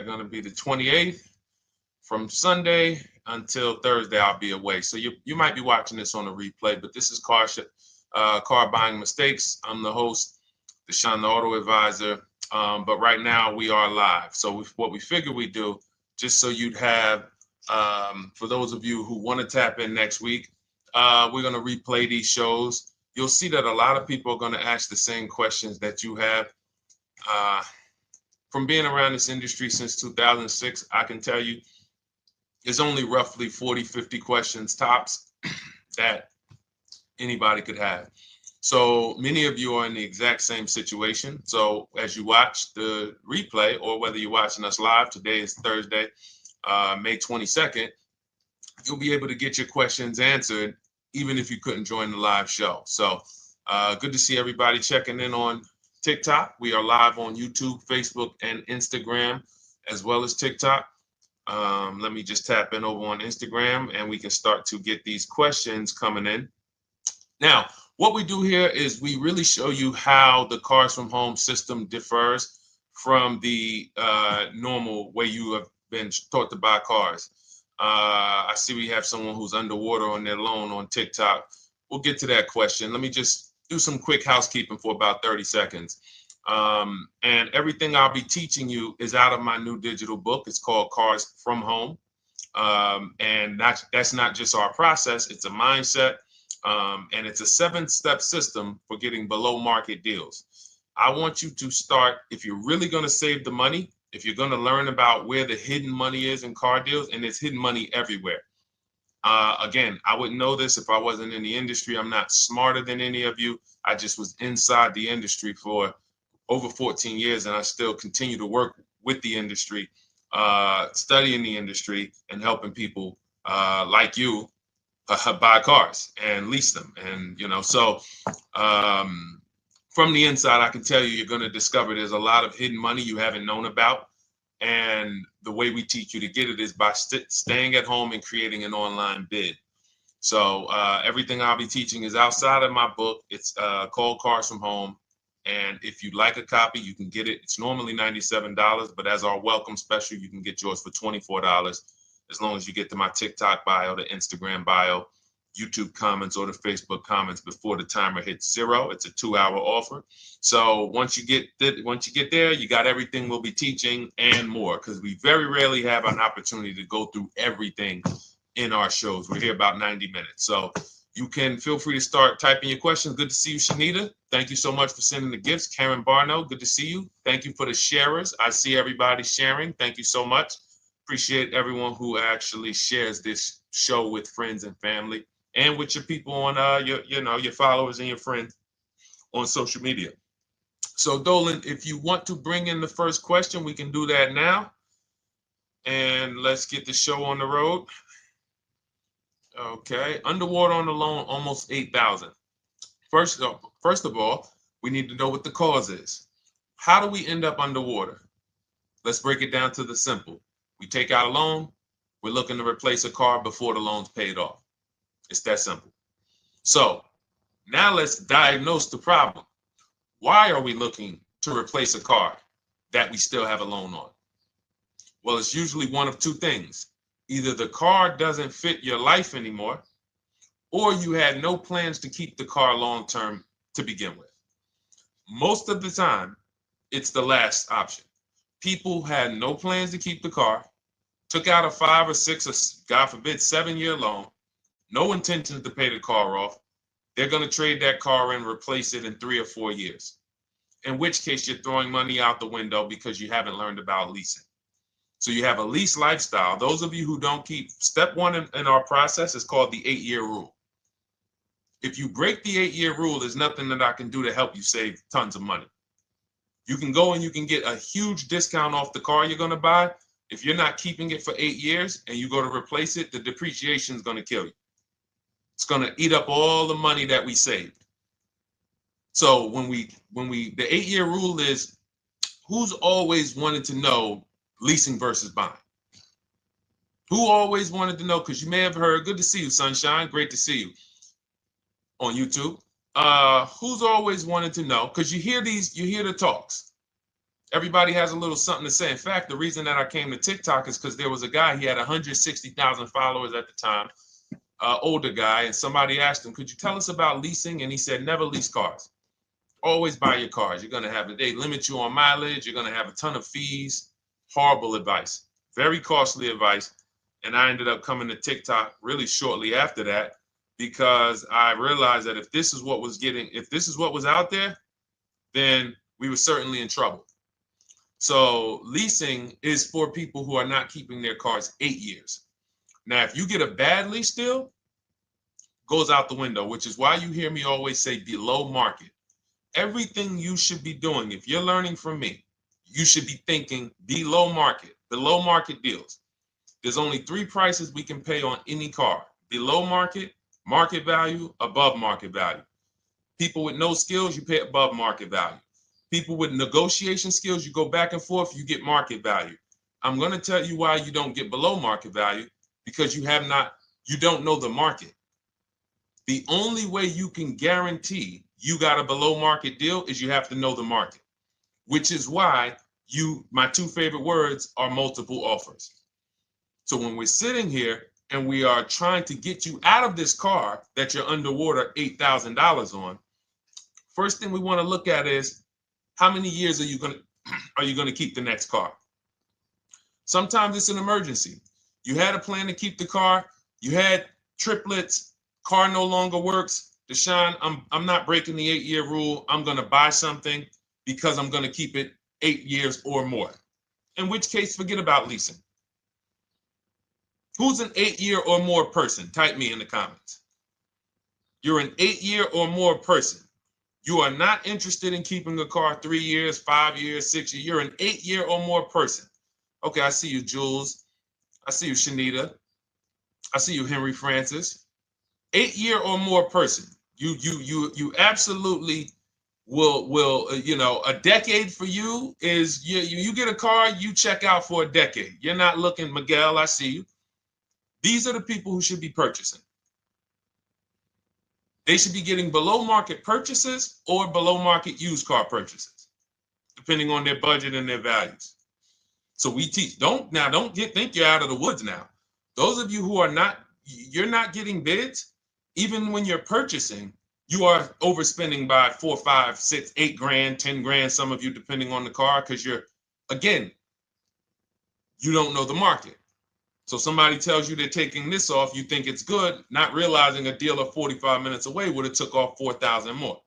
going to be the 28th. From Sunday until Thursday, I'll be away. So you might be watching this on a replay, but this is Car Buying Mistakes. I'm the host, Deshone the Auto Advisor. But right now we are live. So what we figure we do, just so you'd have, for those of you who want to tap in next week, we're going to replay these shows. You'll see that a lot of people are going to ask the same questions that you have. From being around this industry since 2006, I can tell you there's only roughly 40, 50 questions tops that anybody could have. So many of you are in the exact same situation. So as you watch the replay, or whether you're watching us live, today is Thursday, May 22nd, you'll be able to get your questions answered, even if you couldn't join the live show. So good to see everybody checking in on TikTok. We are live on YouTube, Facebook, and Instagram, as well as TikTok. Let me just tap in over on Instagram and we can start to get these questions coming in. Now, what we do here is we really show you how the Cars from Home system differs from the normal way you have been taught to buy cars. I see we have someone who's underwater on their loan on TikTok. We'll get to that question. Let me just do some quick housekeeping for about 30 seconds. And everything I'll be teaching you is out of my new digital book. It's called Cars from Home. And that's not just our process, it's a mindset. And it's a 7-step system for getting below market deals. I want you to start, if you're really going to save the money, if you're going to learn about where the hidden money is in car deals, and there's hidden money everywhere. Again, I wouldn't know this if I wasn't in the industry. I'm not smarter than any of you. I just was inside the industry for over 14 years, and I still continue to work with the industry, studying the industry and helping people like you buy cars and lease them. And, so from the inside, I can tell you, you're going to discover there's a lot of hidden money you haven't known about. And the way we teach you to get it is by staying at home and creating an online bid. So everything I'll be teaching is outside of my book. It's called Cars from Home. And if you'd like a copy, you can get it. It's normally $97, but as our welcome special, you can get yours for $24, as long as you get to my TikTok bio, the Instagram bio, YouTube comments, or the Facebook comments before the timer hits 0. It's a 2-hour offer. So once you get there, you got everything we'll be teaching and more, because we very rarely have an opportunity to go through everything in our shows. We're here about 90 minutes. So you can feel free to start typing your questions. Good to see you, Shanita. Thank you so much for sending the gifts. Karen Barno, good to see you. Thank you for the sharers. I see everybody sharing. Thank you so much. Appreciate everyone who actually shares this show with friends and family, and with your people on your followers and your friends on social media. So Dolan, if you want to bring in the first question, we can do that now. And let's get the show on the road. Okay, underwater on the loan, almost 8,000. First of all, we need to know what the cause is. How do we end up underwater? Let's break it down to the simple. We take out a loan, we're looking to replace a car before the loan's paid off. It's that simple. So now let's diagnose the problem. Why are we looking to replace a car that we still have a loan on? Well, it's usually one of two things. Either the car doesn't fit your life anymore, or you had no plans to keep the car long-term to begin with. Most of the time, it's the last option. People had no plans to keep the car, took out a 5 or 6 or, God forbid, 7-year loan, no intention to pay the car off. They're going to trade that car and replace it in 3 or 4 years, in which case you're throwing money out the window because you haven't learned about leasing. So you have a lease lifestyle. Those of you who don't keep, step 1 in our process is called the 8-year rule. If you break the 8-year rule, there's nothing that I can do to help you save tons of money. You can go and you can get a huge discount off the car you're going to buy. If you're not keeping it for 8 years and you go to replace it, the depreciation is going to kill you. It's going to eat up all the money that we saved. So the 8-year rule is, who's always wanted to know leasing versus buying? Who always wanted to know? Because you may have heard, good to see you, Sunshine. Great to see you on YouTube. Who's always wanted to know? Because you hear the talks. Everybody has a little something to say. In fact, the reason that I came to TikTok is because there was a guy, he had 160,000 followers at the time, older guy, and somebody asked him, could you tell us about leasing? And he said, never lease cars. Always buy your cars. You're going to have, they limit you on mileage. You're going to have a ton of fees. Horrible advice. Very costly advice. And I ended up coming to TikTok really shortly after that because I realized that if this is what was out there, then we were certainly in trouble. So leasing is for people who are not keeping their cars 8 years. Now, if you get a bad lease deal, goes out the window, which is why you hear me always say below market. Everything you should be doing, if you're learning from me, you should be thinking below market deals. There's only 3 prices we can pay on any car: below market, market value, above market value. People with no skills, you pay above market value. People with negotiation skills, you go back and forth, you get market value. I'm going to tell you why you don't get below market value, because you don't know the market. The only way you can guarantee you got a below market deal is you have to know the market, which is why my 2 favorite words are multiple offers. So when we're sitting here and we are trying to get you out of this car that you're underwater $8,000 on, first thing we want to look at is how many years are you going to keep the next car? Sometimes it's an emergency. You had a plan to keep the car. You had triplets. Car no longer works. Deshone, I'm not breaking the 8-year rule. I'm going to buy something because I'm going to keep it 8 years or more. In which case, forget about leasing. Who's an 8-year or more person? Type me in the comments. You're an 8-year or more person. You are not interested in keeping a car 3 years, 5 years, 6 years. You're an 8-year or more person. Okay, I see you, Jules. I see you, Shanita. I see you, Henry Francis. 8-year or more person. You absolutely will a decade for you is you get a car, you check out for a decade. You're not looking, Miguel, I see you. These are the people who should be purchasing. They should be getting below market purchases or below market used car purchases, depending on their budget and their values. So we teach, think you're out of the woods now. Those of you who you're not getting bids, even when you're purchasing, you are overspending by 4, 5, 6, 8 grand, 10 grand, some of you, depending on the car, because you don't know the market. So somebody tells you they're taking this off, you think it's good, not realizing a dealer 45 minutes away would have took off 4,000 more.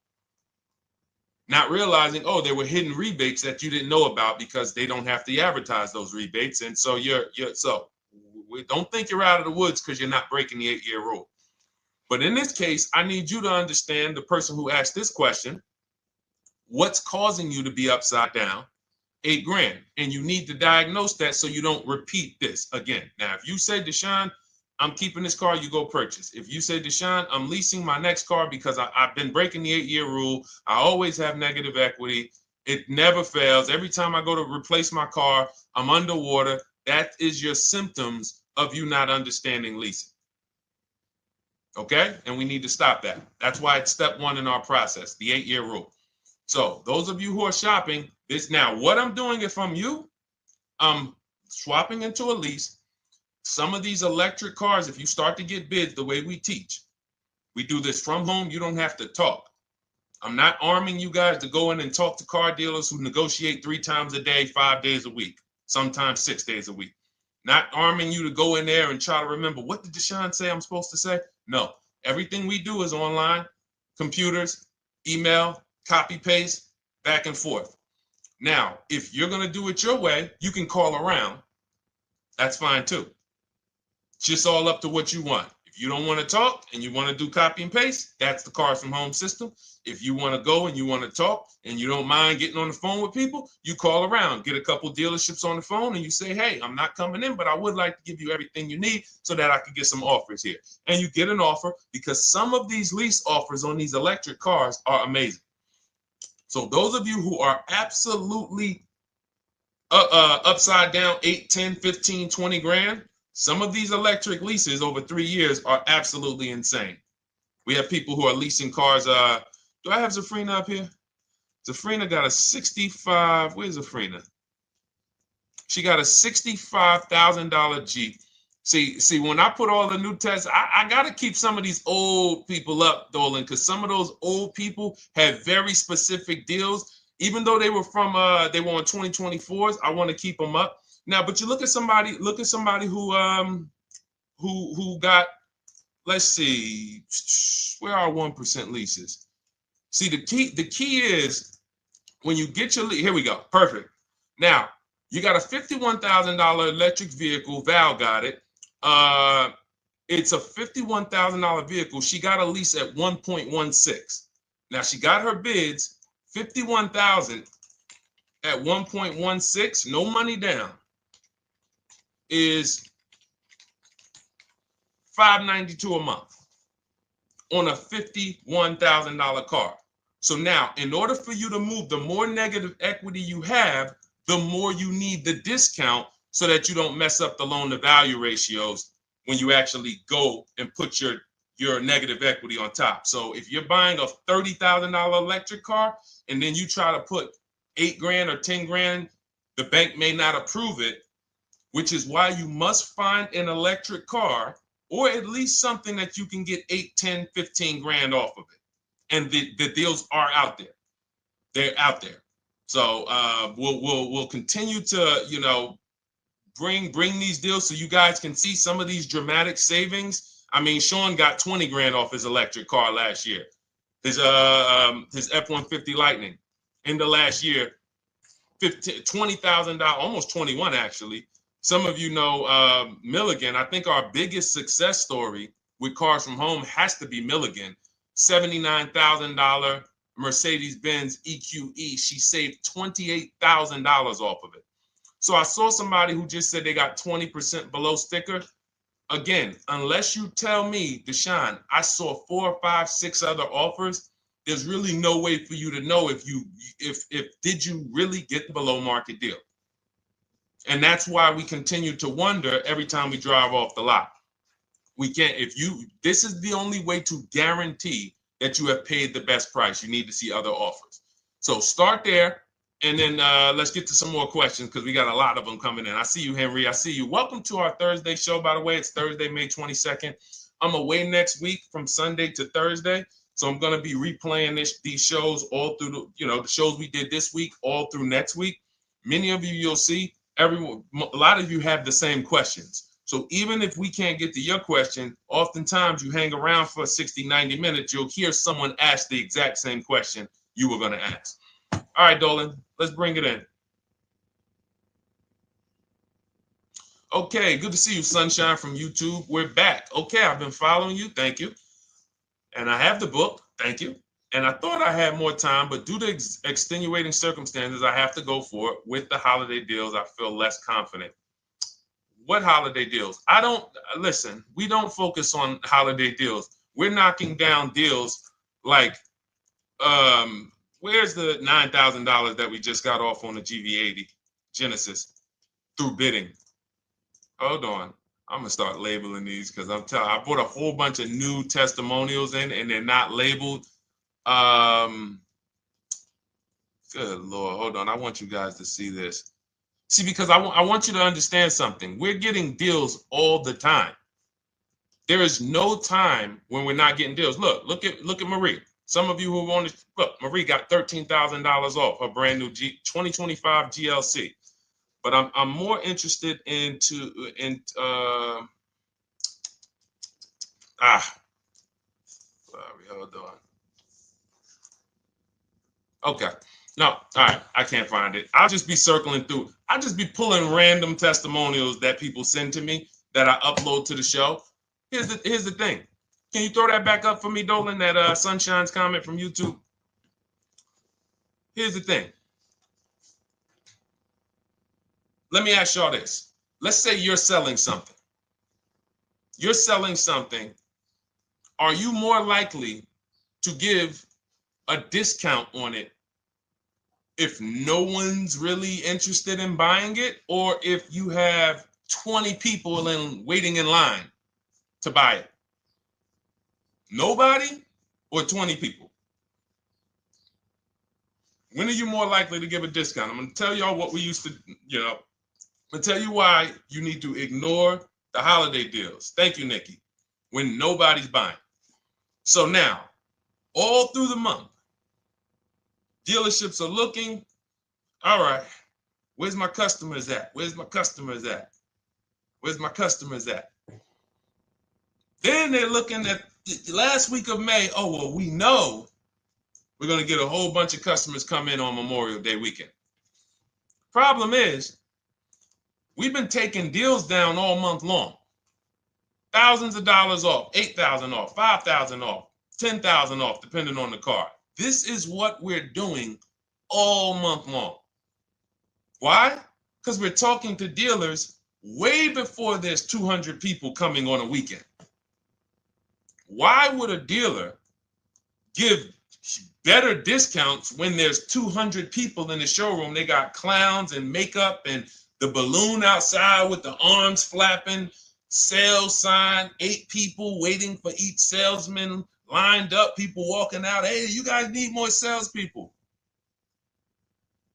Not realizing, there were hidden rebates that you didn't know about because they don't have to advertise those rebates. And so don't think you're out of the woods because you're not breaking the 8-year rule. But in this case, I need you to understand, the person who asked this question, what's causing you to be upside down 8 grand? And you need to diagnose that so you don't repeat this again. Now, if you say, Deshone, I'm keeping this car, you go purchase. If you say, Deshone, I'm leasing my next car because I've been breaking the 8-year rule. I always have negative equity. It never fails. Every time I go to replace my car, I'm underwater. That is your symptoms of you not understanding leasing. Okay? And we need to stop that. That's why it's step 1 in our process, the 8-year rule. So those of you who are shopping this now, what I'm doing if I'm you, I'm swapping into a lease. Some of these electric cars, if you start to get bids the way we teach, we do this from home. You don't have to talk. I'm not arming you guys to go in and talk to car dealers who negotiate 3 times a day, 5 days a week, sometimes 6 days a week. Not arming you to go in there and try to remember, what did Deshone say I'm supposed to say? No, everything we do is online, computers, email, copy, paste, back and forth. Now, if you're going to do it your way, you can call around. That's fine too. It's just all up to what you want. If you don't want to talk and you want to do copy and paste, that's the Cars from Home system. If you want to go and you want to talk and you don't mind getting on the phone with people, you call around, get a couple dealerships on the phone and you say, hey, I'm not coming in, but I would like to give you everything you need so that I could get some offers here. And you get an offer, because some of these lease offers on these electric cars are amazing. So those of you who are absolutely upside down 8, 10, 15, 20 grand, some of these electric leases over 3 years are absolutely insane. We have people who are leasing cars. Do I have Zafrina up here? Zafrina got a 65. Where's Zafrina? She got a $65,000 Jeep. See, when I put all the new tests, I got to keep some of these old people up, Dolan, because some of those old people have very specific deals. Even though they were on 2024s, I want to keep them up. Now, but you look at somebody who got, let's see, where are 1% leases? See, the key is when you get your lease, here we go, perfect. Now, you got a $51,000 electric vehicle, Val got it. It's a $51,000 vehicle. She got a lease at 1.16. Now she got her bids, 51,000 at 1.16, no money down, is $592 a month on a $51,000 car. So now, in order for you to move, the more negative equity you have, the more you need the discount so that you don't mess up the loan to value ratios when you actually go and put your negative equity on top. So if you're buying a $30,000 electric car and then you try to put $8,000 or $10,000, the bank may not approve it, which is why you must find an electric car or at least something that you can get 8, 10, 15 grand off of it. And the deals are out there. They're out there. So we'll continue to, bring these deals so you guys can see some of these dramatic savings. I mean, Sean got 20 grand off his electric car last year. His F-150 Lightning in the last year, $20,000, almost 21 actually. Some of you know Milligan. I think our biggest success story with Cars from Home has to be Milligan. $79,000 Mercedes-Benz EQE. She saved $28,000 off of it. So I saw somebody who just said they got 20% below sticker. Again, unless you tell me, Deshone, I saw 4, 5, 6 other offers, there's really no way for you to know if did you really get the below market deal. And that's why we continue to wonder every time we drive off the lot. We can't, this is the only way to guarantee that you have paid the best price. You need to see other offers. So start there. And then let's get to some more questions because we got a lot of them coming in. I see you, Henry. I see you. Welcome to our Thursday show, by the way. It's Thursday, May 22nd. I'm away next week from Sunday to Thursday. So I'm going to be replaying these shows all through, the shows we did this week, all through next week. Many of you, you'll see, a lot of you have the same questions. So even if we can't get to your question, oftentimes you hang around for 60, 90 minutes, you'll hear someone ask the exact same question you were going to ask. All right, Dolan, let's bring it in. Okay, good to see you, Sunshine from YouTube. We're back. Okay, I've been following you. Thank you. And I have the book. Thank you. And I thought I had more time, but due to extenuating circumstances, I have to go for it. With the holiday deals, I feel less confident. What holiday deals? Listen, we don't focus on holiday deals. We're knocking down deals like, where's the $9,000 that we just got off on the GV80 Genesis through bidding? Hold on. I'm going to start labeling these because I bought a whole bunch of new testimonials in and they're not labeled. Good Lord. Hold on. I want you guys to see this. See, because I want you to understand something. We're getting deals all the time. There is no time when we're not getting deals. Look at Marie. Some of you who want to look, Marie got $13,000 off her brand new 2025 GLC. But I'm more interested sorry, hold on. Okay. No, all right. I can't find it. I'll just be circling through. I'll just be pulling random testimonials that people send to me that I upload to the show. Here's the thing. Can you throw that back up for me, Dolan, that Sunshine's comment from YouTube? Here's the thing. Let me ask y'all this. Let's say you're selling something. You're selling something. Are you more likely to give a discount on it if no one's really interested in buying it, or if you have 20 people waiting in line to buy it? Nobody or 20 people? When are you more likely to give a discount? I'm going to tell y'all what we used to, I'm going to tell you why you need to ignore the holiday deals. Thank you, Nikki. When nobody's buying. So now, all through the month, dealerships are looking, all right, where's my customers at? Where's my customers at? Where's my customers at? Then they're looking at the last week of May. Oh, well, we know we're going to get a whole bunch of customers come in on Memorial Day weekend. Problem is, we've been taking deals down all month long. Thousands of dollars off, 8,000 off, 5,000 off, 10,000 off, depending on the car. This is what we're doing all month long. Why? Because we're talking to dealers way before there's 200 people coming on a weekend. Why would a dealer give better discounts when there's 200 people in the showroom? They got clowns and makeup and the balloon outside with the arms flapping, sales sign, 8 people waiting for each salesman lined up, people walking out. Hey, you guys need more salespeople.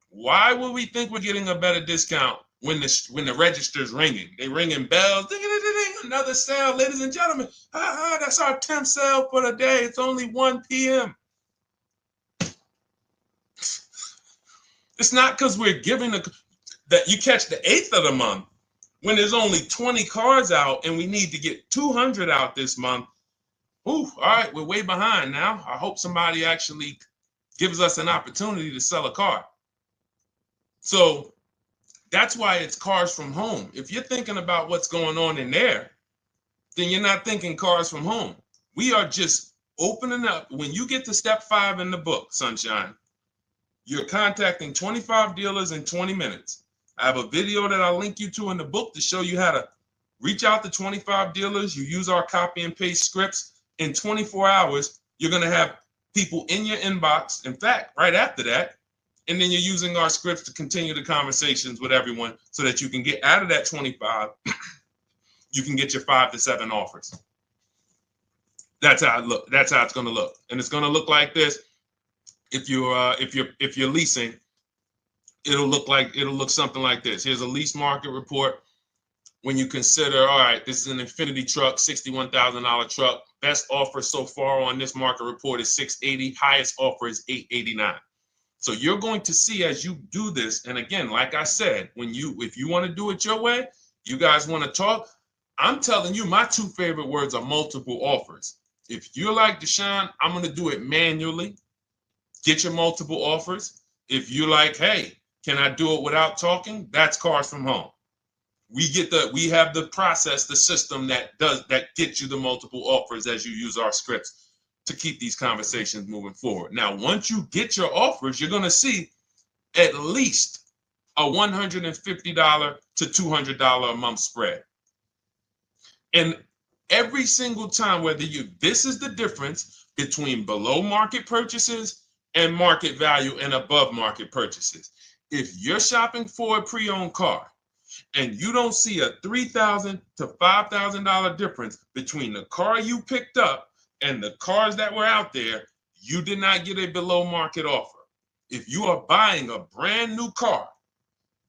Why would we think we're getting a better discount when the register's ringing? They ringing bells, ding, ding, ding, ding, another sale, ladies and gentlemen. That's our 10th sale for the day. It's only 1 p.m. It's not because we're giving that you catch the 8th of the month when there's only 20 cars out and we need to get 200 out this month. Ooh, all right, we're way behind now. I hope somebody actually gives us an opportunity to sell a car. So that's why it's cars from home. If you're thinking about what's going on in there, then you're not thinking cars from home. We are just opening up. When you get to step 5 in the book, Sunshine, you're contacting 25 dealers in 20 minutes. I have a video that I'll link you to in the book to show you how to reach out to 25 dealers. You use our copy and paste scripts. In 24 hours, you're going to have people in your inbox. In fact, right after that, and then you're using our scripts to continue the conversations with everyone so that you can get out of that 25, you can get your 5 to 7 offers. That's how it look. That's how it's going to look. And it's going to look like this. If you're leasing, it'll look something like this. Here's a lease market report. When you consider, all right, this is an Infinity truck, $61,000 truck. Best offer so far on this market report is $680. Highest offer is $889. So you're going to see as you do this, and again, like I said, if you want to do it your way, you guys want to talk, I'm telling you, my 2 favorite words are multiple offers. If you're like Deshone, I'm going to do it manually. Get your multiple offers. If you're like, hey, can I do it without talking? That's cars from home. We have the process, the system that gets you the multiple offers as you use our scripts to keep these conversations moving forward. Now, once you get your offers, you're going to see at least a $150 to $200 a month spread. And every single time, this is the difference between below market purchases and market value and above market purchases. If you're shopping for a pre-owned car and you don't see a $3,000 to $5,000 difference between the car you picked up and the cars that were out there, you did not get a below market offer. If you are buying a brand new car,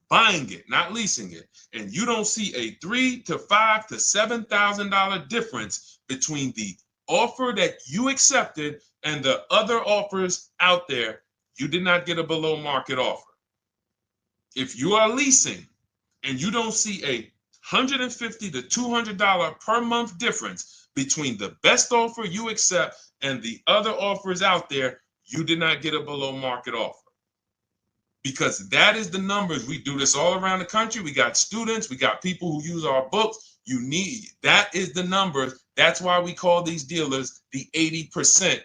buying it, not leasing it, and you don't see a $3,000 to $5,000 to $7,000 difference between the offer that you accepted and the other offers out there, you did not get a below market offer. If you are leasing and you don't see a $150 to $200 per month difference between the best offer you accept and the other offers out there, you did not get a below market offer. Because that is the numbers. We do this all around the country. We got students, we got people who use our books. That is the numbers. That's why we call these dealers the 80%,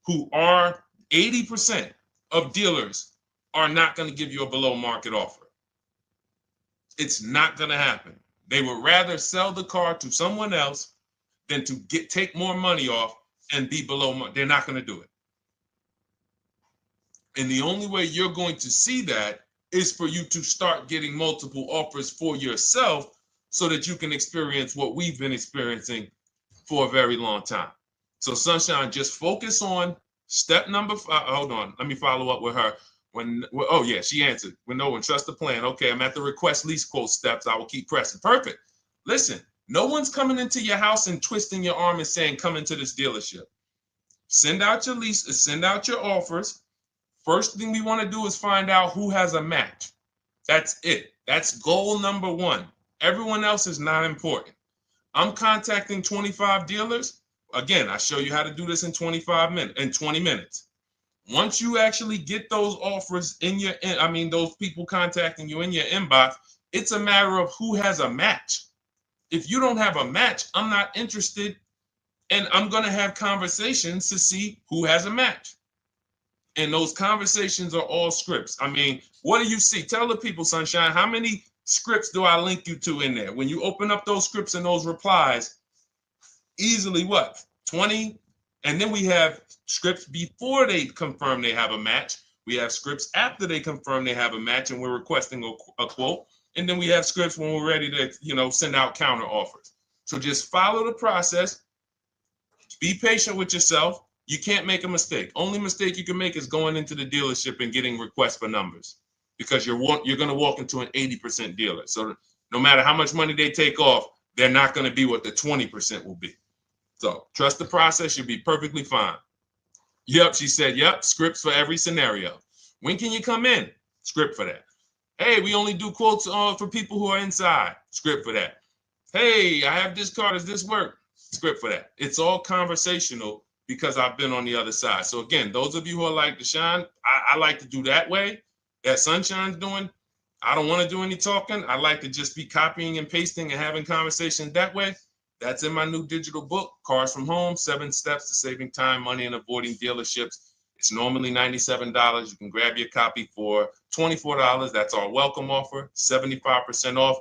who are 80% of dealers are not going to give you a below market offer. It's not going to happen. They would rather sell the car to someone else than to take more money off and be below market. They're not going to do it. And the only way you're going to see that is for you to start getting multiple offers for yourself so that you can experience what we've been experiencing for a very long time. So Sunshine, just focus on Step number five, hold on, let me follow up with her. Oh yeah, she answered. When no one trusts the plan. Okay, I'm at the request lease quote steps. I will keep pressing. Perfect. Listen, no one's coming into your house and twisting your arm and saying, come into this dealership. Send out your leases, send out your offers. First thing we want to do is find out who has a match. That's it. That's goal number one. Everyone else is not important. I'm contacting 25 dealers. Again, I show you how to do this in 20 minutes. Once you actually get those offers in your, those people contacting you in your inbox, it's a matter of who has a match. If you don't have a match, I'm not interested, and I'm going to have conversations to see who has a match. And those conversations are all scripts. I mean, what do you see? Tell the people, Sunshine, how many scripts do I link you to in there? When you open up those scripts and those replies, easily what? 20? And then we have scripts before they confirm they have a match. We have scripts after they confirm they have a match and we're requesting a quote. And then we have scripts when we're ready to, send out counter offers. So just follow the process. Be patient with yourself. You can't make a mistake. Only mistake you can make is going into the dealership and getting requests for numbers, because you're going to walk into an 80% dealer. So no matter how much money they take off, they're not going to be what the 20% will be. So trust the process. You'll be perfectly fine. Yep, she said, yep, scripts for every scenario. When can you come in? Script for that. Hey, we only do quotes for people who are inside. Script for that. Hey, I have this car. Does this work? Script for that. It's all conversational because I've been on the other side. So again, those of you who are like Deshone, I like to do that way, that Sunshine's doing. I don't want to do any talking. I like to just be copying and pasting and having conversations that way. That's in my new digital book, Cars from Home, 7 Steps to Saving Time, Money, and Avoiding Dealerships. It's normally $97. You can grab your copy for $24. That's our welcome offer, 75% off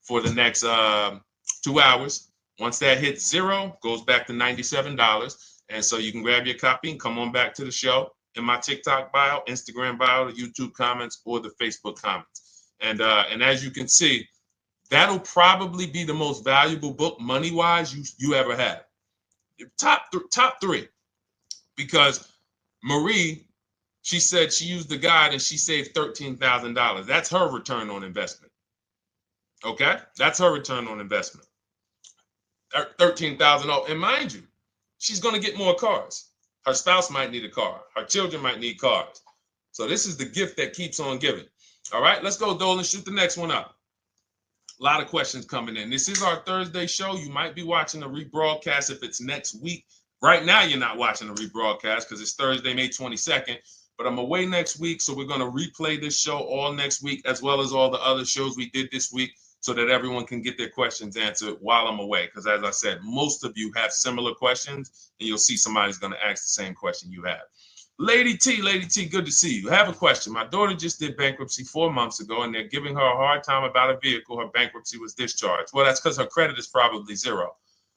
for the next 2 hours. Once that hits zero, goes back to $97. And so you can grab your copy and come on back to the show in my TikTok bio, Instagram bio, the YouTube comments, or the Facebook comments. And as you can see, that'll probably be the most valuable book money-wise you ever have. Top three. Because Marie, she said she used the guide and she saved $13,000. That's her return on investment. Okay? That's her return on investment. $13,000. And mind you, she's going to get more cars. Her spouse might need a car. Her children might need cars. So this is the gift that keeps on giving. All right, let's go, Dolan. Shoot the next one up. A lot of questions coming in. This is our Thursday show. You might be watching a rebroadcast if it's next week. Right now, you're not watching a rebroadcast because it's Thursday, May 22nd. But I'm away next week, so we're going to replay this show all next week, as well as all the other shows we did this week, so that everyone can get their questions answered while I'm away. Because as I said, most of you have similar questions, and you'll see somebody's going to ask the same question you have. Lady T, good to see you. I have a question. My daughter just did bankruptcy 4 months ago, and they're giving her a hard time about a vehicle. Her bankruptcy was discharged. Well, that's because her credit is probably zero.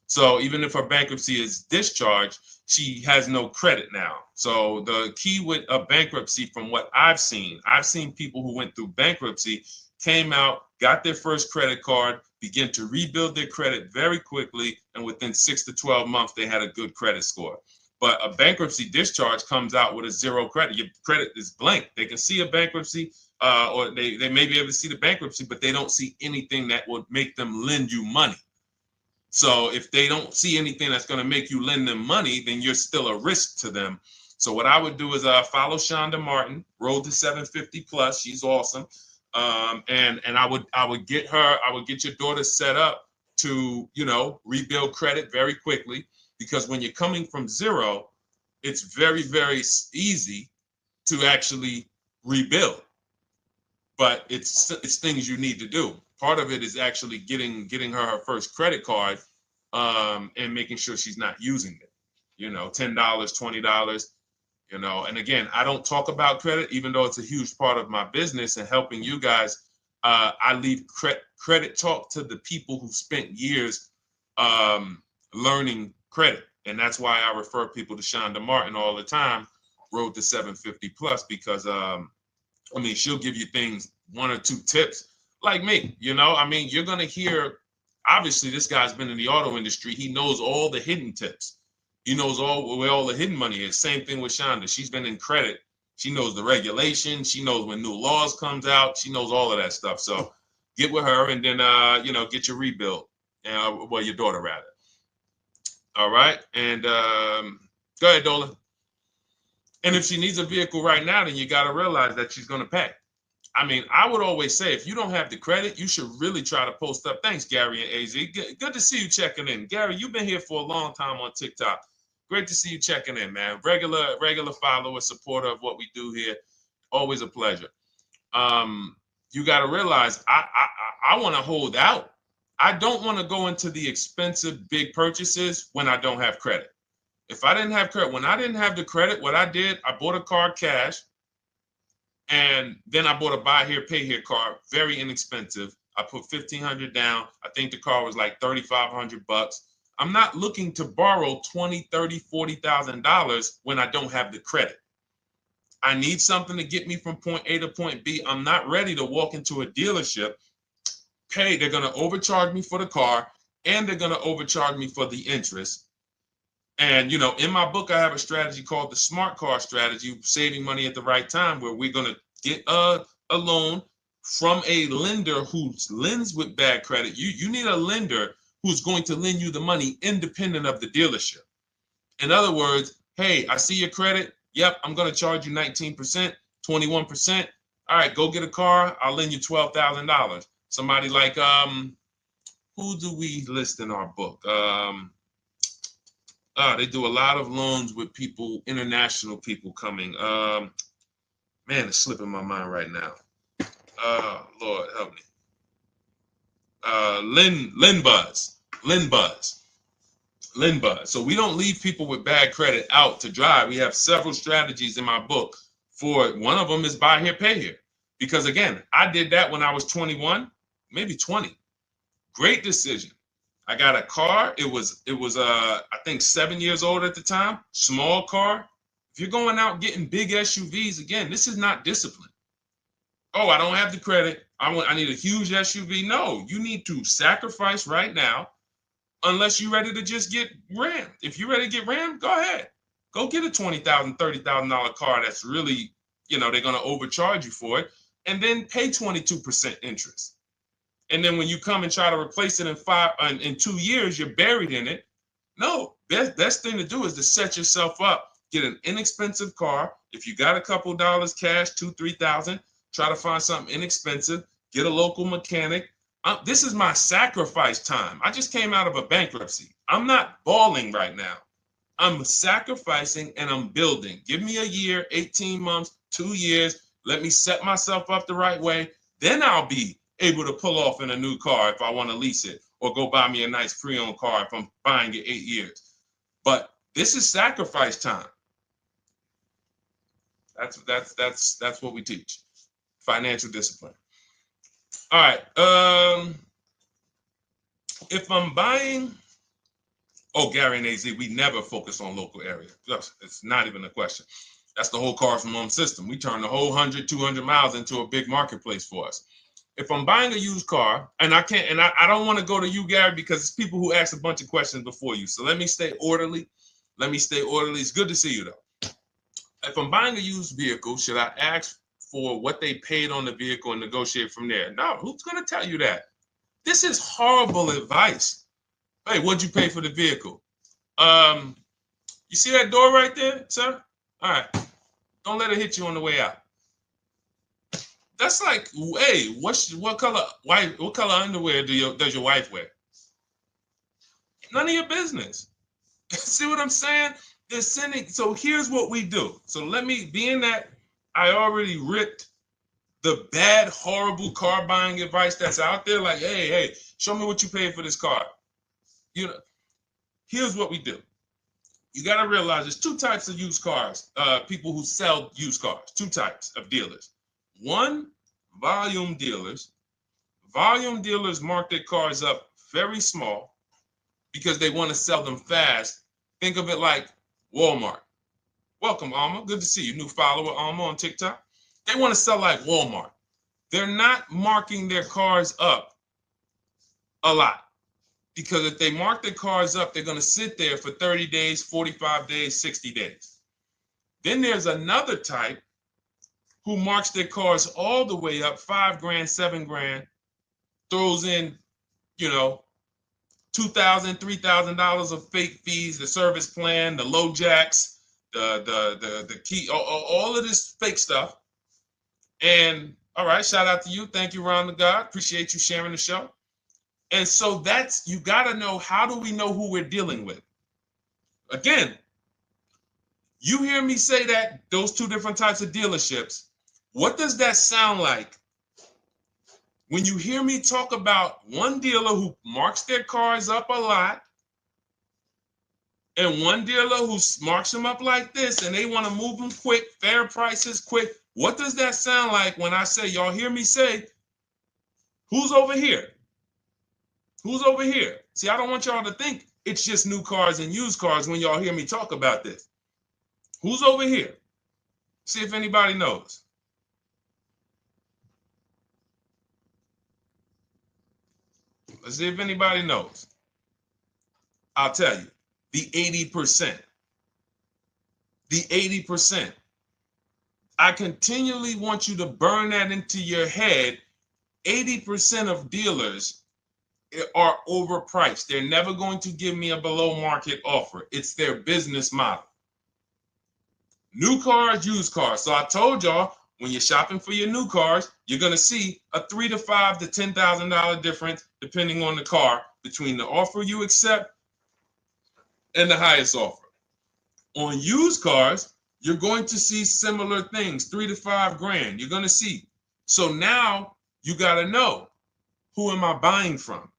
So even if her bankruptcy is discharged, she has no credit now. So the key with a bankruptcy, from what I've seen people who went through bankruptcy, came out, got their first credit card, began to rebuild their credit very quickly, and within 6 to 12 months, they had a good credit score. But a bankruptcy discharge comes out with a zero credit. Your credit is blank. They can see a bankruptcy, or they may be able to see the bankruptcy, but they don't see anything that would make them lend you money. So if they don't see anything that's going to make you lend them money, then you're still a risk to them. So what I would do is follow Shonda Martin, Road to 750 Plus. She's awesome. And I would get your daughter set up to, rebuild credit very quickly, because when you're coming from zero, it's very, very easy to actually rebuild. But it's things you need to do. Part of it is actually getting her first credit card, and making sure she's not using it. $10, $20. And again, I don't talk about credit, even though it's a huge part of my business and helping you guys. I leave credit talk to the people who spent years learning credit. And that's why I refer people to Shonda Martin all the time, Road to 750 Plus, because she'll give you things, 1 or 2 tips, like me. You're going to hear, obviously this guy's been in the auto industry. He knows all the hidden tips. He knows where all the hidden money is. Same thing with Shonda. She's been in credit. She knows the regulations. She knows when new laws comes out. She knows all of that stuff. So get with her and then, get your rebuild. Well, your daughter rather. All right. And go ahead, Dola. And if she needs a vehicle right now, then you got to realize that she's going to pay. I mean, I would always say if you don't have the credit, you should really try to post up. Thanks, Gary and AZ. Good to see you checking in. Gary, you've been here for a long time on TikTok. Great to see you checking in, man. Regular follower, supporter of what we do here. Always a pleasure. You got to realize I want to hold out. I don't want to go into the expensive big purchases when I don't have credit. If I didn't have credit, when I didn't have the credit, what I did, I bought a car cash, and then I bought a buy here, pay here car, very inexpensive. I put $1,500 down. I think the car was like $3,500. I'm not looking to borrow $20,000, $30,000, $40,000 when I don't have the credit. I need something to get me from point A to point B. I'm not ready to walk into a dealership, pay. They're going to overcharge me for the car, and they're going to overcharge me for the interest. And, in my book, I have a strategy called the smart car strategy, saving money at the right time, where we're going to get a loan from a lender who lends with bad credit. You need a lender who's going to lend you the money independent of the dealership. In other words, hey, I see your credit. Yep, I'm going to charge you 19%, 21%. All right, go get a car. I'll lend you $12,000. Somebody like, who do we list in our book? They do a lot of loans with people, international people coming. Man, it's slipping my mind right now. Lord help me. LendBuzz. So we don't leave people with bad credit out to dry. We have several strategies in my book. For one of them is buy here, pay here. Because again, I did that when I was 21, maybe 20. Great decision. I got a car. It was I think 7 years old at the time. Small car. If you're going out getting big SUVs, again, this is not discipline. Oh, I don't have the credit. I need a huge SUV. No, you need to sacrifice right now, unless you're ready to just get rammed. If you're ready to get rammed, go ahead. Go get a $20,000, $30,000 car that's really, they're going to overcharge you for it, and then pay 22% interest. And then when you come and try to replace it in 2 years, you're buried in it. No, best thing to do is to set yourself up. Get an inexpensive car. If you got a couple dollars cash, $2,000, $3,000, try to find something inexpensive. Get a local mechanic. This is my sacrifice time. I just came out of a bankruptcy. I'm not balling right now. I'm sacrificing and I'm building. Give me a year, 18 months, 2 years. Let me set myself up the right way. Then I'll be able to pull off in a new car if I want to lease it, or go buy me a nice pre-owned car if I'm buying it 8 years. But this is sacrifice time. That's what we teach. Financial discipline. All right. If I'm buying, Gary and AZ, we never focus on local area. It's not even a question. That's the whole car from home system. We turn the whole 100, 200 miles into a big marketplace for us. If I'm buying a used car, and I don't want to go to you, Gary, because it's people who ask a bunch of questions before you. So let me stay orderly. It's good to see you, though. If I'm buying a used vehicle, should I ask for what they paid on the vehicle and negotiate from there? No, who's going to tell you that? This is horrible advice. Hey, what'd you pay for the vehicle? You see that door right there, sir? All right. Don't let it hit you on the way out. That's like, hey, what color underwear does your wife wear? None of your business. See what I'm saying? They're sending. So here's what we do. So being that I already ripped the bad, horrible car buying advice that's out there, like, hey, show me what you paid for this car. Here's what we do. You got to realize there's two types of used cars, people who sell used cars, two types of dealers. One, volume dealers. Volume dealers mark their cars up very small because they want to sell them fast. Think of it like Walmart. Welcome, Alma. Good to see you. New follower, Alma, on TikTok. They want to sell like Walmart. They're not marking their cars up a lot. Because if they mark their cars up, they're going to sit there for 30 days, 45 days, 60 days. Then there's another type who marks their cars all the way up, 5 grand, 7 grand, throws in, you know, $2,000, $3,000 of fake fees, the service plan, the low jacks, the key, all of this fake stuff. And all right, shout out to you. Thank you, Ron the God. Appreciate you sharing the show. And so that's, you got to know, how do we know who we're dealing with? Again, you hear me say that, those two different types of dealerships. What does that sound like when you hear me talk about one dealer who marks their cars up a lot and one dealer who marks them up like this and they want to move them quick, fair prices, quick? What does that sound like when I say, y'all hear me say, who's over here? Who's over here? See, I don't want y'all to think it's just new cars and used cars when y'all hear me talk about this. Who's over here? See if anybody knows. Let's see if anybody knows. I'll tell you, the 80%. The 80%. I continually want you to burn that into your head. 80% of dealers are overpriced. They're never going to give me a below market offer. It's their business model. New cars, used cars. So I told y'all, when you're shopping for your new cars, you're going to see a $3,000 to $5,000 to $10,000 difference, depending on the car, between the offer you accept and the highest offer. On used cars, you're going to see similar things, 3 to 5 grand. You're going to see. So now you got to know, who am I buying from?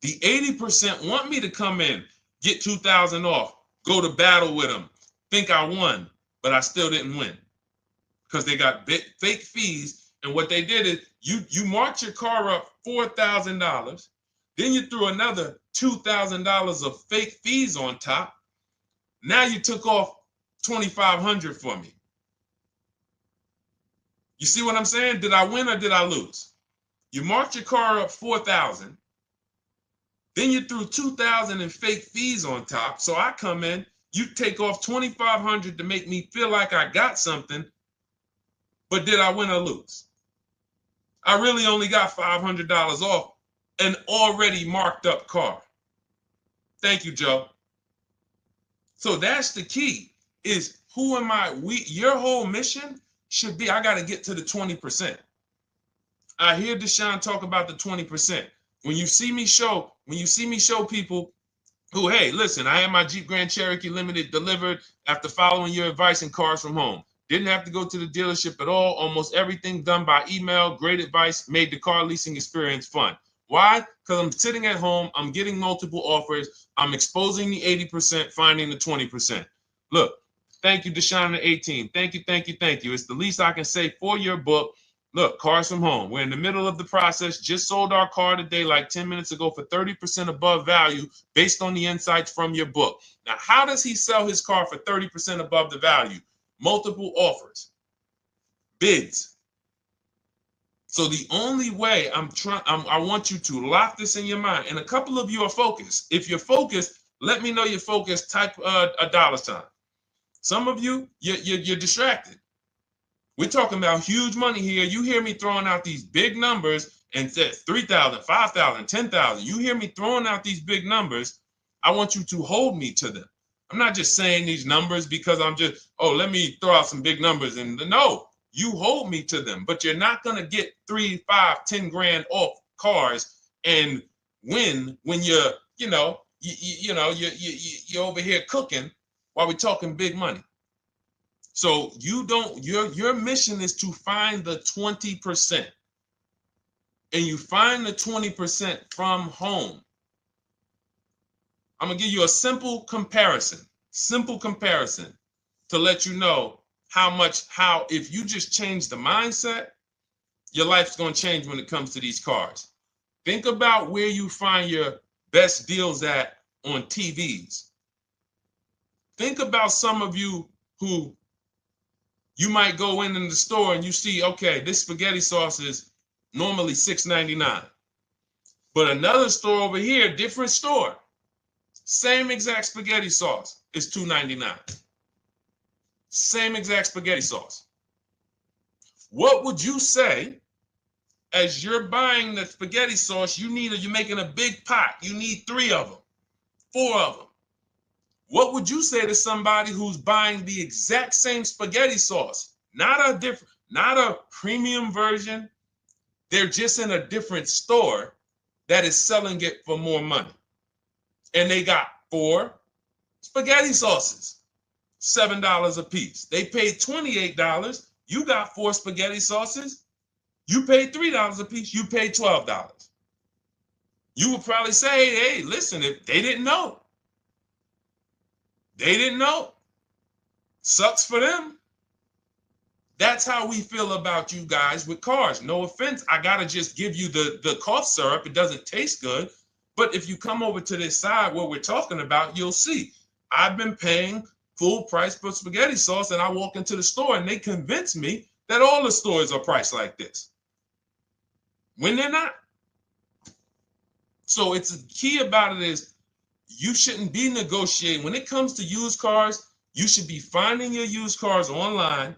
The 80% want me to come in, get 2,000 off, go to battle with them, think I won, but I still didn't win because they got fake fees. And what they did is you marked your car up $4,000, then you threw another $2,000 of fake fees on top. Now you took off $2,500 for me. You see what I'm saying? Did I win or did I lose? You marked your car up $4,000. Then you threw $2,000 in fake fees on top. So I come in, you take off $2,500 to make me feel like I got something. But did I win or lose? I really only got $500 off an already marked up car. Thank you, Joe. So that's the key, is who am I? Your whole mission should be, I got to get to the 20%. I hear Deshone talk about the 20%. When you see me show people who, hey, listen, I had my Jeep Grand Cherokee Limited delivered after following your advice and cars from home. Didn't have to go to the dealership at all. Almost everything done by email. Great advice. Made the car leasing experience fun. Why? Because I'm sitting at home. I'm getting multiple offers. I'm exposing the 80%, finding the 20%. Look, thank you, Deshone the 18. Thank you, thank you, thank you. It's the least I can say for your book. Look, cars from home. We're in the middle of the process. Just sold our car today, like 10 minutes ago, for 30% above value based on the insights from your book. Now, how does he sell his car for 30% above the value? Multiple offers, bids. So the only way I want you to lock this in your mind. And a couple of you are focused. If you're focused, let me know you're focused. Type a $. Some of you, you're distracted. We're talking about huge money here. You hear me throwing out these big numbers and said 3,000, 5,000, 10,000. You hear me throwing out these big numbers. I want you to hold me to them. I'm not just saying these numbers because I'm just, let me throw out some big numbers. And no, you hold me to them, but you're not going to get 3, 5, 10 grand off cars and win when you're over here cooking while we're talking big money. So your mission is to find the 20%. And you find the 20% from home. I'm going to give you a simple comparison to let you know how if you just change the mindset, your life's going to change when it comes to these cars. Think about where you find your best deals at on TVs. Think about some of you who you might go in the store and you see, okay, this spaghetti sauce is normally $6.99. But another store over here, different store, same exact spaghetti sauce is $2.99. Same exact spaghetti sauce. What would you say as you're buying the spaghetti sauce? You're making a big pot. You need 3 of them, 4 of them. What would you say to somebody who's buying the exact same spaghetti sauce? Not a premium version. They're just in a different store that is selling it for more money. And they got 4 spaghetti sauces, $7 a piece. They paid $28. You got 4 spaghetti sauces. You paid $3 a piece. You paid $12. You would probably say, hey, listen, if they didn't know. They didn't know. Sucks for them. That's how we feel about you guys with cars. No offense. I got to just give you the cough syrup. It doesn't taste good. But if you come over to this side where we're talking about, you'll see. I've been paying full price for spaghetti sauce, and I walk into the store and they convince me that all the stores are priced like this, when they're not. So it's the key about it is you shouldn't be negotiating. When it comes to used cars, you should be finding your used cars online,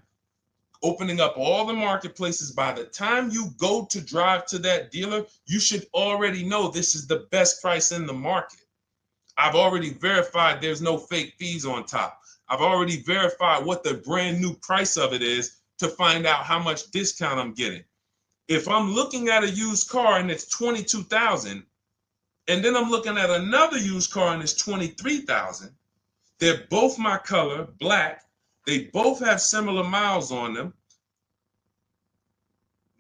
opening up all the marketplaces. By the time you go to drive to that dealer, you should already know this is the best price in the market. I've already verified there's no fake fees on top. I've already verified what the brand new price of it is to find out how much discount I'm getting. If I'm looking at a used car and it's $22,000, and then I'm looking at another used car and it's $23,000, they're both my color, black. They both have similar miles on them.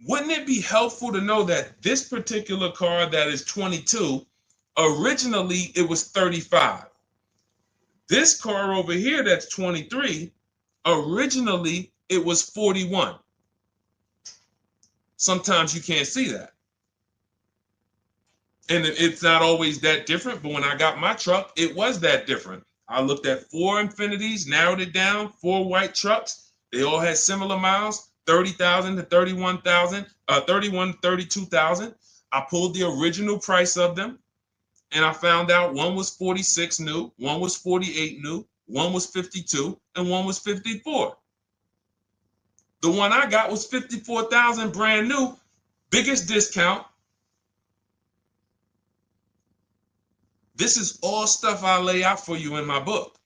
Wouldn't it be helpful to know that this particular car that is 22, originally it was 35? This car over here that's 23, originally it was 41. Sometimes you can't see that. And it's not always that different, but when I got my truck, it was that different. I looked at 4 Infinities, narrowed it down, 4 white trucks. They all had similar miles, 30,000 to 31,000, 31, 32,000. I pulled the original price of them, and I found out one was 46 new, one was 48 new, one was 52, and one was 54. The one I got was 54,000 brand new, biggest discount. This is all stuff I lay out for you in my book.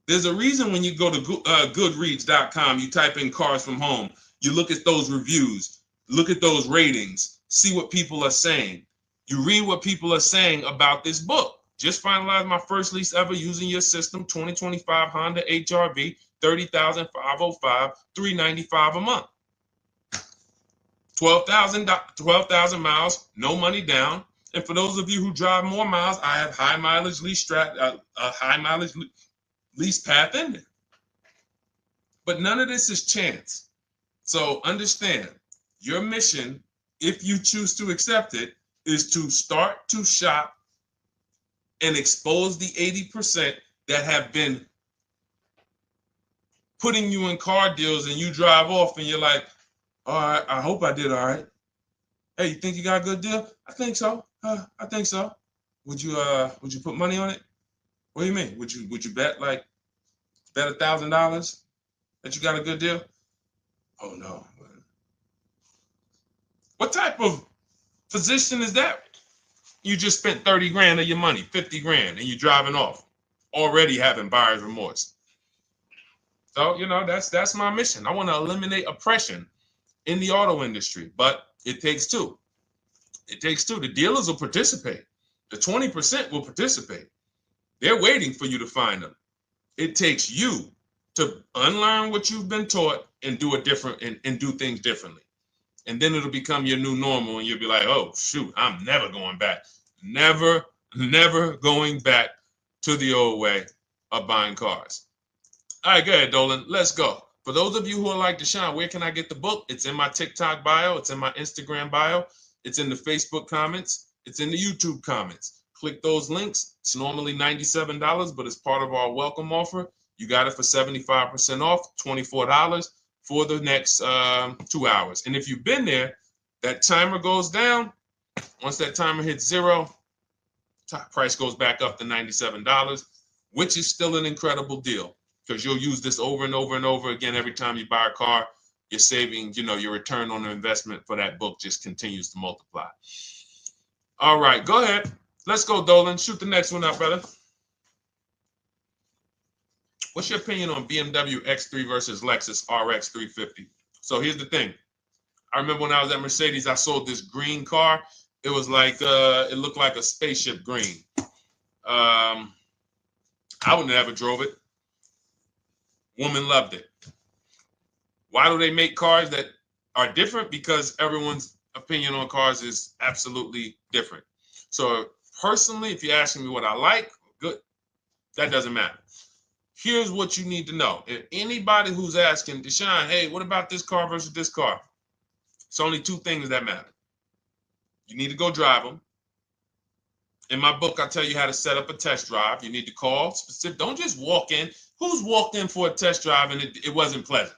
There's a reason when you go to Goodreads.com, you type in cars from home, you look at those reviews, look at those ratings, see what people are saying. You read what people are saying about this book. Just finalized my first lease ever using your system, 2025 Honda HRV, 30,505, $395 a month. 12,000 miles, no money down. And for those of you who drive more miles, I have high mileage lease lease path in there. But none of this is chance. So understand, your mission, if you choose to accept it, is to start to shop and expose the 80% that have been putting you in car deals, and you drive off and you're like, all right, I hope I did all right. Hey, you think you got a good deal? I think so. I think so. Would you put money on it? What do you mean? Would you bet $1,000 that you got a good deal? Oh no. What type of position is that? You just spent 30 grand of your money, 50 grand, and you're driving off, already having buyer's remorse. So, that's my mission. I want to eliminate oppression in the auto industry, but it takes two. It takes two. The dealers will participate. The 20% will participate. They're waiting for you to find them. It takes you to unlearn what you've been taught and do it different and do things differently. And then it'll become your new normal, and you'll be like, oh, shoot, I'm never going back. Never going back to the old way of buying cars. All right, go ahead, Dolan. Let's go. For those of you who are like Deshone, where can I get the book? It's in my TikTok bio. It's in my Instagram bio. It's in the Facebook comments. It's in the YouTube comments. Click those links. It's normally $97, but it's part of our welcome offer. You got it for 75% off, $24 for the next 2 hours. And if you've been there, that timer goes down. Once that timer hits 0, top price goes back up to $97, which is still an incredible deal because you'll use this over and over and over again every time you buy a car. You're saving, your return on the investment for that book just continues to multiply. All right, go ahead. Let's go, Dolan. Shoot the next one up, brother. What's your opinion on BMW X3 versus Lexus RX 350? So here's the thing. I remember when I was at Mercedes, I sold this green car. It was like, it looked like a spaceship green. I would never drove it. Woman loved it. Why do they make cars that are different? Because everyone's opinion on cars is absolutely different. So personally, if you're asking me what I like, good, that doesn't matter. Here's what you need to know. If anybody who's asking, Deshone, hey, what about this car versus this car? It's only two things that matter. You need to go drive them. In my book, I tell you how to set up a test drive. You need to call specific. Don't just walk in. Who's walked in for a test drive and it wasn't pleasant?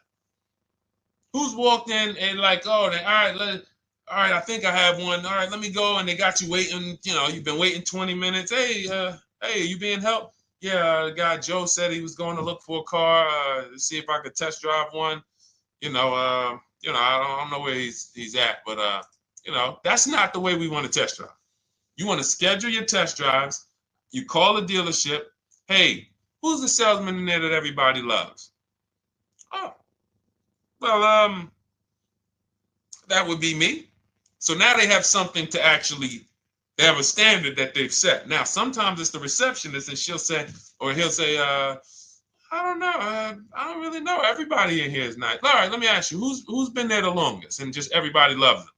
Who's walked in and like, oh, all right, I think I have one. All right, let me go. And they got you waiting. You've been waiting 20 minutes. Hey, you being helped? Yeah, the guy Joe said he was going to look for a car to see if I could test drive one. I don't know where he's at, but that's not the way we want to test drive. You want to schedule your test drives. You call the dealership. Hey, who's the salesman in there that everybody loves? Oh, well, that would be me. So now they have something to actually, they have a standard that they've set. Now, sometimes it's the receptionist and he'll say, I don't know. I don't really know. Everybody in here is nice. All right, let me ask you, who's been there the longest? And just everybody loves them.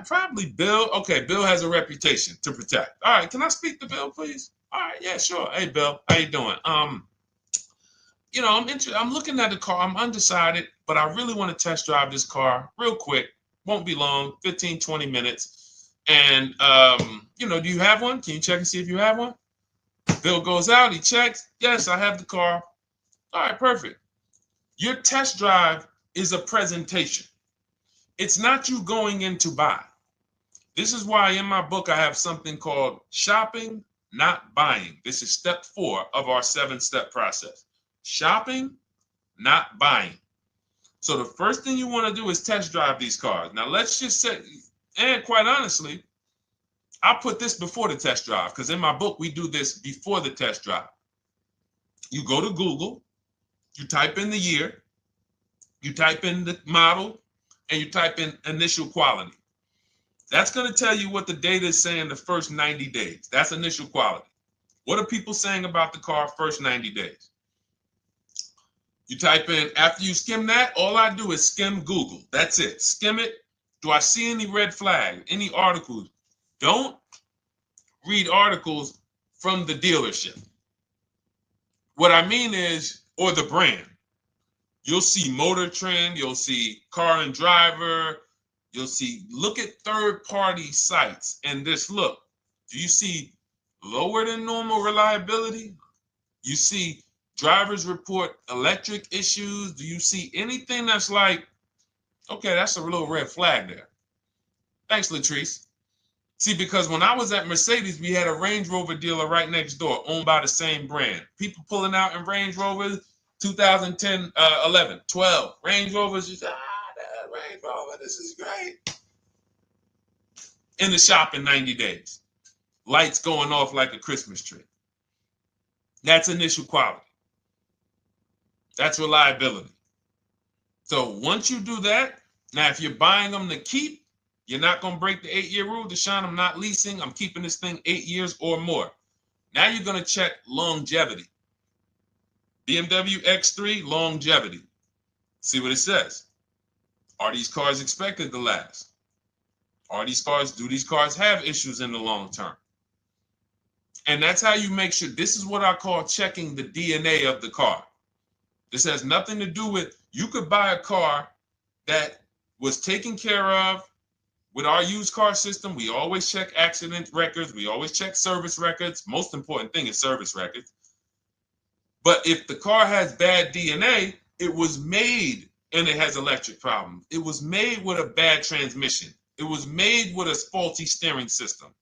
Probably Bill. Okay, Bill has a reputation to protect. All right, can I speak to Bill, please? All right, yeah, sure. Hey, Bill, how you doing? I'm looking at the car. I'm undecided, but I really want to test drive this car real quick. Won't be long, 15, 20 minutes. And, do you have one? Can you check and see if you have one? Bill goes out, he checks. Yes, I have the car. All right, perfect. Your test drive is a presentation. It's not you going in to buy. This is why in my book I have something called shopping, not buying. This is step 4 of our 7-step process. Shopping, not buying. So the first thing you want to do is test drive these cars. Now let's just say, and quite honestly, I put this before the test drive because in my book we do this before the test drive. You go to Google, you type in the year, you type in the model, and you type in initial quality. That's going to tell you what the data is saying the first 90 days. That's initial quality. What are people saying about the car first 90 days? You type in, after you skim that, all I do is skim Google. That's it. Skim it. Do I see any red flags, any articles? Don't read articles from the dealership. What I mean is, or the brand. You'll see Motor Trend, you'll see Car and Driver, look at third-party sites and just look. Do you see lower than normal reliability? You see drivers report electric issues? Do you see anything that's like, okay, that's a little red flag there? Thanks, Latrice. See, because when I was at Mercedes, we had a Range Rover dealer right next door owned by the same brand. People pulling out in Range Rovers, 2010, 11, 12. Range Rovers, that Range Rover, this is great. In the shop in 90 days. Lights going off like a Christmas tree. That's initial quality. That's reliability. So once you do that, now if you're buying them to keep, you're not going to break the 8-year rule. Deshone, I'm not leasing. I'm keeping this thing 8 years or more. Now you're going to check longevity. BMW X3, longevity. See what it says. Are these cars expected to last? Do these cars have issues in the long term? And that's how you make sure. This is what I call checking the DNA of the car. This has nothing to do with, you could buy a car that was taken care of with our used car system. We always check accident records. We always check service records. Most important thing is service records. But if the car has bad DNA, it was made and it has electric problems. It was made with a bad transmission. It was made with a faulty steering system.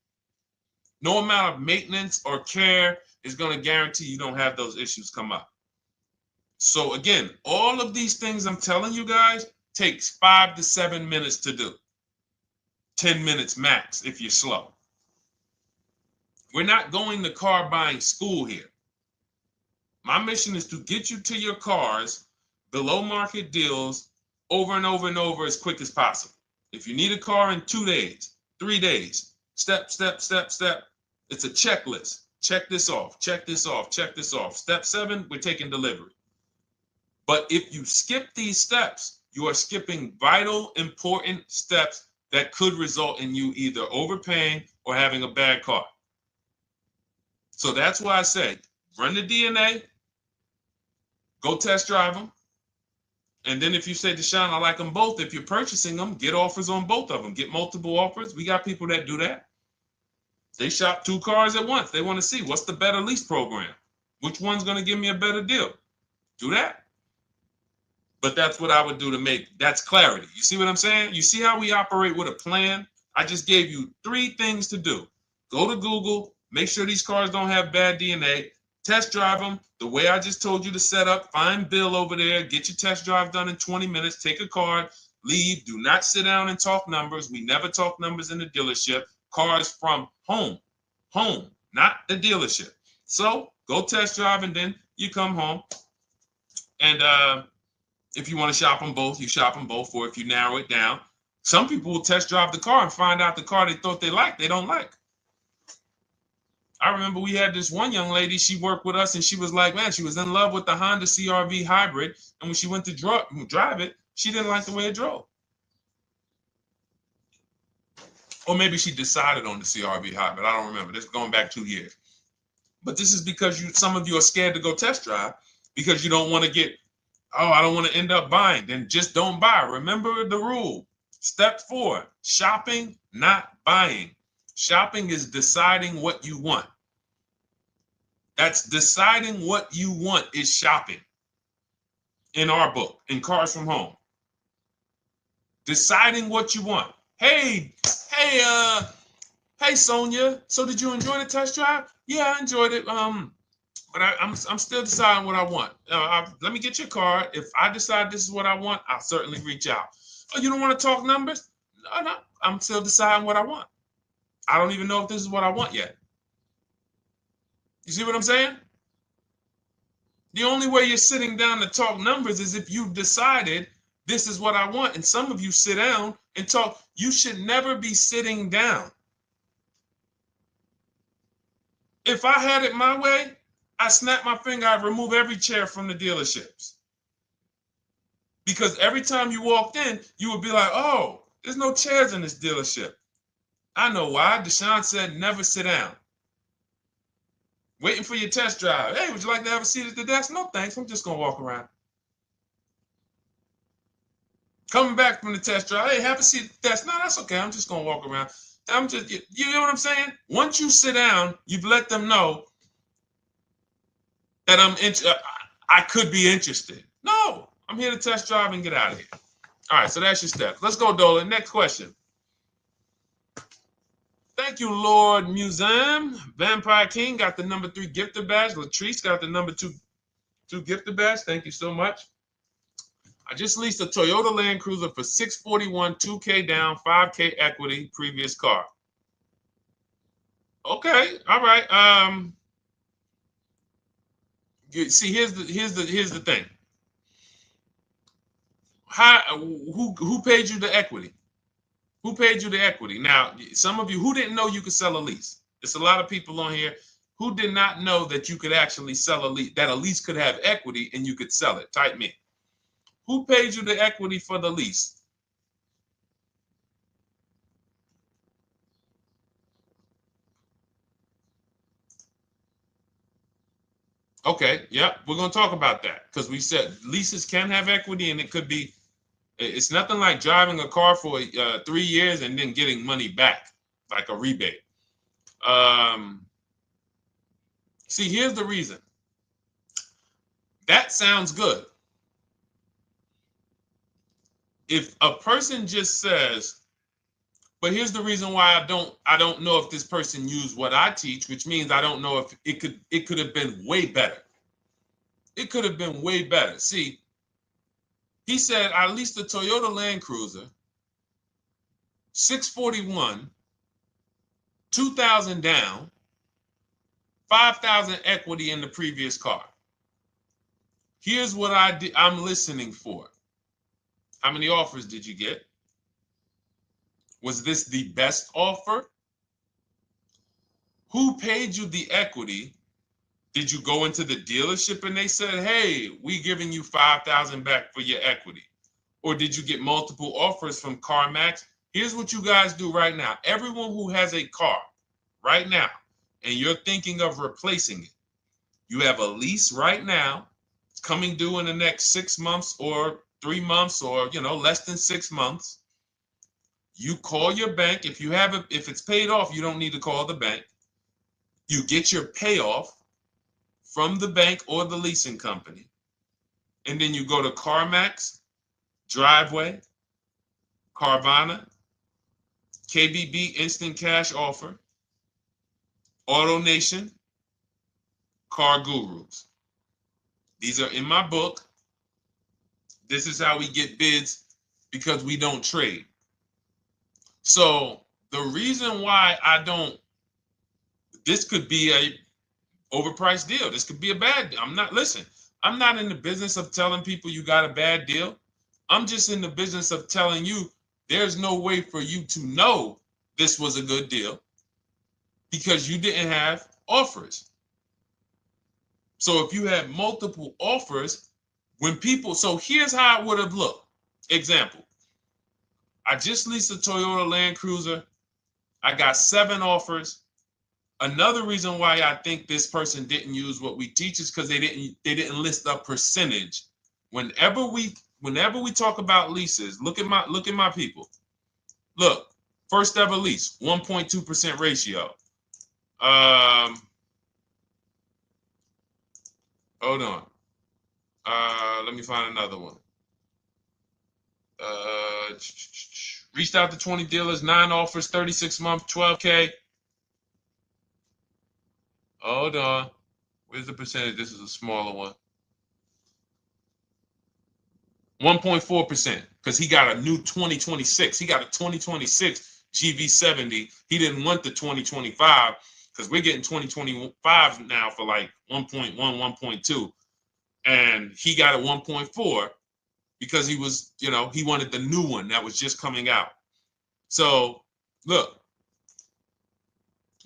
No amount of maintenance or care is going to guarantee you don't have those issues come up. So again, all of these things I'm telling you guys takes 5 to 7 minutes to do. 10 minutes max if you're slow. We're not going to car buying school here. My mission is to get you to your cars below market deals over and over and over as quick as possible. If you need a car in 2 days, 3 days, step, step, step, step. It's a checklist. Check this off, check this off, check this off. Step 7, we're taking delivery. But if you skip these steps, you are skipping vital, important steps that could result in you either overpaying or having a bad car. So that's why I say, run the DNA, go test drive them. And then if you say, Deshone, I like them both, if you're purchasing them, get offers on both of them. Get multiple offers. We got people that do that. They shop 2 cars at once. They want to see what's the better lease program. Which one's going to give me a better deal? Do that. But that's what I would do to make, that's clarity. You see what I'm saying? You see how we operate with a plan? I just gave you 3 things to do. Go to Google, make sure these cars don't have bad DNA, test drive them the way I just told you to set up, find Bill over there, get your test drive done in 20 minutes, take a card, leave, do not sit down and talk numbers. We never talk numbers in the dealership. Cars from home, not the dealership. So go test drive and then you come home. And if you want to shop them both, you shop them both. Or if you narrow it down, some people will test drive the car and find out the car they thought they liked, they don't like. I remember we had this one young lady, she worked with us and she was like, man, she was in love with the Honda CR-V hybrid. And when she went to drive it, she didn't like the way it drove. Or maybe she decided on the CR-V hybrid. I don't remember. This is going back 2 years. But this is because some of you are scared to go test drive because you don't want to get, oh, I don't want to end up buying. Then just don't buy. Remember the rule. Step 4, shopping, not buying. Shopping is deciding what you want. That's deciding what you want is shopping. In our book, in Cars from Home. Deciding what you want. Hey, Sonia. So did you enjoy the test drive? Yeah, I enjoyed it. But I'm still deciding what I want. Let me get your card. If I decide this is what I want, I'll certainly reach out. Oh, you don't want to talk numbers? No. I'm still deciding what I want. I don't even know if this is what I want yet. You see what I'm saying? The only way you're sitting down to talk numbers is if you've decided this is what I want. And some of you sit down and talk. You should never be sitting down. If I had it my way, I snap my finger, I'd remove every chair from the dealerships. Because every time you walked in, you would be like, oh, there's no chairs in this dealership. I know why. Deshone said never sit down. Waiting for your test drive. Hey, would you like to have a seat at the desk? No, thanks. I'm just going to walk around. Coming back from the test drive. Hey, have a seat at the desk. No, that's okay. I'm just going to walk around. You know what I'm saying? Once you sit down, you've let them know that I could be interested. No, I'm here to test drive and get out of here. All right, so that's your steps. Let's go, Dolan. Next question. Thank you, Lord Museum. Vampire King got the number 3 gifter badge. Latrice got the number 2 gifter badge. Thank you so much. I just leased a Toyota Land Cruiser for $641, $2K down, $5K equity, previous car. Okay, all right. See, here's the thing. Who paid you the equity? Who paid you the equity? Now, some of you who didn't know you could sell a lease. There's a lot of people on here who did not know that you could actually sell a lease, that a lease could have equity and you could sell it. Type me. Who paid you the equity for the lease? Okay, yep, we're going to talk about that because we said leases can have equity and it could be, it's nothing like driving a car for 3 years and then getting money back, like a rebate. See, here's the reason. That sounds good. If a person just says, But here's the reason why I don't know if this person used what I teach, which means I don't know if it could have been way better. It could have been way better. See, he said I leased a Toyota Land Cruiser, 641, 2,000 down, 5,000 equity in the previous car. Here's what I'm listening for. How many offers did you get? Was this the best offer? Who paid you the equity? Did you go into the dealership and they said, hey, we giving you 5,000 back for your equity? Or did you get multiple offers from CarMax? Here's what you guys do right now. Everyone who has a car right now, and you're thinking of replacing it, you have a lease right now. It's coming due in the next 6 months or 3 months or, less than 6 months. You call your bank. If it's paid off, you don't need to call the bank. You get your payoff from the bank or the leasing company. And then you go to CarMax, Driveway, Carvana, KBB Instant Cash Offer, AutoNation, Car Gurus. These are in my book. This is how we get bids because we don't trade. So the reason why this could be a overpriced deal. This could be a bad deal. I'm not in the business of telling people you got a bad deal. I'm just in the business of telling you there's no way for you to know this was a good deal because you didn't have offers. So if you had multiple offers, so here's how it would have looked. Example, I just leased a Toyota Land Cruiser. I got 7 offers. Another reason why I think this person didn't use what we teach is because they didn't list a percentage. Whenever we talk about leases, look at my people. Look, first ever lease, 1.2% ratio. Hold on. Let me find another one. Reached out to 20 dealers, 9 offers, 36 months, 12K. Hold on. Where's the percentage? This is a smaller one. 1.4%, because he got a new 2026. He got a 2026 GV70. He didn't want the 2025 because we're getting 2025 now for like 1.1, 1.2. And he got a 1.4 because he was, he wanted the new one that was just coming out. So look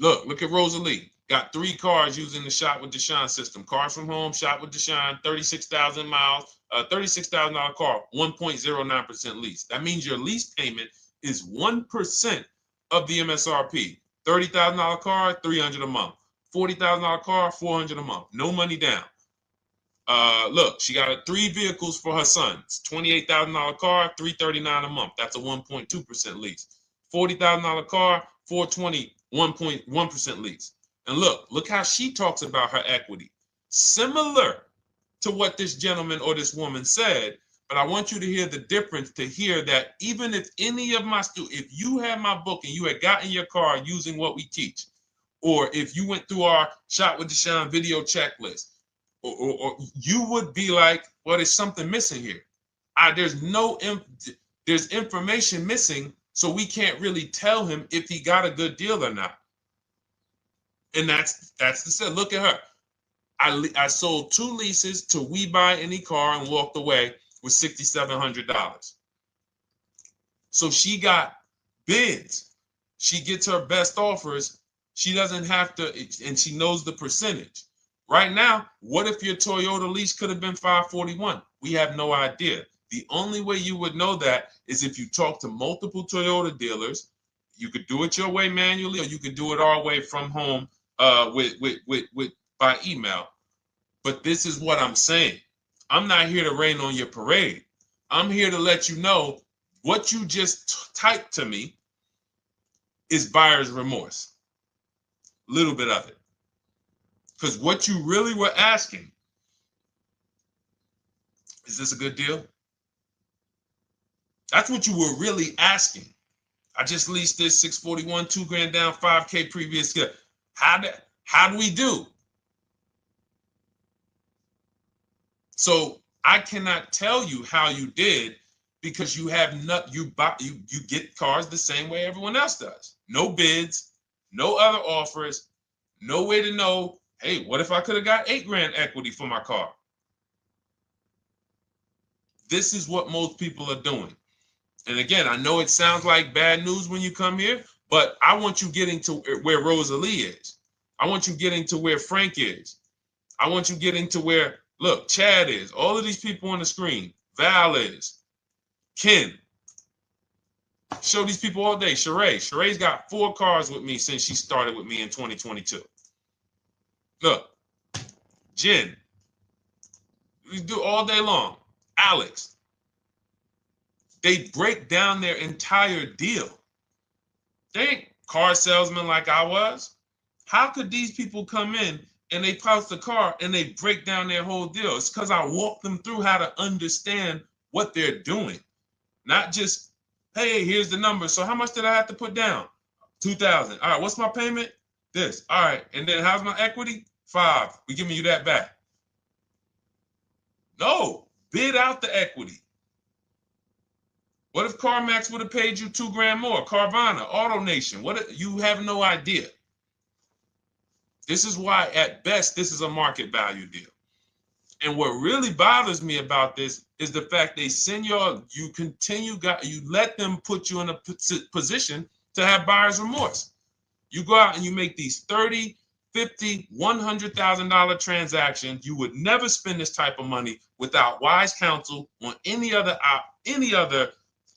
at Rosalie. Got 3 cars using the Shop with Deshone system. Cars from home, Shop with Deshone, 36,000 miles, $36,000 car, 1.09% lease. That means your lease payment is 1% of the MSRP. $30,000 car, $300 a month. $40,000 car, $400 a month. No money down. Look, she got 3 vehicles for her sons. $28,000 car, $339 a month. That's a 1.2% lease. $40,000 car, $420, 1.1% lease. And look how she talks about her equity. Similar to what this gentleman or this woman said, but I want you to hear the difference, to hear that even if any of my students, if you had my book and you had gotten your car using what we teach, or if you went through our Shop with Deshone video checklist, or you would be like, well, there's something missing here. There's information missing, so we can't really tell him if he got a good deal or not. And that's the set. Look at her. I sold 2 leases to We Buy Any Car and walked away with $6,700. So she got bids. She gets her best offers. She doesn't have to, and she knows the percentage. Right now, what if your Toyota lease could have been 541? We have no idea. The only way you would know that is if you talk to multiple Toyota dealers. You could do it your way manually, or you could do it our way from home by email. But this is what I'm saying. I'm not here to rain on your parade. I'm here to let you know what you just typed to me is buyer's remorse. A little bit of it. Because what you really were asking, is this a good deal? That's what you were really asking. I just leased this 641, 2 grand down, 5K previous. How do we do? So I cannot tell you how you did because you have not you get cars the same way everyone else does. No bids, no other offers, no way to know, hey, what if I could have got 8 grand equity for my car? This is what most people are doing. And again, I know it sounds like bad news when you come here, but I want you getting to where Rosalie is. I want you getting to where Frank is. I want you getting to where, look, Chad is. All of these people on the screen. Val is. Ken. Show these people all day. Sheree. Sheree's got 4 cars with me since she started with me in 2022. Look. Jen. We do all day long. Alex. They break down their entire deal. They ain't car salesmen like I was. How could these people come in and they post the car and they break down their whole deal? It's because I walk them through how to understand what they're doing. Not just, hey, here's the number. So how much did I have to put down? 2,000. All right, what's my payment? This. All right, and then how's my equity? 5. We giving you that back. No, bid out the equity. What if CarMax would have paid you 2 grand more? Carvana, AutoNation, what? You have no idea. This is why, at best, this is a market value deal. And what really bothers me about this is the fact they send you let them put you in a position to have buyer's remorse. You go out and you make these $30,000, $50,000, $100,000 transactions. You would never spend this type of money without wise counsel on any other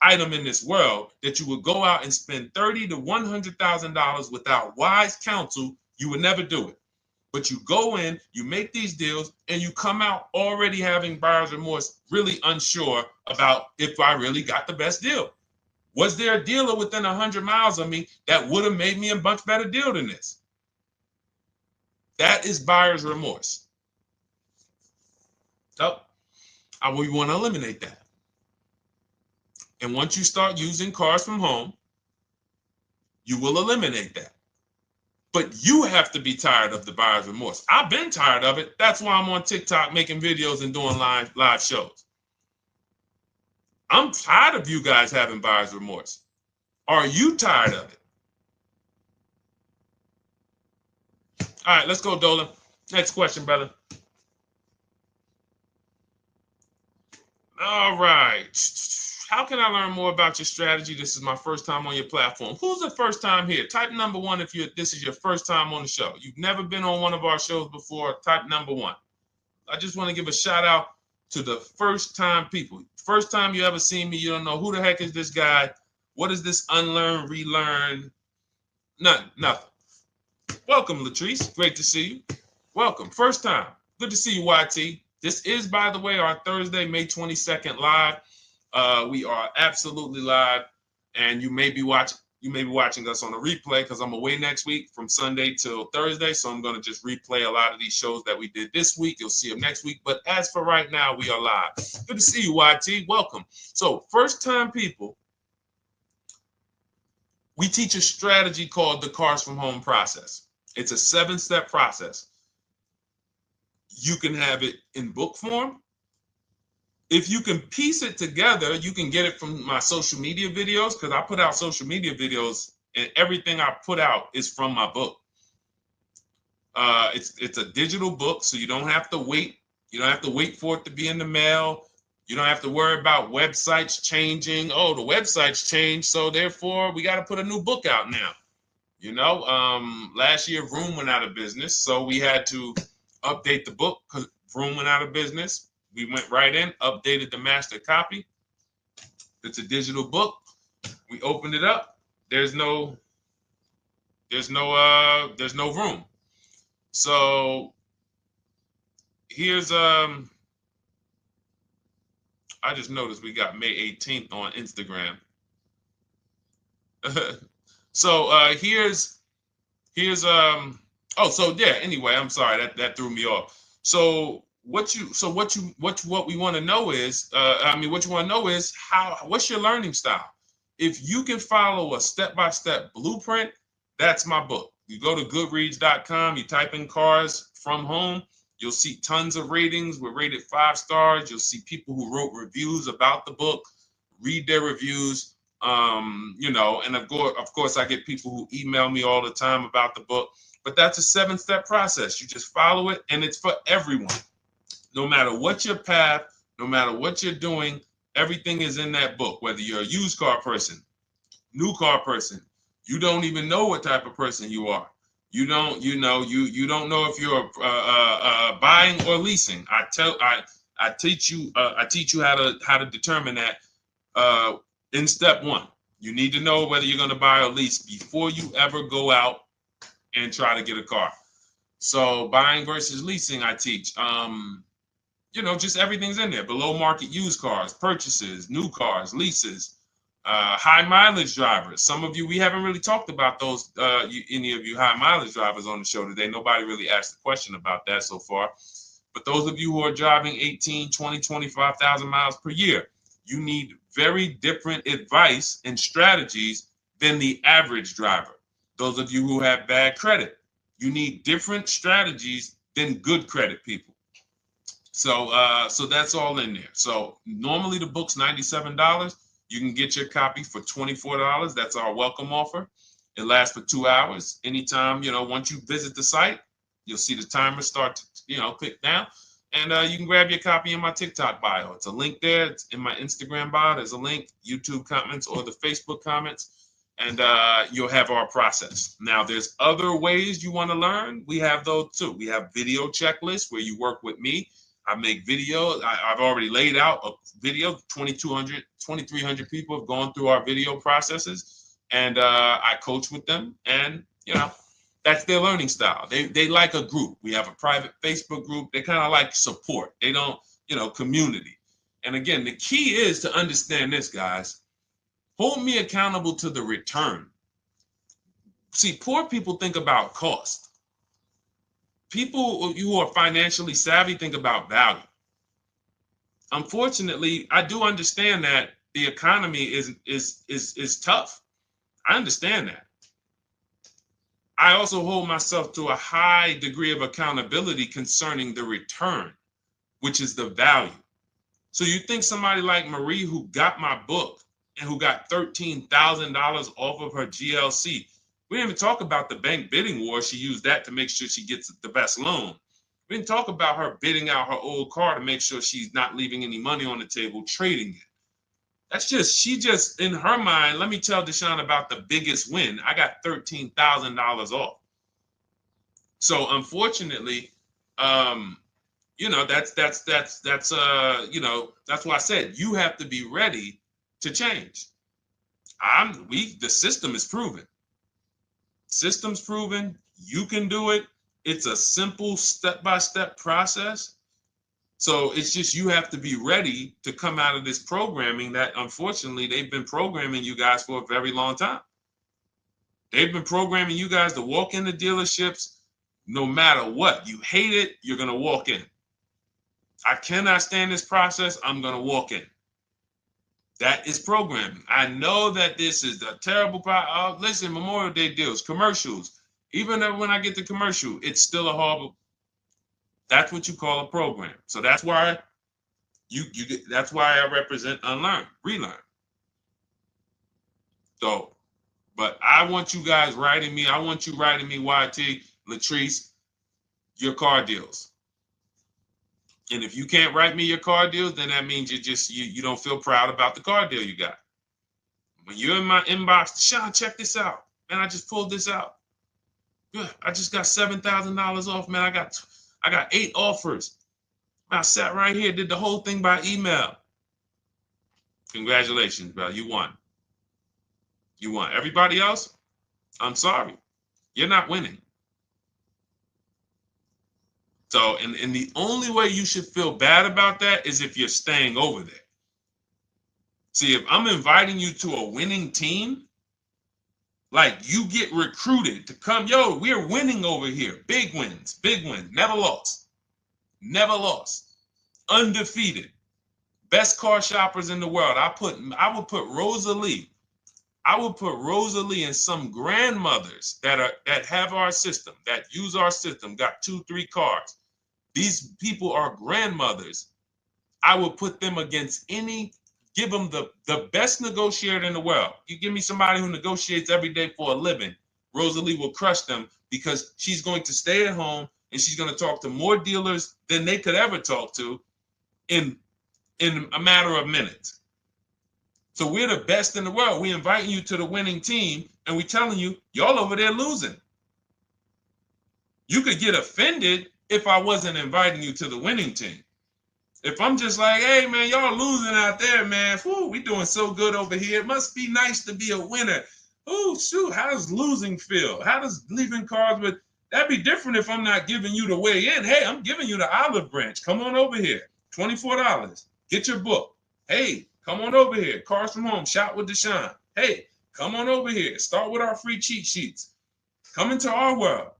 item in this world, that you would go out and spend $30,000 to $100,000 without wise counsel. You would never do it. But you go in, you make these deals, and you come out already having buyer's remorse, really unsure about if I really got the best deal. Was there a dealer within 100 miles of me that would have made me a much better deal than this? That is buyer's remorse. So we want to eliminate that. And once you start using cars from home, you will eliminate that. But you have to be tired of the buyer's remorse. I've been tired of it. That's why I'm on TikTok making videos and doing live shows. I'm tired of you guys having buyer's remorse. Are you tired of it? All right, let's go, Dolan. Next question, brother. All right. How can I learn more about your strategy? This is my first time on your platform. Who's the first time here? Type number 1 if this is your first time on the show. You've never been on one of our shows before. Type number 1. I just want to give a shout out to the first time people. First time you ever seen me, you don't know who the heck is this guy. What is this unlearn, relearn? Nothing. Welcome, Latrice. Great to see you. Welcome. First time. Good to see you, YT. This is, by the way, our Thursday, May 22nd live. We are absolutely live, and you may be watching us on a replay because I'm away next week from Sunday till Thursday, so I'm going to just replay a lot of these shows that we did this week. You'll see them next week, but as for right now, we are live. Good to see you, YT. Welcome. So, first-time people, we teach a strategy called the Cars from Home process. It's a 7-step process. You can have it in book form. If you can piece it together, you can get it from my social media videos, because I put out social media videos and everything I put out is from my book. It's a digital book, so you don't have to wait. You don't have to wait for it to be in the mail. You don't have to worry about websites changing. Oh, the website's changed, so therefore we got to put a new book out now. You know, last year Vroom went out of business, so we had to update the book because Vroom went out of business. We went right in, updated the master copy. It's a digital book. We opened it up. There's no room. So here's I just noticed we got May 18th on Instagram. So here's anyway, I'm sorry, that threw me off. So what we want to know is, what's your learning style? If you can follow a step-by-step blueprint, that's my book. You go to goodreads.com, you type in cars from home, you'll see tons of ratings. We're rated 5 stars. You'll see people who wrote reviews about the book, read their reviews. And of course, I get people who email me all the time about the book. But that's a 7-step process. You just follow it, and it's for everyone. No matter what your path, no matter what you're doing, everything is in that book. Whether you're a used car person, new car person, you don't even know what type of person you are. You don't know if you're buying or leasing. I teach you how to determine that in step 1. You need to know whether you're going to buy or lease before you ever go out and try to get a car. So buying versus leasing, I teach. Just everything's in there. Below market used cars, purchases, new cars, leases, high mileage drivers. Some of you, we haven't really talked about those, any of you high mileage drivers on the show today. Nobody really asked a question about that so far. But those of you who are driving 18, 20, 25,000 miles per year, you need very different advice and strategies than the average driver. Those of you who have bad credit, you need different strategies than good credit people. So that's all in there. So normally the book's $97. You can get your copy for $24. That's our welcome offer. It lasts for 2 hours. Anytime, once you visit the site, you'll see the timer start to, click down. And you can grab your copy in my TikTok bio. It's a link there. It's in my Instagram bio. There's a link, YouTube comments or the Facebook comments. And you'll have our process. Now, there's other ways you want to learn. We have those too. We have video checklists where you work with me. I make videos. I've already laid out a video. 2,300 people have gone through our video processes, and I coach with them. And that's their learning style. They like a group. We have a private Facebook group. They kind of like support. They don't, community. And again, the key is to understand this, guys. Hold me accountable to the return. See, poor people think about cost. People who are financially savvy think about value. Unfortunately, I do understand that the economy is tough. I understand that. I also hold myself to a high degree of accountability concerning the return, which is the value. So you think somebody like Marie, who got my book and who got $13,000 off of her GLC, we didn't even talk about the bank bidding war. She used that to make sure she gets the best loan. We didn't talk about her bidding out her old car to make sure she's not leaving any money on the table, trading it. She just, in her mind, let me tell Deshone about the biggest win. I got $13,000 off. So unfortunately, that's why I said you have to be ready to change. The system is proven. System's proven. You can do it. It's a simple step-by-step process. So it's just you have to be ready to come out of this programming that, unfortunately, they've been programming you guys for a very long time. They've been programming you guys to walk into dealerships no matter what. You hate it, you're going to walk in. I cannot stand this process, I'm going to walk in. That is programming. I know that this is a terrible problem. Listen, Memorial Day deals, commercials. Even when I get the commercial, it's still a horrible. That's what you call a program. So that's why that's why I represent unlearn, relearn. So, but I want you guys writing me. I want you writing me, YT, Latrice, your car deals. And if you can't write me your car deals, then that means you don't feel proud about the car deal you got. When you're in my inbox, Deshone, check this out. Man, I just pulled this out. Yeah, I just got $7,000 off, man. I got 8 offers. I sat right here, did the whole thing by email. Congratulations, bro. You won. You won. Everybody else, I'm sorry. You're not winning. So, and the only way you should feel bad about that is if you're staying over there. See, if I'm inviting you to a winning team, like you get recruited to come, yo, we're winning over here. Big wins, never lost. Never lost. Undefeated. Best car shoppers in the world. I would put Rosalie I will put Rosalie and some grandmothers that have our system, that use our system, got 2-3 cars. These people are grandmothers. I will put them against give them the best negotiator in the world. You give me somebody who negotiates every day for a living, Rosalie will crush them because she's going to stay at home and she's going to talk to more dealers than they could ever talk to in a matter of minutes. So we're the best in the world. We inviting you to the winning team and we telling you, y'all over there losing. You could get offended if I wasn't inviting you to the winning team. If I'm just like, hey, man, y'all losing out there, man. Whew, we doing so good over here. It must be nice to be a winner. Oh, shoot, how does losing feel? How does leaving cars with... That'd be different if I'm not giving you the way in. Hey, I'm giving you the olive branch. Come on over here. $24. Get your book. Hey, come on over here. Cars from Home. Shop with Deshone. Hey, come on over here. Start with our free cheat sheets. Come into our world.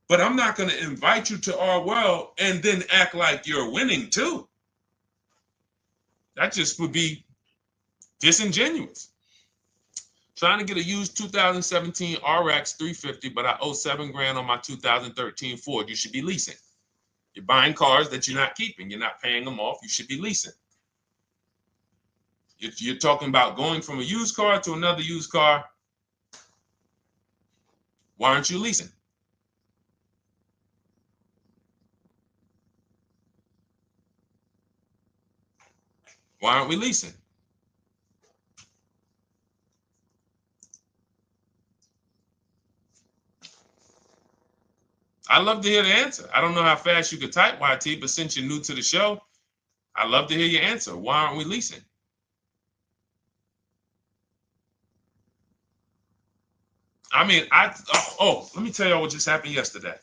But I'm not going to invite you to our world and then act like you're winning too. That just would be disingenuous. Trying to get a used 2017 RX 350, but I owe $7,000 on my 2013 Ford. You should be leasing. You're buying cars that you're not keeping. You're not paying them off. You should be leasing. If you're talking about going from a used car to another used car, why aren't you leasing? Why aren't we leasing? I'd love to hear the answer. I don't know how fast you could type, YT, but since you're new to the show, I'd love to hear your answer. Why aren't we leasing? I mean, let me tell y'all what just happened yesterday.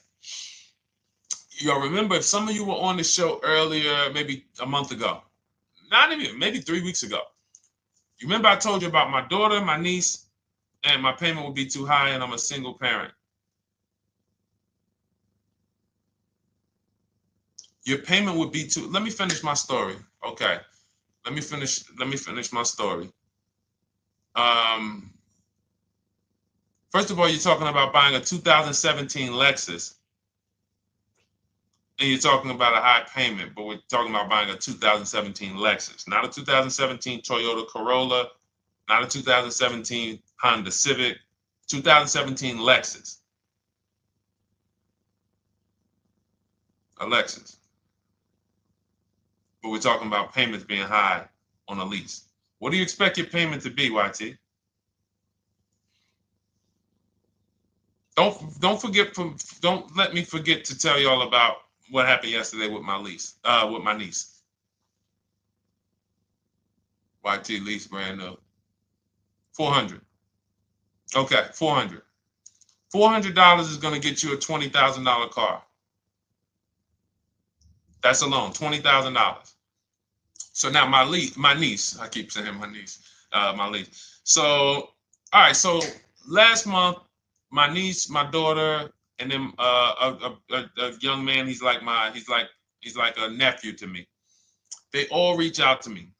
Y'all remember, if some of you were on the show earlier, maybe a month ago, not even, maybe 3 weeks ago. You remember I told you about my daughter, my niece, and my payment would be too high and I'm a single parent. Your payment would be too, let me finish my story. Okay. Let me finish my story. First of all, you're talking about buying a 2017 Lexus. And you're talking about a high payment, but we're talking about buying a 2017 Lexus, not a 2017 Toyota Corolla, not a 2017 Honda Civic, 2017 Lexus. A Lexus. But we're talking about payments being high on a lease. What do you expect your payment to be, YT? Don't let me forget to tell y'all about what happened yesterday with my niece. YT lease brand new. $400. Okay, $400. $400 is going to get you a $20,000 car. That's alone, $20,000. So now my niece, I keep saying my niece, my niece. So, all right, so last month, my niece, my daughter, and then a young man, he's like a nephew to me. They all reach out to me.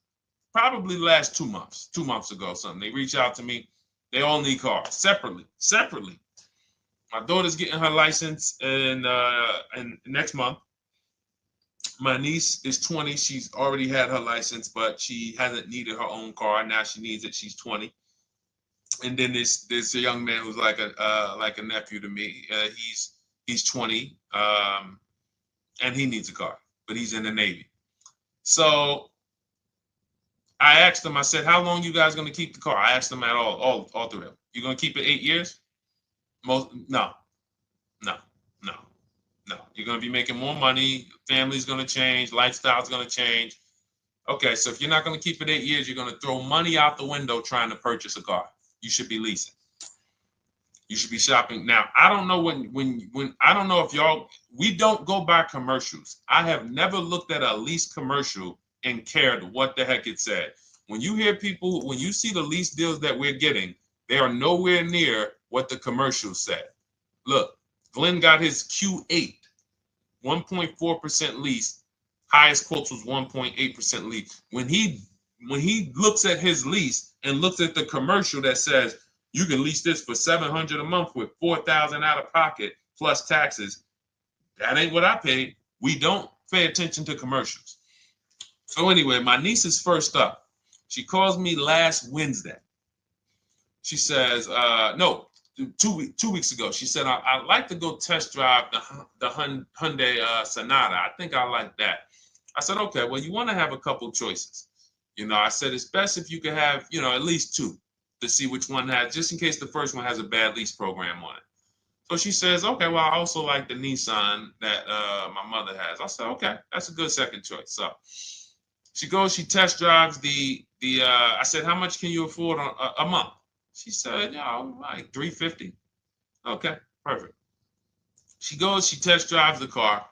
Probably the last 2 months ago, something. They reach out to me. They all need cars separately. My daughter's getting her license in next month. My niece is 20. She's already had her license, but she hasn't needed her own car. Now she needs it. She's 20. And then there's a young man who's like a nephew to me. He's 20, and he needs a car, but he's in the Navy. So I asked them. I said, "How long you guys gonna keep the car?" I asked them at all three of them. You gonna keep it 8 years? No. You're gonna be making more money. Family's gonna change. Lifestyle's gonna change. Okay, so if you're not gonna keep it 8 years, you're gonna throw money out the window trying to purchase a car. You should be leasing. You should be shopping. Now, I don't know when I don't know if y'all, we don't go by commercials. I have never looked at a lease commercial and cared what the heck it said. When you hear people, when you see the lease deals that we're getting, they are nowhere near what the commercial said. Look, Glenn got his Q8, 1.4% lease. Highest quotes was 1.8% lease. When he looks at his lease, and looks at the commercial that says you can lease this for $700 a month with $4,000 out of pocket plus taxes, that ain't what I paid. We don't pay attention to commercials. So anyway, my niece is first up. She calls me last Wednesday. She says, no, 2 weeks ago. She said, I'd like to go test drive the Hyundai Sonata. I think I like that. I said, okay, well, you want to have a couple choices. I said, it's best if you could have, at least two to see which one has, just in case the first one has a bad lease program on it. So she says, okay, well, I also like the Nissan that my mother has. I said, okay, that's a good second choice. So she goes, she test drives I said, how much can you afford a month? She said, like $350. Okay, perfect. She goes, she test drives the car.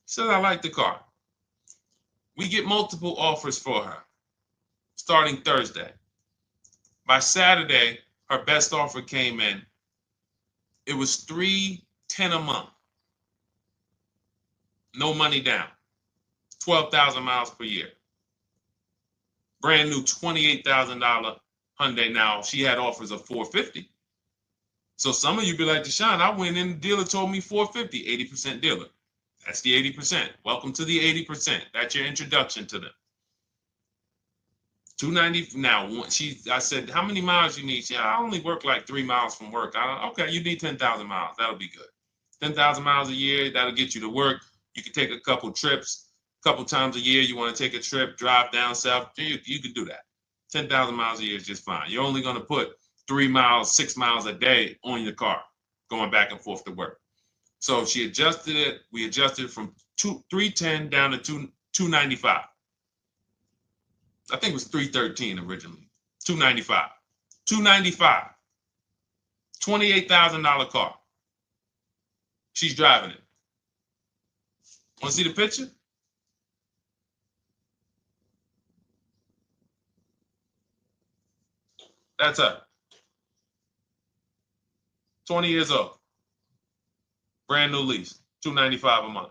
She said, I like the car. We get multiple offers for her starting Thursday. By Saturday, her best offer came in. It was $310 a month. No money down. 12,000 miles per year. Brand new $28,000 Hyundai. Now, she had offers of $450. So some of you be like, Deshone, I went in, the dealer told me $450, 80% dealer. That's the 80%. Welcome to the 80%. That's your introduction to them. $290. Now, I said, how many miles you need? She said, I only work like 3 miles from work. Okay, you need 10,000 miles. That'll be good. 10,000 miles a year, that'll get you to work. You can take a couple trips, a couple times a year. You want to take a trip, drive down south. You can do that. 10,000 miles a year is just fine. You're only going to put 3 miles, 6 miles a day on your car, going back and forth to work. So she adjusted it. We adjusted it from $310 down to $295. I think it was $313 originally. $295. $295. $28,000 car. She's driving it. Want to see the picture? That's her. 20 years old. Brand new lease. $295 a month.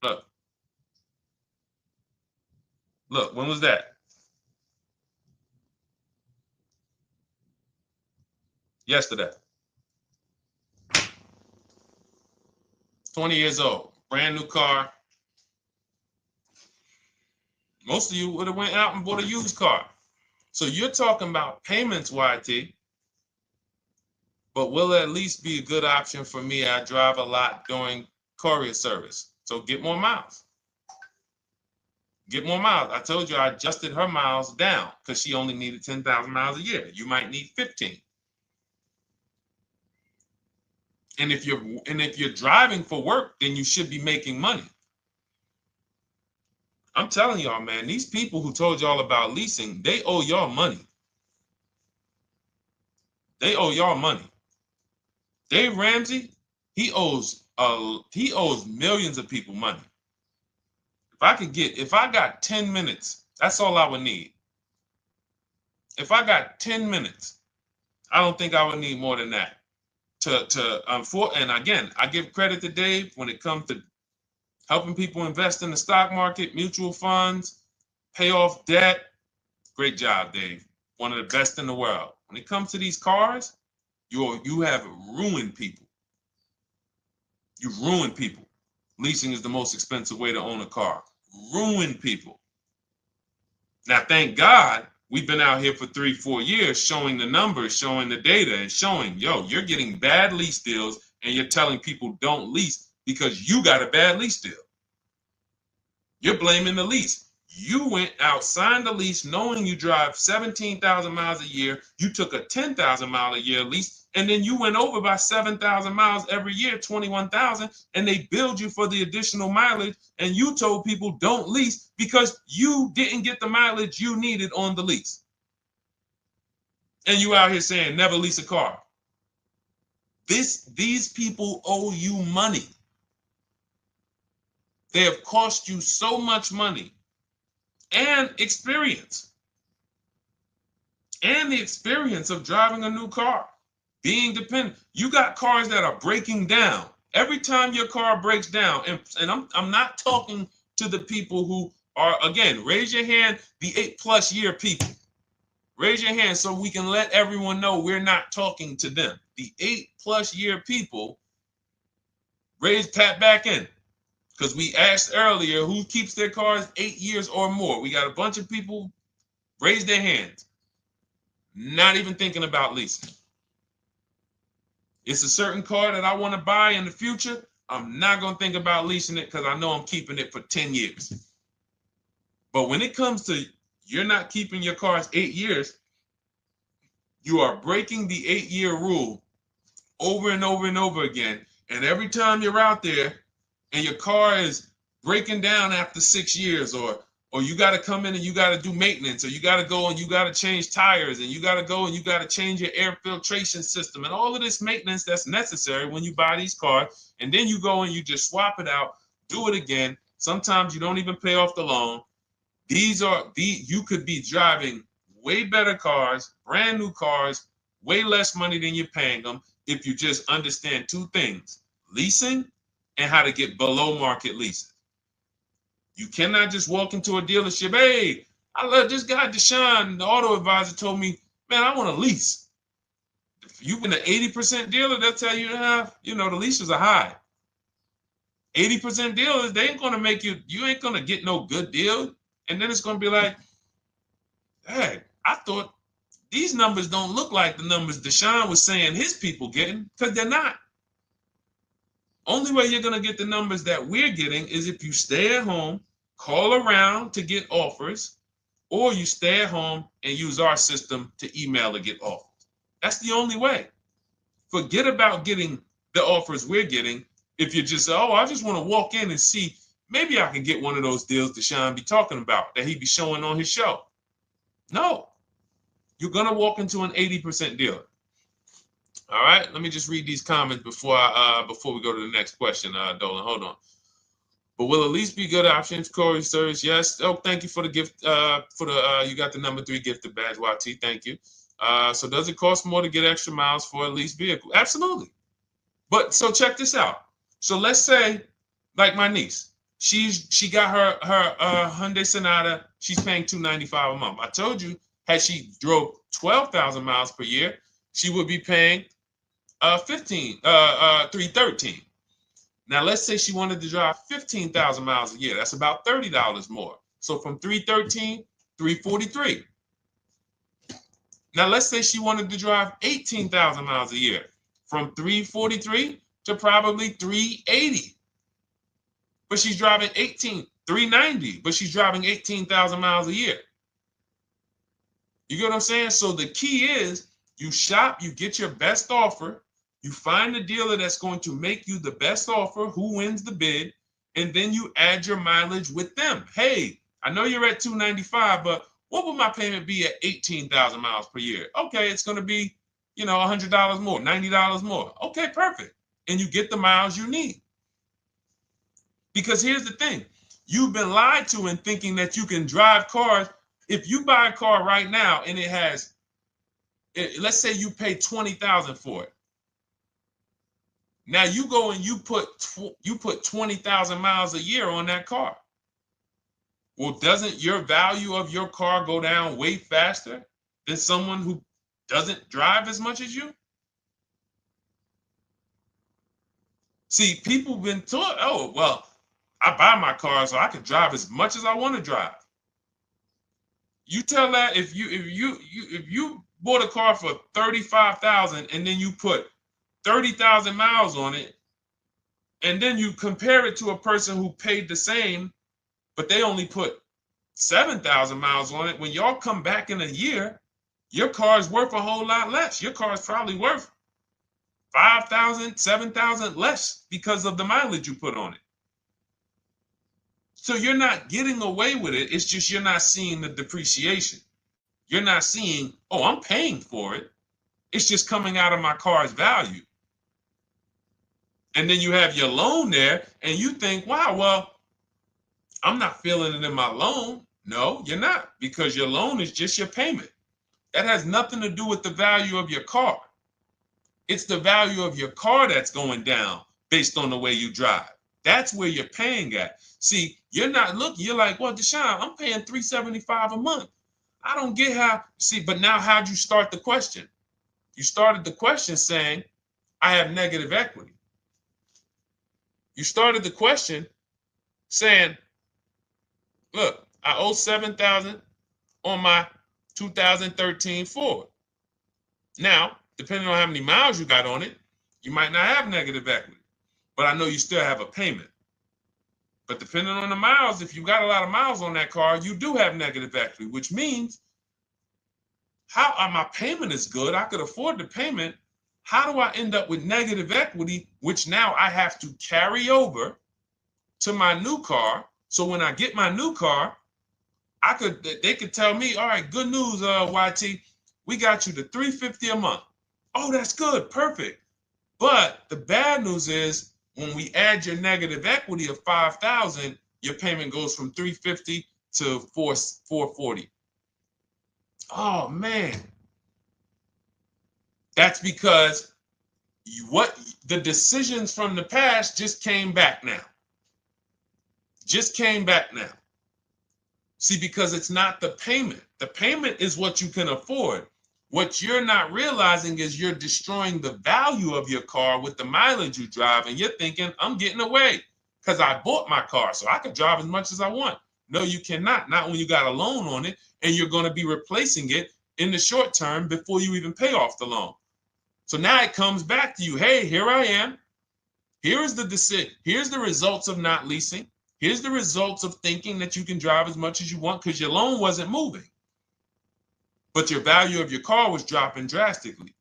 Look. Look, when was that? Yesterday. 20 years old. Brand new car. Most of you would have went out and bought a used car. So you're talking about payments, YT. But will it at least be a good option for me? I drive a lot doing courier service. So get more miles. Get more miles. I told you I adjusted her miles down because she only needed 10,000 miles a year. You might need 15. And if you're driving for work, then you should be making money. I'm telling y'all, man, these people who told y'all about leasing, they owe y'all money. They owe y'all money. Dave Ramsey, he owes millions of people money. If I got 10 minutes, that's all I would need. If I got 10 minutes, I don't think I would need more than that. And again, I give credit to Dave when it comes to helping people invest in the stock market, mutual funds, pay off debt. Great job, Dave. One of the best in the world. When it comes to these cars, you have ruined people. You've ruined people. Leasing is the most expensive way to own a car. Ruined people. Now, thank God, we've been out here for 3-4 years showing the numbers, showing the data, and showing, you're getting bad lease deals, and you're telling people don't lease because you got a bad lease deal. You're blaming the lease. You went out, signed the lease, knowing you drive 17,000 miles a year. You took a 10,000 mile a year lease, and then you went over by 7,000 miles every year, 21,000, and they billed you for the additional mileage, and you told people don't lease because you didn't get the mileage you needed on the lease. And you out here saying never lease a car. These people owe you money. They have cost you so much money. And experience. And the experience of driving a new car. Being dependent. You got cars that are breaking down. Every time your car breaks down, and I'm not talking to the people who are, again, raise your hand, the 8+ year people. Raise your hand so we can let everyone know we're not talking to them. The 8+ year people, tap back in. Because we asked earlier who keeps their cars 8 years or more. We got a bunch of people raise their hands, not even thinking about leasing. It's a certain car that I want to buy in the future. I'm not going to think about leasing it because I know I'm keeping it for 10 years. But when it comes to you're not keeping your cars 8 years, you are breaking the 8-year rule over and over and over again. And every time you're out there and your car is breaking down after 6 years, or you got to come in and you got to do maintenance, or you got to go and you got to change tires, and you got to go and you got to change your air filtration system, and all of this maintenance that's necessary when you buy these cars, and then you go and you just swap it out, do it again. Sometimes you don't even pay off the loan. You could be driving way better cars, brand new cars, way less money than you're paying them if you just understand two things: leasing and how to get below market leasing. You cannot just walk into a dealership. Hey, I love this guy, Deshone, the auto advisor, told me, man, I want a lease. If you've been an 80% dealer, they'll tell you to have, the leases are high. 80% dealers, they ain't going to make you ain't going to get no good deal. And then it's going to be like, hey, I thought these numbers don't look like the numbers Deshone was saying his people getting, because they're not. Only way you're going to get the numbers that we're getting is if you stay at home, call around to get offers, or you stay at home and use our system to email to get offers. That's the only way. Forget about getting the offers we're getting. If you just say, oh, I just want to walk in and see, maybe I can get one of those deals Deshone be talking about that he be showing on his show. No, you're going to walk into an 80% dealer. All right, let me just read these comments before we go to the next question, Dolan. Hold on. But will a lease be good options? Corey Service, yes. Oh, thank you for the gift. You got the number 3 gifted badge, YT. Thank you. So does it cost more to get extra miles for a leased vehicle? Absolutely. But so check this out. So let's say, like my niece, she got her Hyundai Sonata. She's paying $295 a month. I told you, had she drove 12,000 miles per year, she would be paying $313. Now let's say she wanted to drive 15,000 miles a year. That's about $30 more. So from $313, $343. Now let's say she wanted to drive 18,000 miles a year, from $343 to probably $380. But she's driving $390, but she's driving 18,000 miles a year. You get what I'm saying? So the key is you shop, you get your best offer, you find the dealer that's going to make you the best offer, who wins the bid, and then you add your mileage with them. Hey, I know you're at $295, but what would my payment be at 18,000 miles per year? Okay, it's going to be, $100 more, $90 more. Okay, perfect. And you get the miles you need. Because here's the thing. You've been lied to in thinking that you can drive cars. If you buy a car right now and it has, let's say you pay $20,000 for it. Now you go and you put 20,000 miles a year on that car. Well, doesn't your value of your car go down way faster than someone who doesn't drive as much as you? See, people have been taught, oh, well, I buy my car so I can drive as much as I want to drive. You tell that if you bought a car for $35,000 and then you put 30,000 miles on it, and then you compare it to a person who paid the same, but they only put 7,000 miles on it. When y'all come back in a year, your car is worth a whole lot less. Your car is probably worth 5,000, 7,000 less because of the mileage you put on it. So you're not getting away with it. It's just you're not seeing the depreciation. You're not seeing, oh, I'm paying for it. It's just coming out of my car's value. And then you have your loan there and you think, wow, well, I'm not feeling it in my loan. No, you're not, because your loan is just your payment. That has nothing to do with the value of your car. It's the value of your car that's going down based on the way you drive. That's where you're paying at. See, you're not looking, you're like, well, Deshone, I'm paying $375 a month. I don't get how, see, but now how'd you start the question? You started the question saying, I have negative equity. You started the question saying, look, I owe $7,000 on my 2013 Ford. Now, depending on how many miles you got on it, you might not have negative equity, but I know you still have a payment. But depending on the miles, if you got a lot of miles on that car, you do have negative equity, which means my payment is good. I could afford the payment. How do I end up with negative equity, which now I have to carry over to my new car? So when I get my new car, they could tell me, all right, good news, YT, we got you the $350 a month. Oh, that's good, perfect. But the bad news is when we add your negative equity of $5,000, your payment goes from $350 to $440. Oh man, that's because the decisions from the past just came back now. Just came back now. See, because it's not the payment. The payment is what you can afford. What you're not realizing is you're destroying the value of your car with the mileage you drive, and you're thinking, I'm getting away because I bought my car, so I can drive as much as I want. No, you cannot. Not when you got a loan on it, and you're going to be replacing it in the short term before you even pay off the loan. So now it comes back to you. Hey, here I am. Here's the decision. Here's the results of not leasing. Here's the results of thinking that you can drive as much as you want because your loan wasn't moving. But your value of your car was dropping drastically.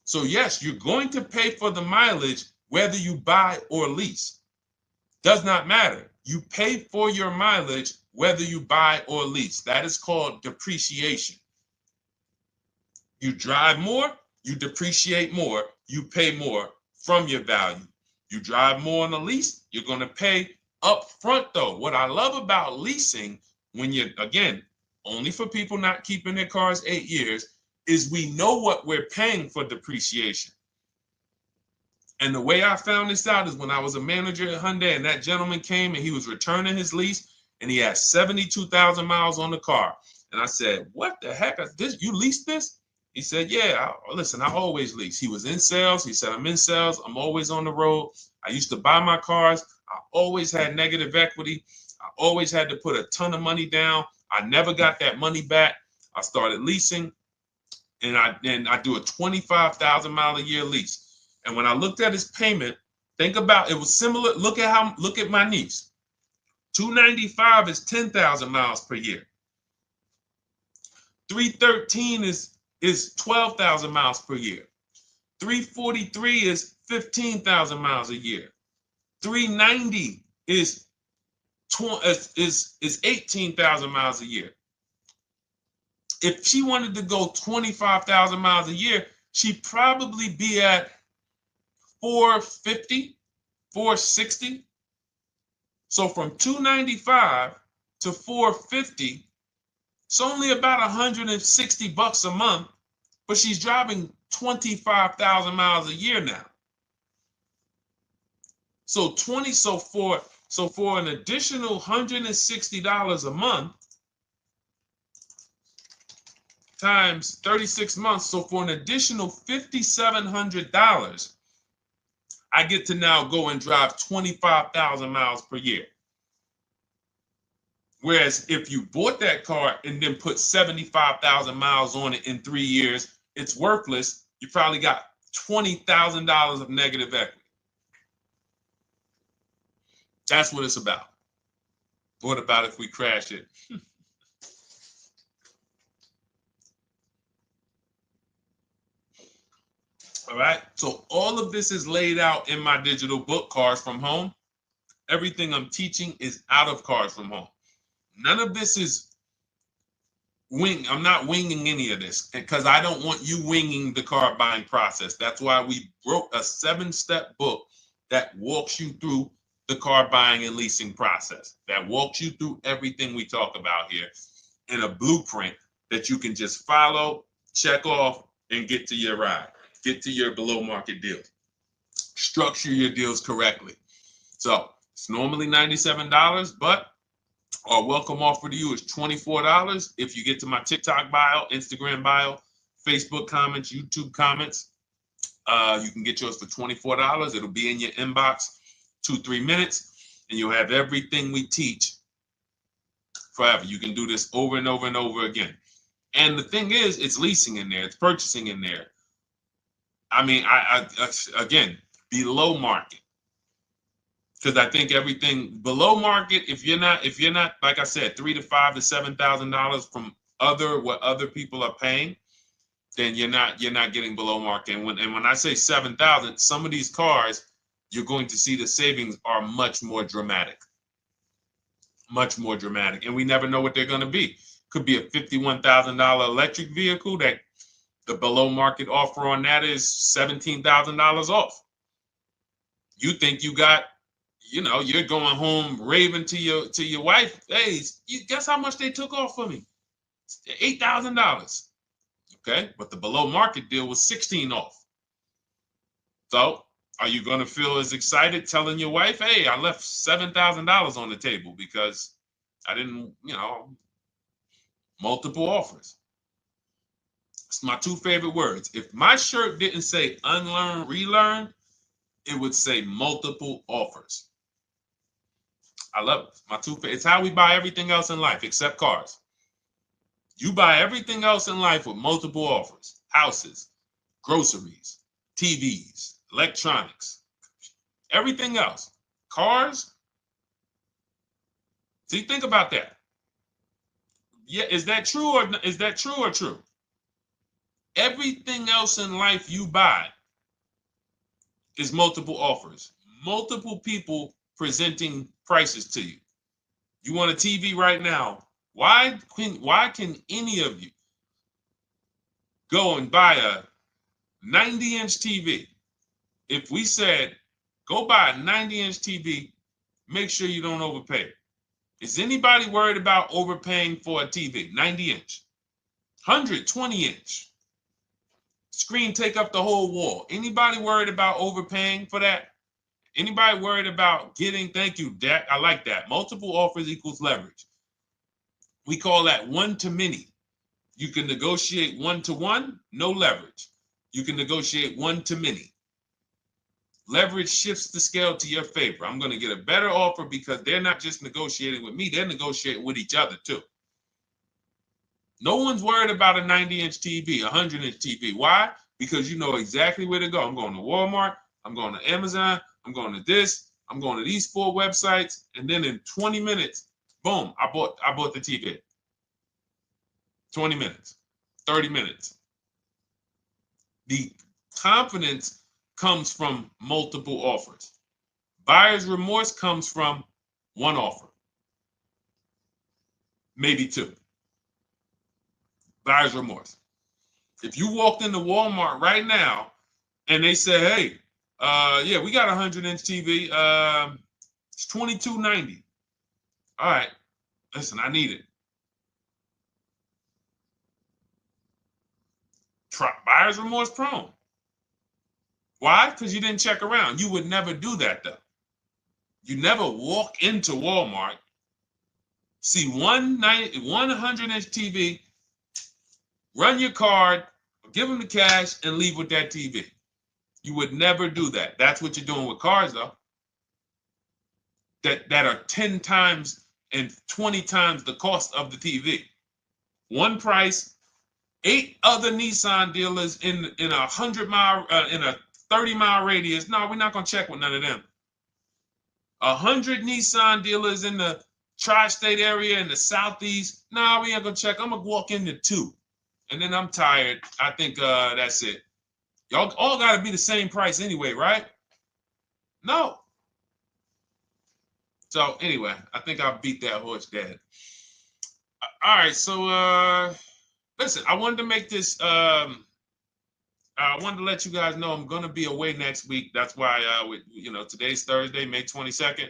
So yes, you're going to pay for the mileage whether you buy or lease. Does not matter. You pay for your mileage whether you buy or lease. That is called depreciation. You drive more, you depreciate more, you pay more from your value. You drive more on a lease, you're going to pay up front though. What I love about leasing, when you're, again, only for people not keeping their cars 8 years, is we know what we're paying for depreciation. And the way I found this out is when I was a manager at Hyundai and that gentleman came and he was returning his lease and he had 72,000 miles on the car. And I said, what the heck? You leased this? He said, yeah, listen, I always lease. He was in sales. He said, I'm in sales. I'm always on the road. I used to buy my cars. I always had negative equity. I always had to put a ton of money down. I never got that money back. I started leasing, and I do a 25,000 mile a year lease. And when I looked at his payment, think about it was similar. Look at my niece. 295 is 10,000 miles per year. 313 is 12,000 miles per year. 343 is 15,000 miles a year. 390 is 18,000 miles a year. If she wanted to go 25,000 miles a year, she'd probably be at 450, 460. So from 295 to 450, it's only about 160 bucks a month, but she's driving 25,000 miles a year now. So for an additional $160 a month times 36 months, so for an additional $5,700, I get to now go and drive 25,000 miles per year. Whereas if you bought that car and then put 75,000 miles on it in 3 years, it's worthless. You probably got $20,000 of negative equity. That's what it's about. What about if we crash it? All right. So all of this is laid out in my digital book, Cars from Home. Everything I'm teaching is out of Cars from Home. None of this is I'm not winging any of this because I don't want you winging the car buying process. That's why we wrote a 7-step book that walks you through the car buying and leasing process, that walks you through everything we talk about here in a blueprint that you can just follow, check off, and get to your ride, get to your below market deals, structure your deals correctly. So it's normally $97, but Our welcome offer to you is $24 if you get to my TikTok bio, Instagram bio, Facebook comments, YouTube comments. You can get yours for $24. It'll be in your inbox 2-3 minutes, and you'll have everything we teach forever. You can do this over and over and over again. And the thing is, it's leasing in there, it's purchasing in there. I mean, I again, below market. Because I think everything below market, if you're not, like I said, $3,000 to $5,000 to $7,000 from what other people are paying, then you're not getting below market. And when I say 7,000, some of these cars, you're going to see the savings are much more dramatic. Much more dramatic. And we never know what they're going to be. Could be a $51,000 electric vehicle that the below market offer on that is $17,000 off. You think you got, you're going home raving to your wife, hey, guess how much they took off for me? $8,000. Okay, but the below market deal was 16 off. So are you going to feel as excited telling your wife, hey, I left $7,000 on the table because I didn't, multiple offers. It's my two favorite words. If my shirt didn't say unlearn, relearn, it would say multiple offers. I love it. My two favorite. It's how we buy everything else in life except cars. You buy everything else in life with multiple offers. Houses, groceries, TVs, electronics, everything else. Cars. See, think about that. Yeah, is that true or true? Everything else in life you buy is multiple offers. Multiple people presenting prices to you. You want a TV right now. Why can any of you go and buy a 90-inch TV? If we said, go buy a 90-inch TV, make sure you don't overpay. Is anybody worried about overpaying for a TV? 90-inch, 120-inch. Screen take up the whole wall. Anybody worried about overpaying for that? Anybody worried about getting, thank you, Dak, I like that. Multiple offers equals leverage. We call that one to many. You can negotiate 1-to-1, no leverage. You can negotiate 1 to many. Leverage shifts the scale to your favor. I'm going to get a better offer because they're not just negotiating with me, they're negotiating with each other too. No one's worried about a 90-inch TV, a 100-inch TV. Why? Because you know exactly where to go. I'm going to Walmart, I'm going to Amazon, I'm going to this, I'm going to these 4 websites, and then in 20 minutes, boom, I bought the TV. 20 minutes, 30 minutes. The confidence comes from multiple offers. Buyer's remorse comes from one offer, maybe 2. Buyer's remorse. If you walked into Walmart right now and they say, hey, yeah, we got a 100-inch TV. It's $22.90. All right, listen, I need it. Buyer's remorse prone. Why? Because you didn't check around. You would never do that though. You never walk into Walmart, see 100-inch TV, run your card, give them the cash, and leave with that TV. You would never do that. That's what you're doing with cars though. That are 10 times and 20 times the cost of the TV. One price, 8 other Nissan dealers in a 100-mile, in a 30-mile radius. No, we're not gonna check with none of them. 100 Nissan dealers in the tri-state area in the southeast. No, we ain't gonna check. I'm gonna walk into 2, and then I'm tired. I think that's it. Y'all all gotta be the same price anyway, right? No. So anyway, I think I beat that horse dead. All right, so listen, I wanted to make this. I wanted to let you guys know I'm gonna be away next week. That's why today's Thursday, May 22nd,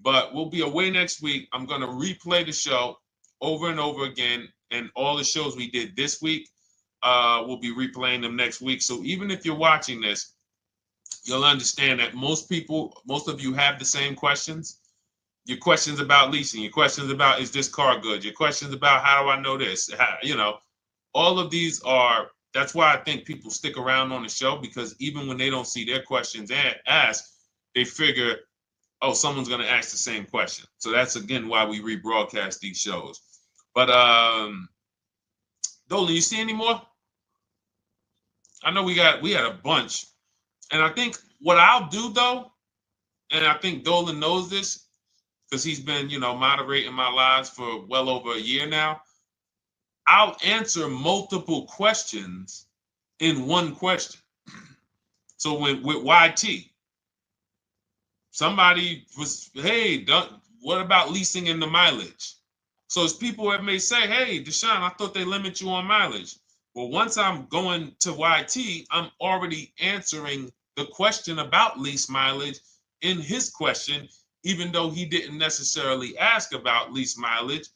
but we'll be away next week. I'm gonna replay the show over and over again, and all the shows we did this week, we'll be replaying them next week. So even if you're watching this, you'll understand that most of you have the same questions. Your questions about leasing, your questions about is this car good, your questions about how do I know this, all of these are, that's why I think people stick around on the show, because even when they don't see their questions asked, they figure, oh, someone's going to ask the same question. So that's again why we rebroadcast these shows. But Dolan, you see any more? I know we had a bunch, and I think what I'll do though, and I think Dolan knows this because he's been, moderating my lives for well over a year now. I'll answer multiple questions in one question. So with YT, somebody was, hey, what about leasing in the mileage? So as people that may say, hey, Deshone, I thought they limit you on mileage. Well, once I'm going to YT, I'm already answering the question about lease mileage in his question, even though he didn't necessarily ask about lease mileage.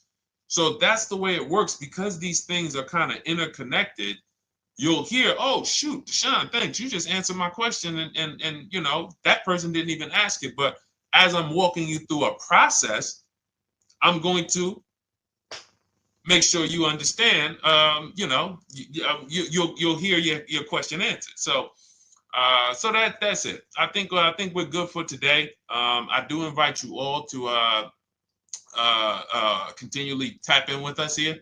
So that's the way it works, because these things are kind of interconnected. You'll hear, oh, shoot, Deshone, thanks. You just answered my question. And that person didn't even ask it. But as I'm walking you through a process, I'm going to make sure you understand, you'll hear your question answered. So that's it. I think we're good for today. I do invite you all to continually tap in with us here,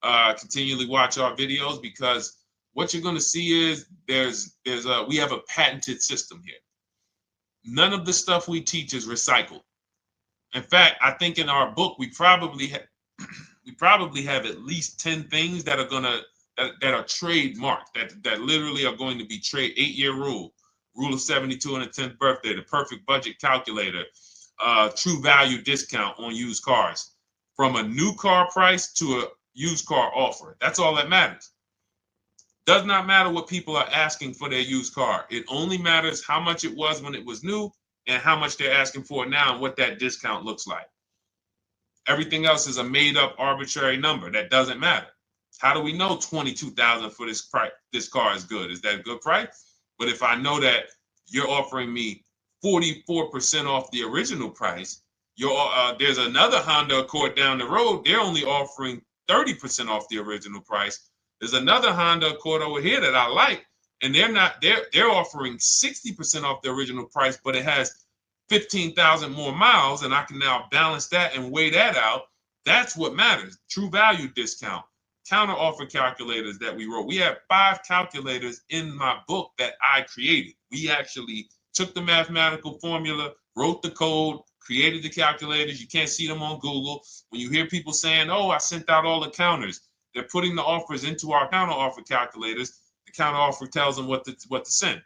continually watch our videos, because what you're going to see is we have a patented system here. None of the stuff we teach is recycled. In fact, I think in our book we probably have at least 10 things that are that are trademarked, that literally are going to be 8-year rule of 72 on the 10th birthday, the perfect budget calculator, true value discount on used cars, from a new car price to a used car offer. That's all that matters. Does not matter what people are asking for their used car. It only matters how much it was when it was new and how much they're asking for it now and what that discount looks like. Everything else is a made up arbitrary number that doesn't matter. How do we know $22,000 for this price? This car is good. Is that a good price? But if I know that you're offering me 44% off the original price, there's another Honda Accord down the road. They're only offering 30% off the original price. There's another Honda Accord over here that I like, and they're offering 60% off the original price, but it has 15,000 more miles, and I can now balance that and weigh that out. That's what matters. True value discount, counter offer calculators that we wrote. We have 5 calculators in my book that I created. We actually took the mathematical formula, wrote the code, created the calculators. You can't see them on Google. When you hear people saying, oh, I sent out all the counters, they're putting the offers into our counter offer calculators. The counter offer tells them what to send.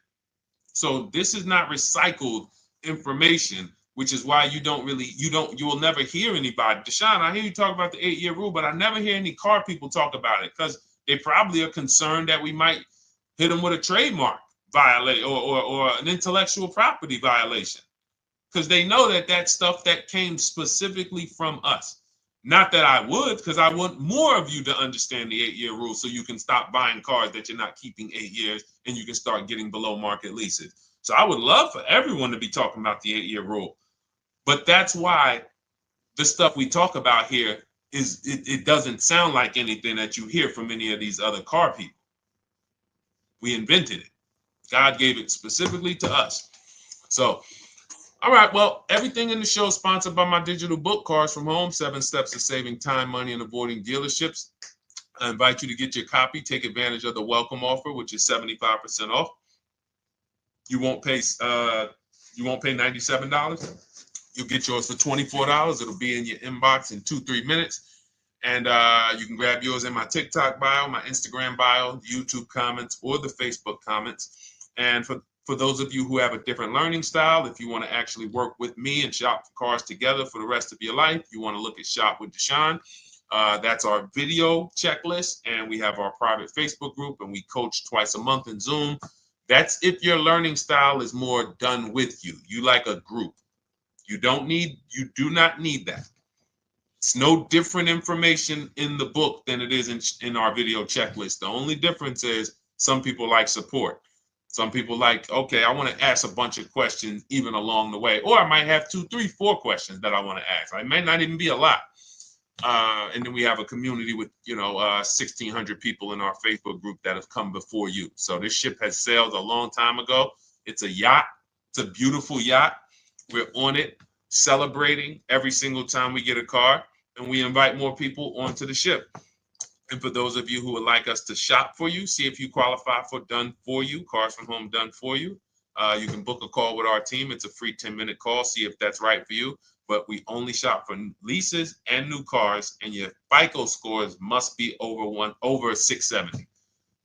So this is not recycled information, which is why you will never hear anybody. Deshone, I hear you talk about the 8-year rule, but I never hear any car people talk about it, because they probably are concerned that we might hit them with a trademark violation or an intellectual property violation, because they know that that's stuff that came specifically from us. Not that I would, because I want more of you to understand the 8-year rule so you can stop buying cars that you're not keeping 8 years and you can start getting below market leases. So I would love for everyone to be talking about the 8-year rule. But that's why the stuff we talk about here it doesn't sound like anything that you hear from any of these other car people. We invented it. God gave it specifically to us. So, all right, well, everything in the show is sponsored by my digital book, Cars from Home, 7 Steps to Saving Time, Money, and Avoiding Dealerships. I invite you to get your copy. Take advantage of the welcome offer, which is 75% off. You won't pay $97. You'll get yours for $24. It'll be in your inbox in 2-3 minutes. And you can grab yours in my TikTok bio, my Instagram bio, YouTube comments, or the Facebook comments. And for those of you who have a different learning style, if you want to actually work with me and shop for cars together for the rest of your life, you want to look at Shop with Deshone. That's our video checklist, and we have our private Facebook group, and we coach twice a month in Zoom. That's if your learning style is more done with you. You like a group. You do not need that. It's no different information in the book than it is in our video checklist. The only difference is some people like support. Some people like, okay, I want to ask a bunch of questions even along the way, or I might have 2, 3, 4 questions that I want to ask. It may not even be a lot. And then we have a community with, 1,600 people in our Facebook group that have come before you. So this ship has sailed a long time ago. It's a yacht. It's a beautiful yacht. We're on it, celebrating every single time we get a car, and we invite more people onto the ship. And for those of you who would like us to shop for you, see if you qualify for Done For You, Cars from Home Done For You. You can book a call with our team. It's a free 10-minute call. See if that's right for you. But we only shop for leases and new cars, and your FICO scores must be over 670.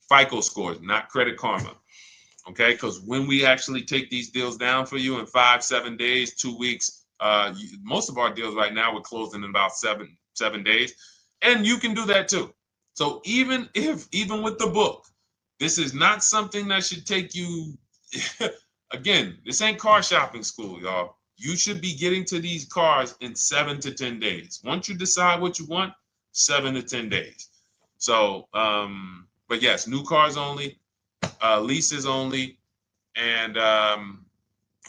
FICO scores, not Credit Karma. Okay, because when we actually take these deals down for you in 5, 7 days, 2 weeks, most of our deals right now we're closing in about seven days, and you can do that too. So even with the book, this is not something that should take you. Again, this ain't car shopping school, y'all. You should be getting to these cars in 7 to 10 days. Once you decide what you want, 7 to 10 days. So, but yes, new cars only, leases only, and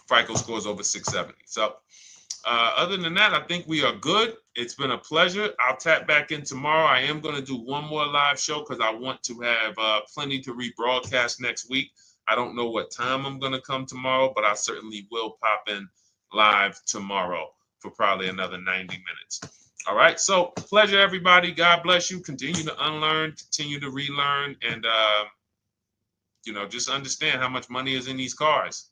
FICO scores over 670. So other than that, I think we are good. It's been a pleasure. I'll tap back in tomorrow. I am going to do one more live show because I want to have plenty to rebroadcast next week. I don't know what time I'm going to come tomorrow, but I certainly will pop in live tomorrow for probably another 90 minutes. All right. So pleasure, everybody. God bless you. Continue to unlearn, continue to relearn, and, just understand how much money is in these cars.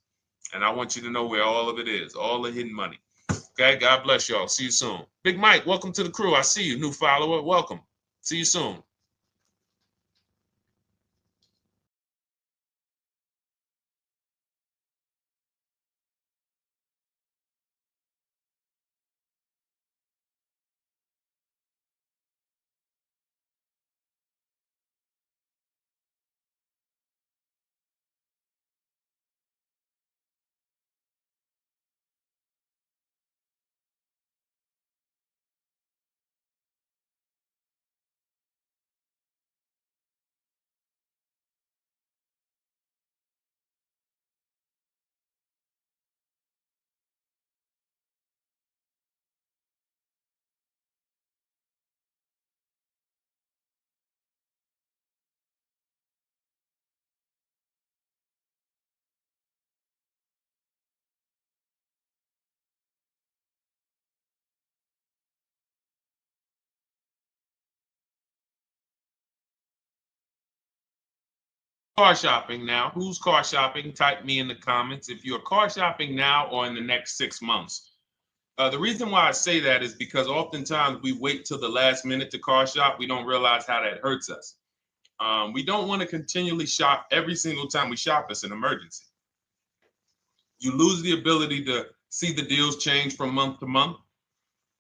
And I want you to know where all of it is, all the hidden money. Okay. God bless y'all. See you soon. Big Mike, welcome to the crew. I see you. New follower. Welcome. See you soon. Car shopping now. Who's car shopping? Type me in the comments if you're car shopping now or in the next 6 months. The reason why I say that is because oftentimes we wait till the last minute to car shop. We don't realize how that hurts us. We don't want to continually shop every single time we shop. It's an emergency. You lose the ability to see the deals change from month to month.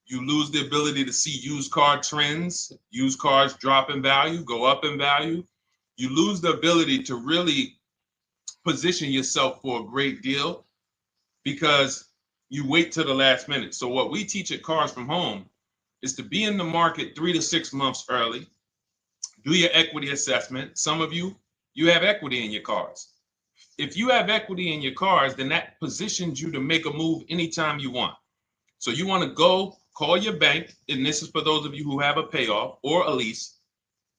You lose the ability to see used car trends, used cars drop in value, go up in value. You lose the ability to really position yourself for a great deal because you wait till the last minute. So what we teach at Cars from Home is to be in the market 3 to 6 months early. Do your equity assessment. Some of you have equity in your cars. If you have equity in your cars, then that positions you to make a move anytime you want. So you want to go call your bank, and this is for those of you who have a payoff or a lease.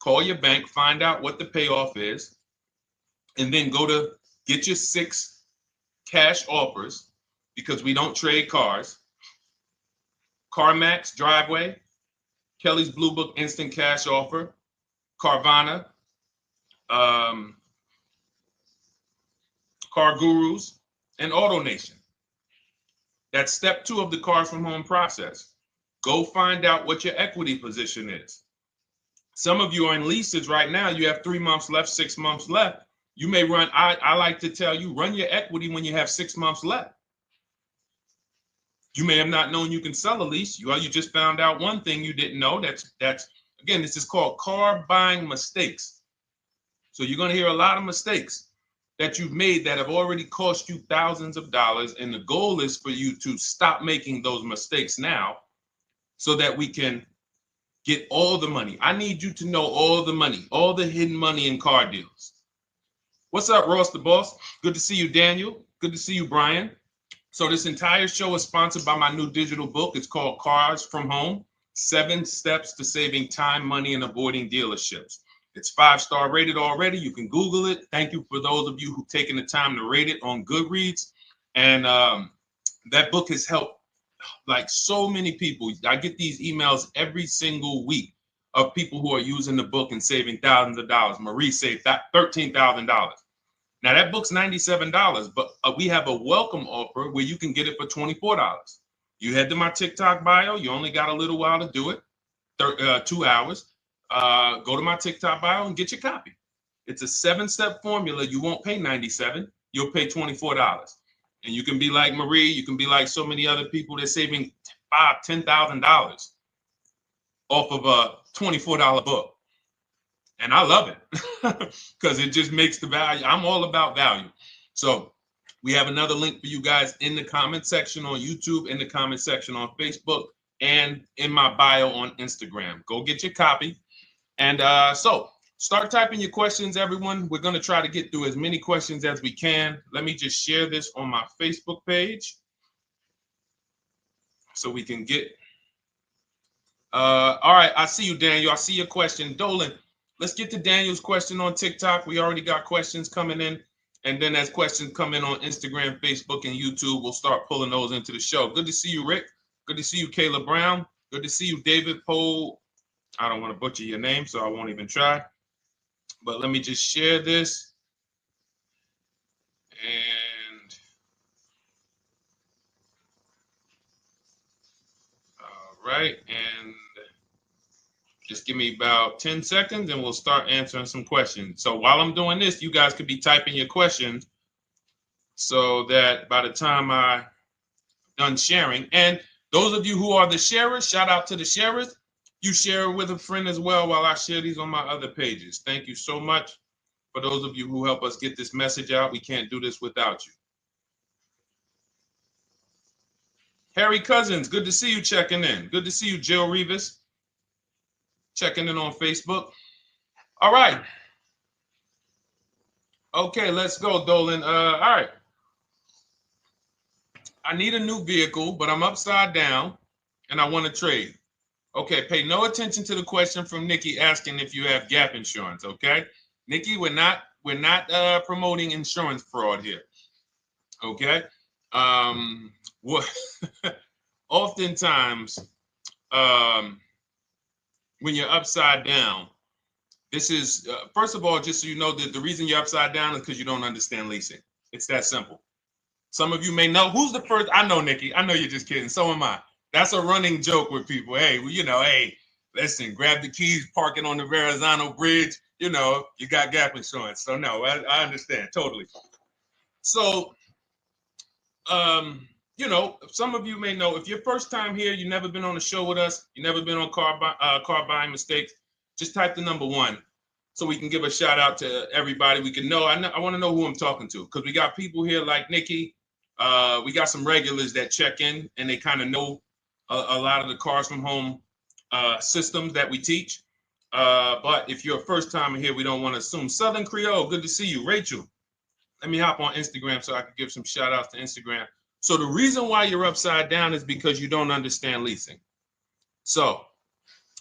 Call your bank, find out what the payoff is, and then go to get your 6 cash offers, because we don't trade cars. CarMax, Driveway, Kelly's Blue Book Instant Cash Offer, Carvana, Car Gurus, and AutoNation. That's step 2 of the Cars from Home process. Go find out what your equity position is. Some of you are in leases right now. You have 3 months left, 6 months left. You may run, I like to tell you, run your equity when you have 6 months left. You may have not known you can sell a lease. You just found out one thing you didn't know. That's again, this is called car buying mistakes. So you're going to hear a lot of mistakes that you've made that have already cost you thousands of dollars. And the goal is for you to stop making those mistakes now so that we can get all the money. I need you to know all the money, all the hidden money in car deals. What's up, Ross the Boss? Good to see you, Daniel. Good to see you, Brian. So this entire show is sponsored by my new digital book. It's called Cars from Home, 7 Steps to Saving Time, Money, and Avoiding Dealerships. It's 5-star rated already. You can Google it. Thank you for those of you who've taken the time to rate it on Goodreads. And that book has helped like so many people. I get these emails every single week of people who are using the book and saving thousands of dollars. Marie saved $13,000. Now that book's $97, but we have a welcome offer where you can get it for $24. You head to my TikTok bio. You only got a little while to do it, 2 hours. Go to my TikTok bio and get your copy. It's a 7-step formula. You won't pay $97. You'll pay $24. And you can be like Marie. You can be like so many other people. They're saving $5,000, $10,000 off of a $24 book. And I love it because it just makes the value. I'm all about value. So we have another link for you guys in the comment section on YouTube, in the comment section on Facebook, and in my bio on Instagram. Go get your copy. And so start typing your questions, everyone. We're going to try to get through as many questions as we can. Let me just share this on my Facebook page so we can get. All right. I see you, Daniel. I see your question. Dolan, let's get to Daniel's question on TikTok. We already got questions coming in. And then as questions come in on Instagram, Facebook, and YouTube, we'll start pulling those into the show. Good to see you, Rick. Good to see you, Kayla Brown. Good to see you, David Poe. I don't want to butcher your name, so I won't even try. But let me just share this. And all right. And just give me about 10 seconds and we'll start answering some questions. So while I'm doing this, you guys could be typing your questions so that by the time I'm done sharing, and those of you who are the sharers, shout out to the sharers. You share it with a friend as well while I share these on my other pages. Thank you so much for those of you who help us get this message out. We can't do this without you. Harry Cousins, good to see you checking in. Good to see you, Jill Rivas. Checking in on Facebook. All right. Okay, let's go, Dolan. All right. I need a new vehicle, but I'm upside down and I want to trade. Okay, pay no attention to the question from Nikki asking if you have gap insurance, okay? Nikki, we're not promoting insurance fraud here. Okay? What oftentimes when you're upside down, this is, first of all, just so you know that the reason you're upside down is because you don't understand leasing. It's that simple. Some of you may know, who's the first? I know, Nikki. I know you're just kidding. So am I. That's a running joke with people. Hey, well, you know, hey, listen, grab the keys, park it on the Verrazano Bridge. You know, you got gap insurance. So no, I understand totally. So, you know, some of you may know, if you're first time here, you've never been on a show with us, you've never been on car buying mistakes, just type the number 1 so we can give a shout out to everybody. We can know. I want to know who I'm talking to because we got people here like Nikki. We got some regulars that check in and they kind of know a lot of the Cars from Home systems that we teach. But if you're a first timer here, we don't want to assume. Southern Creole, good to see you. Rachel, let me hop on Instagram so I can give some shout outs to Instagram. So the reason why you're upside down is because you don't understand leasing. So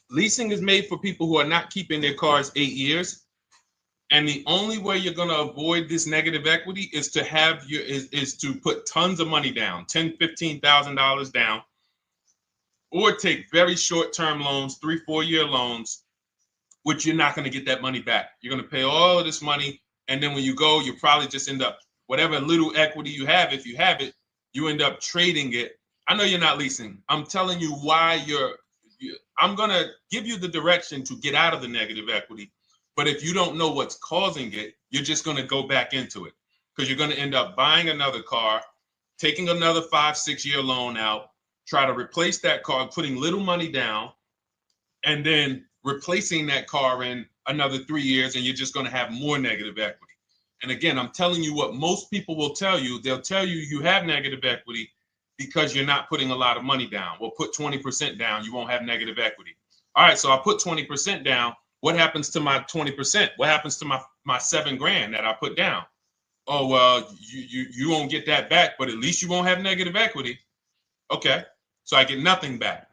leasing is made for people who are not keeping their cars 8 years. And the only way you're going to avoid this negative equity is to have is to put tons of money down, $10,000, $15,000 down, or take very short-term loans, 3-4 year loans, which you're not going to get that money back. You're going to pay all of this money. And then when you go, you probably just end up, whatever little equity you have, if you have it, you end up trading it. I know you're not leasing. I'm telling you why I'm going to give you the direction to get out of the negative equity. But if you don't know what's causing it, you're just going to go back into it because you're going to end up buying another car, taking another 5-6 year loan out, try to replace that car, putting little money down, and then replacing that car in another 3 years, and you're just going to have more negative equity. And again, I'm telling you what most people will tell you. They'll tell you you have negative equity because you're not putting a lot of money down. Well, put 20% down, you won't have negative equity. All right, so I put 20% down. What happens to my 20%? What happens to my my $7,000 that I put down. Oh, well, you won't get that back, but at least you won't have negative equity. Okay, so I get nothing back.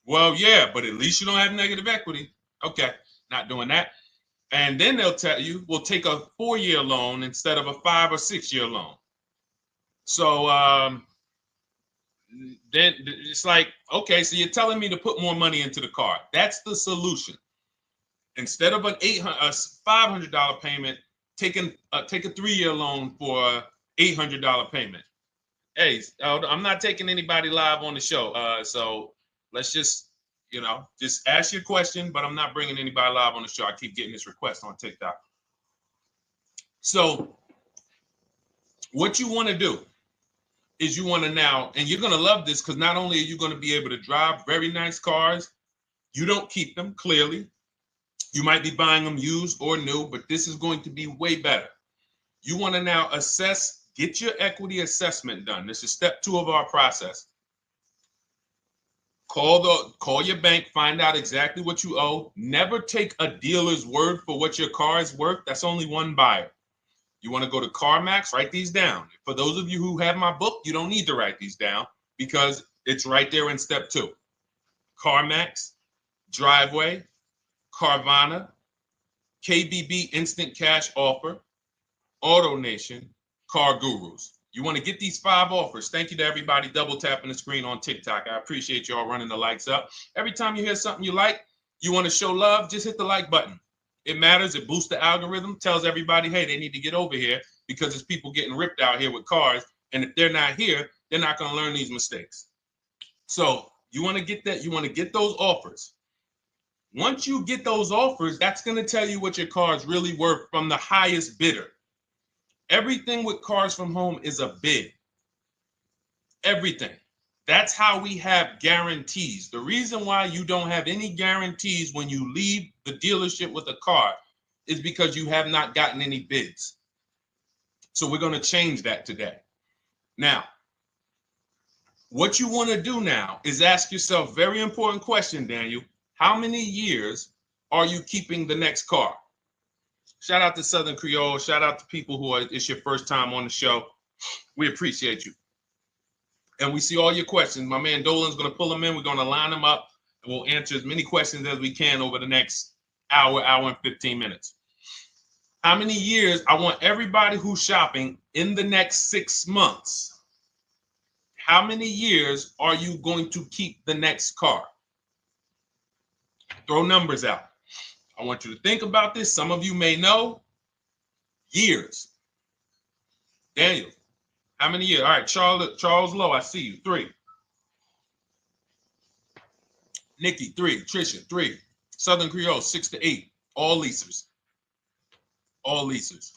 Well, yeah, but at least you don't have negative equity. Okay, not doing that. And then they'll tell you, we'll take a 4-year loan instead of a 5 or 6 year loan. So then it's like, okay, so you're telling me to put more money into the car. That's the solution. Instead of a $500 payment, take a 3-year loan for a $800 payment. Hey, I'm not taking anybody live on the show. So let's just, just ask your question, but I'm not bringing anybody live on the show. I keep getting this request on TikTok. So what you want to do is you want to now, and you're going to love this because not only are you going to be able to drive very nice cars, you don't keep them, clearly. You might be buying them used or new, but this is going to be way better. You want to now assess, get your equity assessment done. This is step 2 of our process. Call your bank, find out exactly what you owe. Never take a dealer's word for what your car is worth. That's only one buyer. You want to go to CarMax, write these down. For those of you who have my book, you don't need to write these down because it's right there in step 2. CarMax, Driveway, Carvana, KBB Instant Cash Offer, AutoNation, Car Gurus. You want to get these 5 offers. Thank you to everybody double tapping the screen on TikTok. I appreciate y'all running the likes up. Every time you hear something you like, you want to show love, just hit the like button. It matters. It boosts the algorithm, tells everybody, hey, they need to get over here because there's people getting ripped out here with cars. And if they're not here, they're not going to learn these mistakes. So you want to get that. You want to get those offers. Once you get those offers, that's going to tell you what your car is really worth from the highest bidder. Everything with Cars from Home is a bid. Everything. That's how we have guarantees. The reason why you don't have any guarantees when you leave the dealership with a car is because you have not gotten any bids. So we're going to change that today. Now, what you want to do now is ask yourself, very important question, Daniel. How many years are you keeping the next car? Shout out to Southern Creole. Shout out to people who it's your first time on the show. We appreciate you. And we see all your questions. My man Dolan's going to pull them in. We're going to line them up. And we'll answer as many questions as we can over the next hour and 15 minutes. How many years? I want everybody who's shopping in the next 6 months. How many years are you going to keep the next car? Throw numbers out. I want you to think about this. Some of you may know. Years. Daniel, how many years? All right, Charles Lowe, I see you. 3. Nikki, 3. Trisha, 3. Southern Creole, 6 to 8. All leasers. All leasers.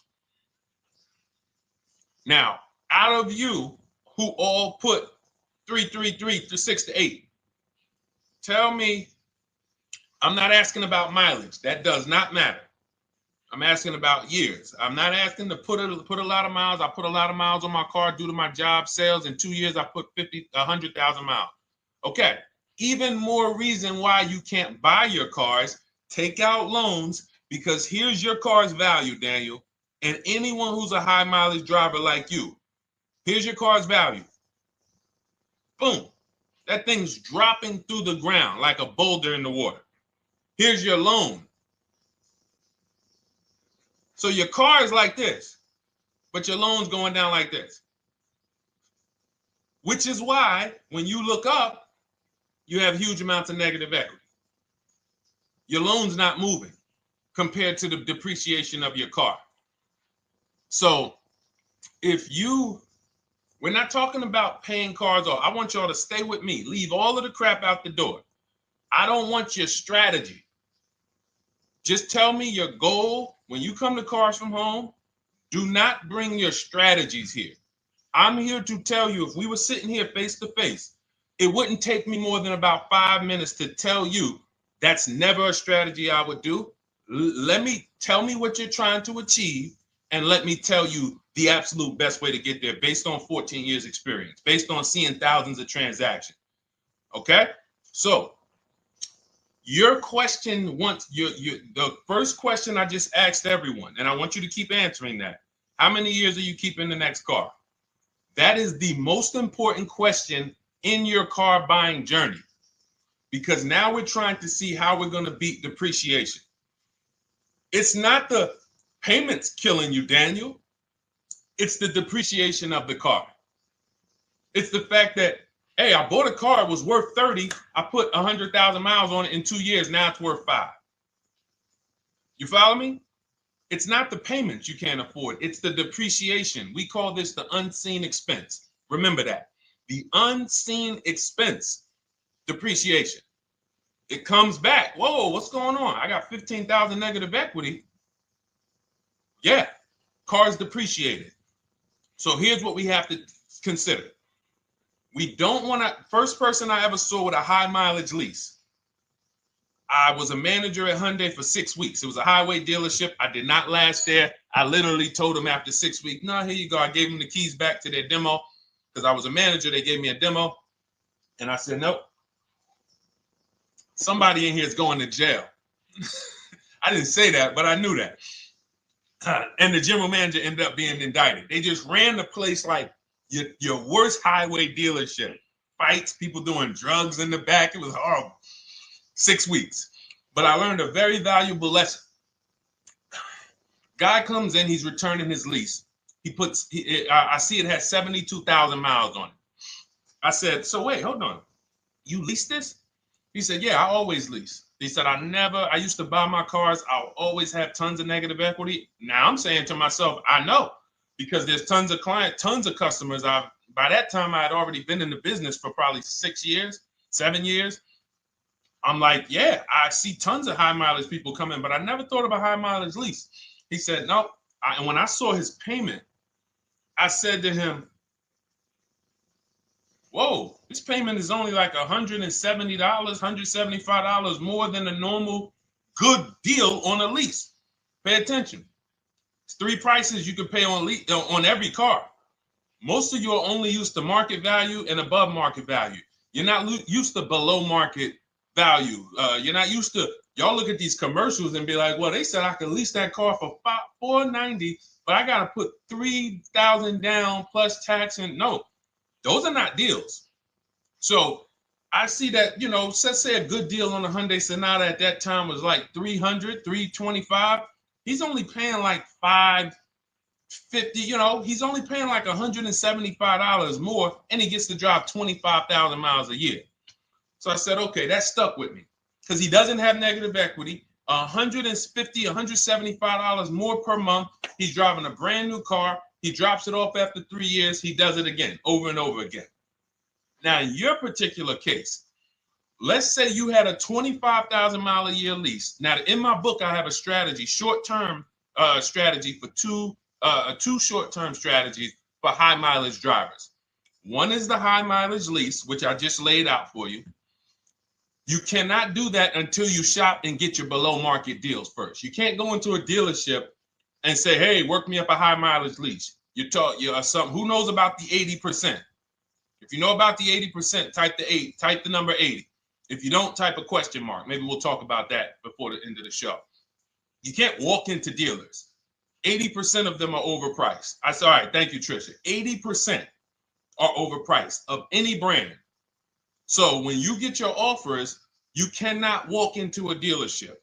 Now, out of you who all put 3 to 6 to 8, tell me. I'm not asking about mileage. That does not matter. I'm asking about years. I'm not asking to put a lot of miles. I put a lot of miles on my car due to my job sales. In 2 years, I put 100,000 miles. Okay. Even more reason why you can't buy your cars. Take out loans because here's your car's value, Daniel. And anyone who's a high mileage driver like you, here's your car's value. Boom. That thing's dropping through the ground like a boulder in the water. Here's your loan. So your car is like this, but your loan's going down like this. Which is why when you look up, you have huge amounts of negative equity. Your loan's not moving compared to the depreciation of your car. So we're not talking about paying cars off. I want y'all to stay with me. Leave all of the crap out the door. I don't want your strategy. Just tell me your goal. When you come to Cars from Home, do not bring your strategies here. I'm here to tell you, if we were sitting here face to face, it wouldn't take me more than about 5 minutes to tell you that's never a strategy I would do. Tell me what you're trying to achieve, and let me tell you the absolute best way to get there based on 14 years experience, based on seeing thousands of transactions. Okay? So Your question once the first question I just asked everyone, and I want you to keep answering that. How many years are you keeping the next car? That is the most important question in your car buying journey, because now we're trying to see how we're going to beat depreciation. It's not the payments killing you, Daniel. It's the depreciation of the car. It's the fact that, hey, I bought a car, it was worth 30. I put 100,000 miles on it in 2 years. Now it's worth 5. You follow me? It's not the payments you can't afford. It's the depreciation. We call this the unseen expense. Remember that. The unseen expense, depreciation. It comes back. Whoa, what's going on? I got 15,000 negative equity. Yeah, car's depreciated. So here's what we have to consider. We don't want to, first person I ever saw with a high mileage lease. I was a manager at Hyundai for 6 weeks. It was a highway dealership. I did not last there. I literally told them after 6 weeks, no, here you go. I gave them the keys back to their demo because I was a manager. They gave me a demo. And I said, nope. Somebody in here is going to jail. I didn't say that, but I knew that. And the general manager ended up being indicted. They just ran the place like your worst highway dealership. Fights, people doing drugs in the back. It was horrible. 6 weeks. But I learned a very valuable lesson. Guy comes in, he's returning his lease. I see it has 72,000 miles on it. I said, so wait, hold on. You leased this? He said, yeah, I always lease. He said, I used to buy my cars. I'll always have tons of negative equity. Now I'm saying to myself, I know, because there's tons of clients, tons of customers. By that time, I had already been in the business for probably 6 years, 7 years. I'm like, yeah, I see tons of high mileage people come in, but I never thought of a high mileage lease. He said, no. And when I saw his payment, I said to him, whoa, this payment is only like $170, $175 more than a normal good deal on a lease. Pay attention. It's 3 prices you can pay on every car. Most of you are only used to market value and above market value. You're not used to below market value. You're not used to, y'all look at these commercials and be like, well, they said I could lease that car for $490, but I got to put $3,000 down plus tax. And no, those are not deals. So I see that, let's say a good deal on a Hyundai Sonata at that time was like $300, $325. He's only paying like $550, he's only paying like $175 more, and he gets to drive 25,000 miles a year. So I said, okay, that stuck with me because he doesn't have negative equity. $150, $175 more per month. He's driving a brand new car. He drops it off after 3 years. He does it again, over and over again. Now, in your particular case, let's say you had a 25,000 mile a year lease. Now, in my book, I have a strategy, short-term strategy for two short-term strategies for high mileage drivers. One is the high mileage lease, which I just laid out for you. You cannot do that until you shop and get your below market deals first. You can't go into a dealership and say, hey, work me up a high mileage lease. Who knows about the 80%? If you know about the 80%, type the number 80. If you don't, type a question mark. Maybe we'll talk about that before the end of the show. You can't walk into dealers. 80% of them are overpriced. I said, all right, thank you, Trisha. 80% are overpriced of any brand. So when you get your offers, you cannot walk into a dealership.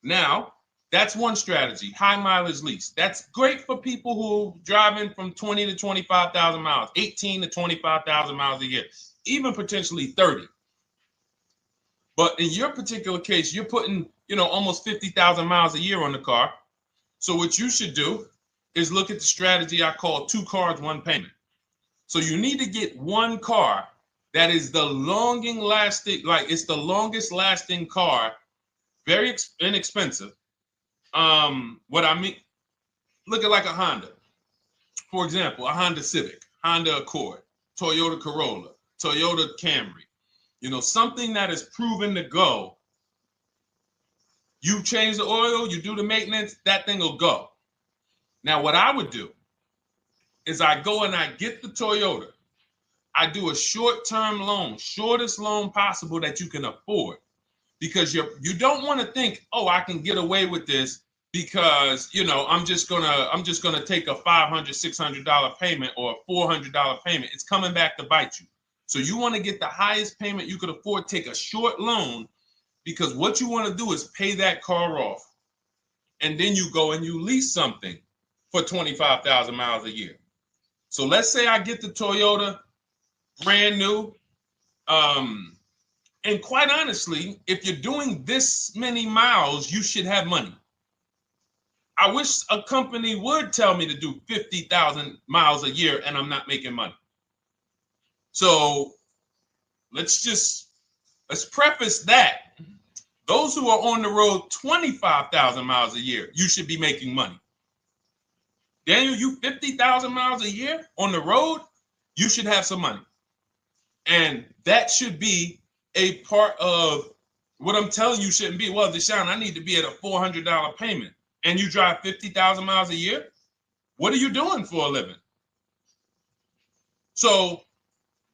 Now, that's one strategy, high mileage lease. That's great for people who are driving from 20 to 25,000 miles, 18 to 25,000 miles a year, even potentially 30. But in your particular case, you're putting, almost 50,000 miles a year on the car. So what you should do is look at the strategy I call 2 cars, 1 payment. So you need to get one car that is the longest lasting car, very inexpensive. What I mean, look at like a Honda. For example, a Honda Civic, Honda Accord, Toyota Corolla, Toyota Camry. Something that is proven to go. You change the oil, you do the maintenance, that thing will go. Now, what I would do is I go and I get the Toyota. I do a short-term loan, shortest loan possible that you can afford. because you don't want to think, oh, I can get away with this because, you know, I'm just gonna take a $500, $600 payment or a $400 payment. It's coming back to bite you. So you want to get the highest payment you could afford, take a short loan, because what you want to do is pay that car off. And then you go and you lease something for 25,000 miles a year. So let's say I get the Toyota brand new. And quite honestly, if you're doing this many miles, you should have money. I wish a company would tell me to do 50,000 miles a year and I'm not making money. So let's preface that. Those who are on the road 25,000 miles a year, you should be making money. Daniel, you 50,000 miles a year on the road, you should have some money. And that should be a part of what I'm telling you shouldn't be. Well, Deshone, I need to be at a $400 payment. And you drive 50,000 miles a year? What are you doing for a living? So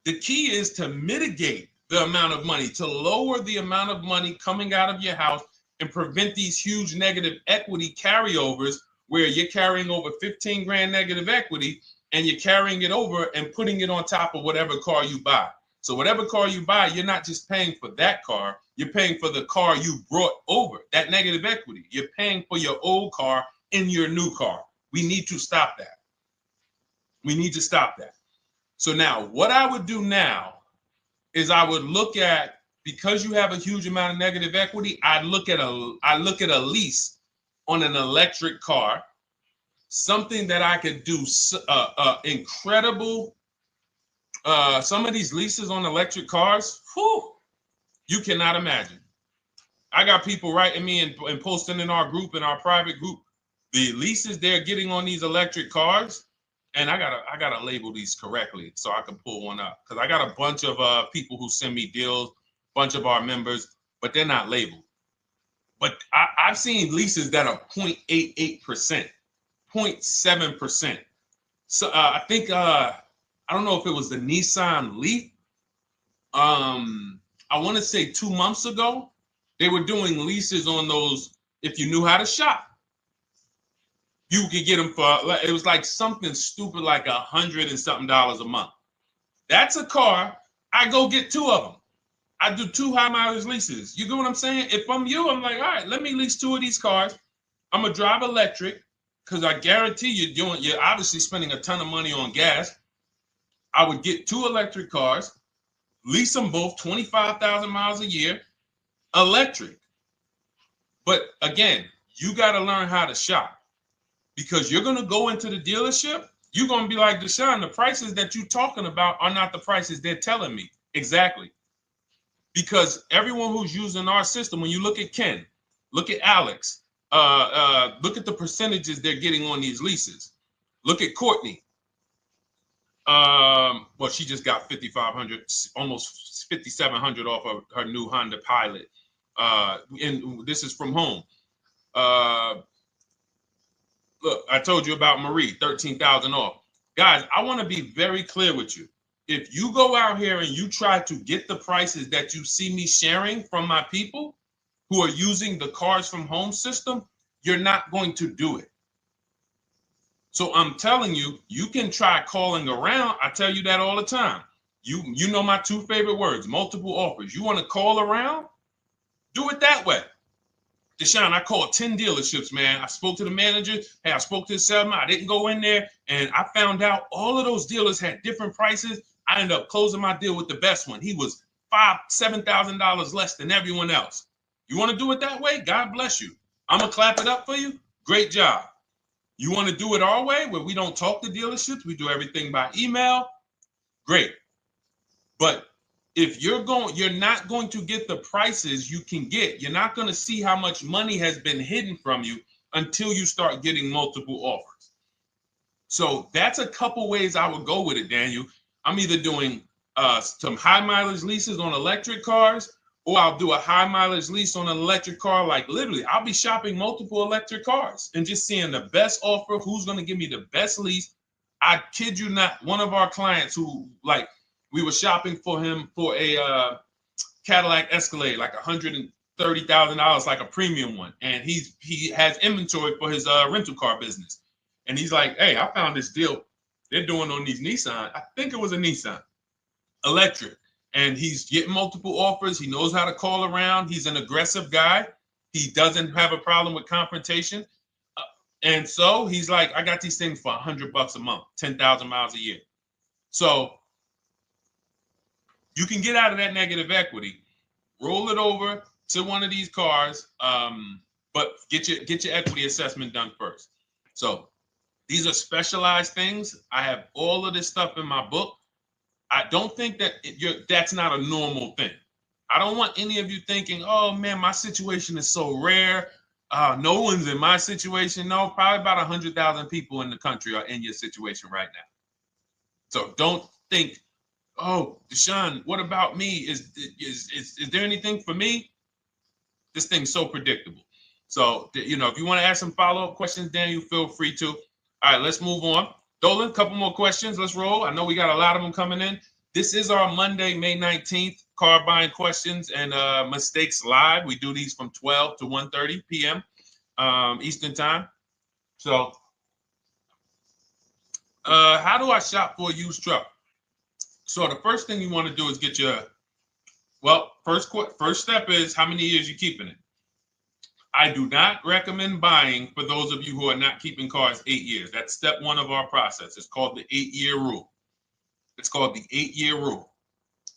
the key is to mitigate the amount of money, to lower the amount of money coming out of your house and prevent these huge negative equity carryovers where you're carrying over 15 grand negative equity and you're carrying it over and putting it on top of whatever car you buy. So whatever car you buy, you're not just paying for that car, you're paying for the car you brought over, that negative equity. You're paying for your old car in your new car. We need to stop that. We need to stop that. So now what I would do now is I would look at, because you have a huge amount of negative equity, I look at a lease on an electric car, something that I could do incredible. Some of these leases on electric cars, whew, you cannot imagine. I got people writing me and posting in our group, in our private group, the leases they're getting on these electric cars. And I gotta label these correctly so I can pull one up, because I got a bunch of people who send me deals, bunch of our members, but they're not labeled. But I've seen leases that are 0.88%, 0.7%. So I think I don't know if it was the Nissan Leaf. I want to say 2 months ago, they were doing leases on those. If you knew how to shop, you could get them for, it was like something stupid like $100 and something a month. That's a car. I go get 2 of them. I do 2 high mileage leases. You get what I'm saying? If I'm you, I'm like, all right, let me lease 2 of these cars. I'm gonna drive electric, because I guarantee you're obviously spending a ton of money on gas. I would get 2 electric cars, lease them both 25,000 miles a year, electric. But again, you got to learn how to shop, because you're going to go into the dealership. You're going to be like, Deshone, the prices that you're talking about are not the prices they're telling me. Exactly. Because everyone who's using our system, when you look at Ken, look at Alex, look at the percentages they're getting on these leases. Look at Courtney. Well, she just got 5,500, almost 5,700 off of her new Honda Pilot. And this is from home. Look, I told you about Marie, 13,000 off. Guys, I want to be very clear with you. If you go out here and you try to get the prices that you see me sharing from my people who are using the Cars from Home system, you're not going to do it. So I'm telling you, you can try calling around. I tell you that all the time. You know my 2 favorite words, multiple offers. You want to call around? Do it that way. Deshone, I called 10 dealerships, man. I spoke to the manager. Hey, I spoke to the salesman. I didn't go in there, and I found out all of those dealers had different prices. I ended up closing my deal with the best one. He was $5,000, $7,000 less than everyone else. You want to do it that way? God bless you. I'm going to clap it up for you. Great job. You want to do it our way, where we don't talk to dealerships, we do everything by email? Great. But if you're not going to get the prices you can get. You're not going to see how much money has been hidden from you until you start getting multiple offers. So that's a couple ways I would go with it, Daniel. I'm either doing some high mileage leases on electric cars, or I'll do a high mileage lease on an electric car. Like literally, I'll be shopping multiple electric cars and just seeing the best offer, who's going to give me the best lease. I kid you not, one of our clients who, like, we were shopping for him for a Cadillac Escalade, like $30,000 like a premium one, and he has inventory for his rental car business, and he's like, hey, I found this deal they're doing on these Nissan. I think it was a Nissan electric, and he's getting multiple offers. He knows how to call around. He's an aggressive guy. He doesn't have a problem with confrontation, and so he's like, I got these things for $100 a month, 10,000 miles a year. So you can get out of that negative equity, roll it over to one of these cars, but get your equity assessment done first. So these are specialized things. I have all of this stuff in my book. I don't think that that's not a normal thing. I don't want any of you thinking, oh man, my situation is so rare. No one's in my situation. No, probably about 100,000 people in the country are in your situation right now. So don't think, oh, Deshone, what about me? Is there anything for me? This thing's so predictable. So, if you want to ask some follow-up questions, Daniel, feel free to. All right, let's move on. Dolan, a couple more questions. Let's roll. I know we got a lot of them coming in. This is our Monday, May 19th, car buying questions and mistakes live. We do these from 12 to 1:30 p.m. Eastern time. So, how do I shop for a used truck? So the first thing you want to do is get your, first step is how many years you keeping it. I do not recommend buying for those of you who are not keeping cars 8 years. That's step one of our process. It's called the 8-year rule. It's called the 8-year rule.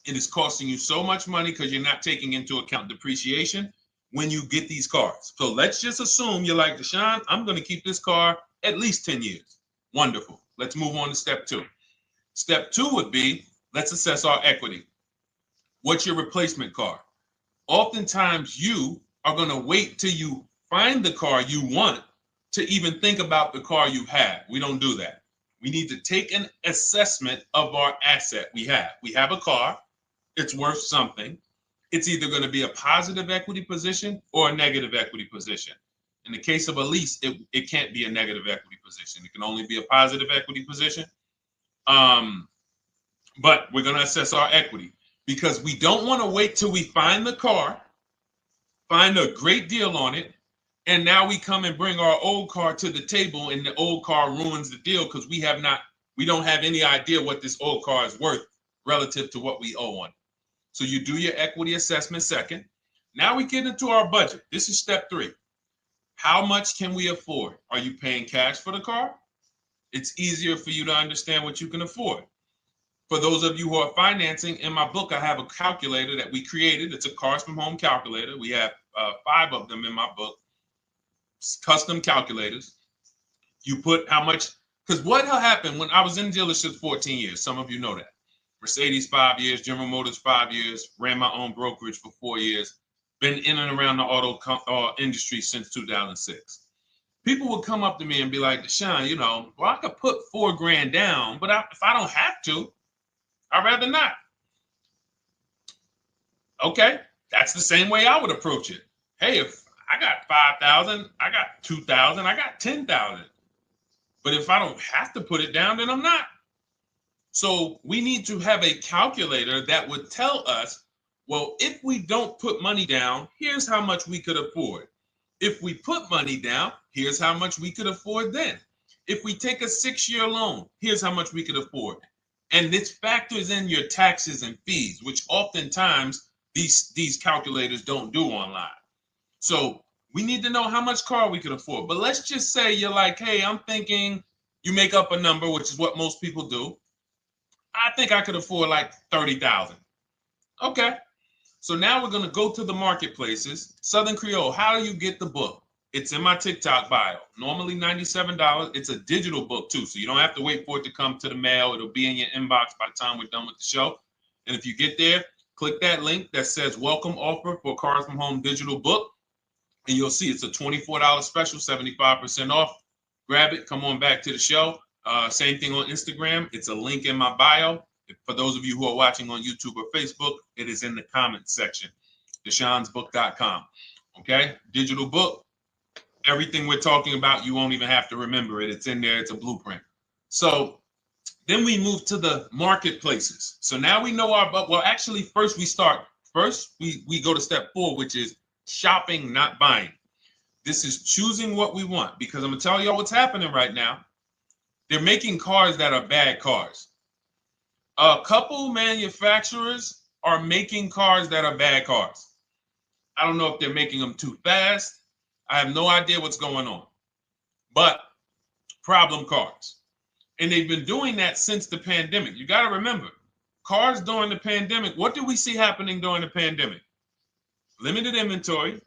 It is costing you so much money because you're not taking into account depreciation when you get these cars. So let's just assume you're like, Deshone, I'm going to keep this car at least 10 years. Wonderful. Let's move on to step two. Step two would be, let's assess our equity. What's your replacement car? Oftentimes you are going to wait till you find the car you want to even think about the car you have. We don't do that. We need to take an assessment of our asset we have. We have a car. It's worth something. It's either going to be a positive equity position or a negative equity position. In the case of a lease, it can't be a negative equity position. It can only be a positive equity position. But we're going to assess our equity because we don't want to wait till we find the car, find a great deal on it, and now we come and bring our old car to the table and the old car ruins the deal because we don't have any idea what this old car is worth relative to what we owe on it. So you do your equity assessment second. Now we get into our budget. This is step three. How much can we afford? Are you paying cash for the car? It's easier for you to understand what you can afford. For those of you who are financing, in my book, I have a calculator that we created. It's a Cars from Home calculator. We have 5 of them in my book, custom calculators. You put how much, because what happened when I was in dealerships 14 years, some of you know that. Mercedes 5 years, General Motors 5 years, ran my own brokerage for 4 years, been in and around the auto industry since 2006. People would come up to me and be like, Deshone, I could put $4,000 down, but if I don't have to, I'd rather not. Okay, that's the same way I would approach it. Hey, if I got 5,000, I got 2,000, I got 10,000. But if I don't have to put it down, then I'm not. So we need to have a calculator that would tell us, well, if we don't put money down, here's how much we could afford. If we put money down, here's how much we could afford then. If we take a 6-year loan, here's how much we could afford. And this factors in your taxes and fees, which oftentimes these calculators don't do online. So we need to know how much car we could afford. But let's just say you're like, hey, I'm thinking, you make up a number, which is what most people do. I think I could afford like 30,000. Okay. So now we're going to go to the marketplaces. Southern Creole, how do you get the book? It's in my TikTok bio. Normally $97. It's a digital book too, so you don't have to wait for it to come to the mail. It'll be in your inbox by the time we're done with the show. And if you get there, click that link that says welcome offer for Cars from Home digital book. And you'll see it's a $24 special, 75% off. Grab it. Come on back to the show. Same thing on Instagram. It's a link in my bio. For those of you who are watching on YouTube or Facebook, it is in the comments section. DeshonesBook.com. Okay? Digital book. Everything we're talking about, you won't even have to remember it. It's in there. It's a blueprint. So then we move to the marketplaces. So now we know our, well, actually, first we go to step 4, which is shopping, not buying. This is choosing what we want, because I'm gonna tell y'all what's happening right now. They're making cars that are bad cars. A couple manufacturers are making cars that are bad cars. I don't know if they're making them too fast. I have no idea what's going on, but problem cars. And they've been doing that since the pandemic. You got to remember, cars during the pandemic, what did we see happening during the pandemic? Limited inventory.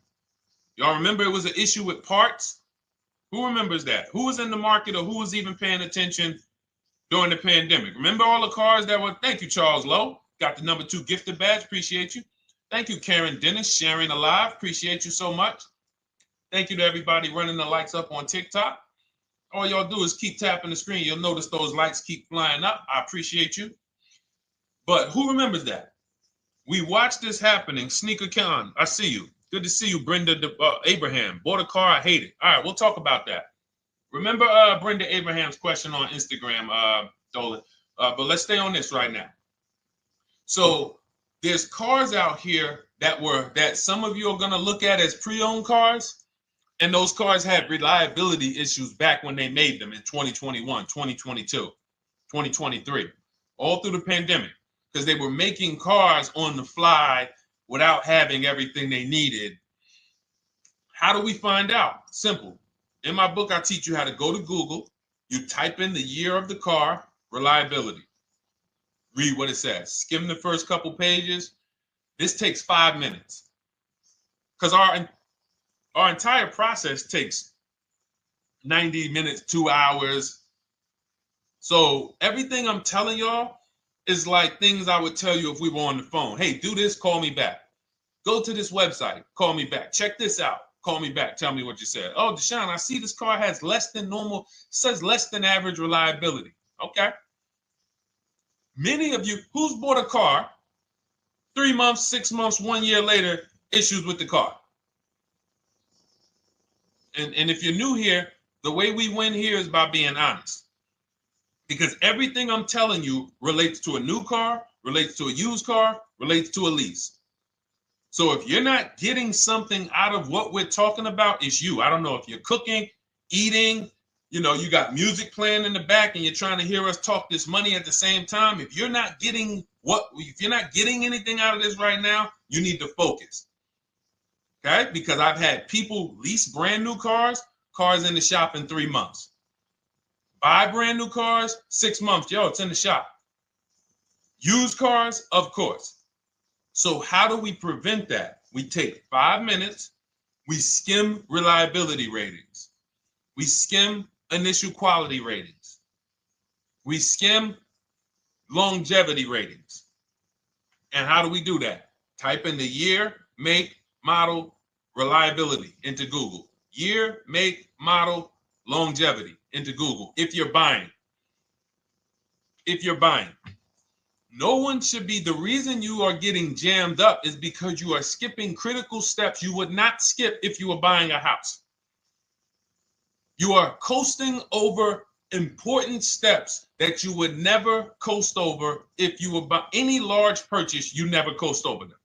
Y'all remember it was an issue with parts? Who remembers that? Who was in the market or who was even paying attention during the pandemic? Remember all the cars that were, thank you, Charles Lowe. Got the #2 gifted badge, appreciate you. Thank you, Karen Dennis, sharing alive, appreciate you so much. Thank you to everybody running the likes up on TikTok. All y'all do is keep tapping the screen. You'll notice those likes keep flying up. I appreciate you. But who remembers that? We watched this happening. Sneaker Con, I see you. Good to see you, Brenda Abraham. Bought a car, I hate it. All right, we'll talk about that. Remember Brenda Abraham's question on Instagram, Dolan. But let's stay on this right now. So there's cars out here that some of you are going to look at as pre-owned cars. And those cars had reliability issues back when they made them in 2021, 2022, 2023, all through the pandemic, because they were making cars on the fly without having everything they needed. How do we find out? Simple. In my book, I teach you how to go to Google. You type in the year of the car, reliability. Read what it says. Skim the first couple pages. This takes 5 minutes, because our entire process takes 90 minutes, 2 hours. So everything I'm telling y'all is like things I would tell you if we were on the phone. Hey, do this, call me back. Go to this website, call me back. Check this out, call me back. Tell me what you said. Oh, Deshone, I see this car has less than normal, says less than average reliability. Okay. Many of you, who's bought a car 3 months, 6 months, 1 year later, issues with the car? And if you're new here, the way we win here is by being honest. Because everything I'm telling you relates to a new car, relates to a used car, relates to a lease. So if you're not getting something out of what we're talking about, it's you. I don't know if you're cooking, eating, you got music playing in the back and you're trying to hear us talk this money at the same time. If you're not getting anything out of this right now, you need to focus. Okay, because I've had people lease brand new cars in the shop in 3 months. Buy brand new cars, 6 months. Yo, it's in the shop. Used cars, of course. So how do we prevent that? We take 5 minutes. We skim reliability ratings. We skim initial quality ratings. We skim longevity ratings. And how do we do that? Type in the year, make, model, reliability into Google. Year, make, model, longevity into Google. If you're buying. No one should be, the reason you are getting jammed up is because you are skipping critical steps you would not skip if you were buying a house. You are coasting over important steps that you would never coast over if you were buying any large purchase. You never coast over them.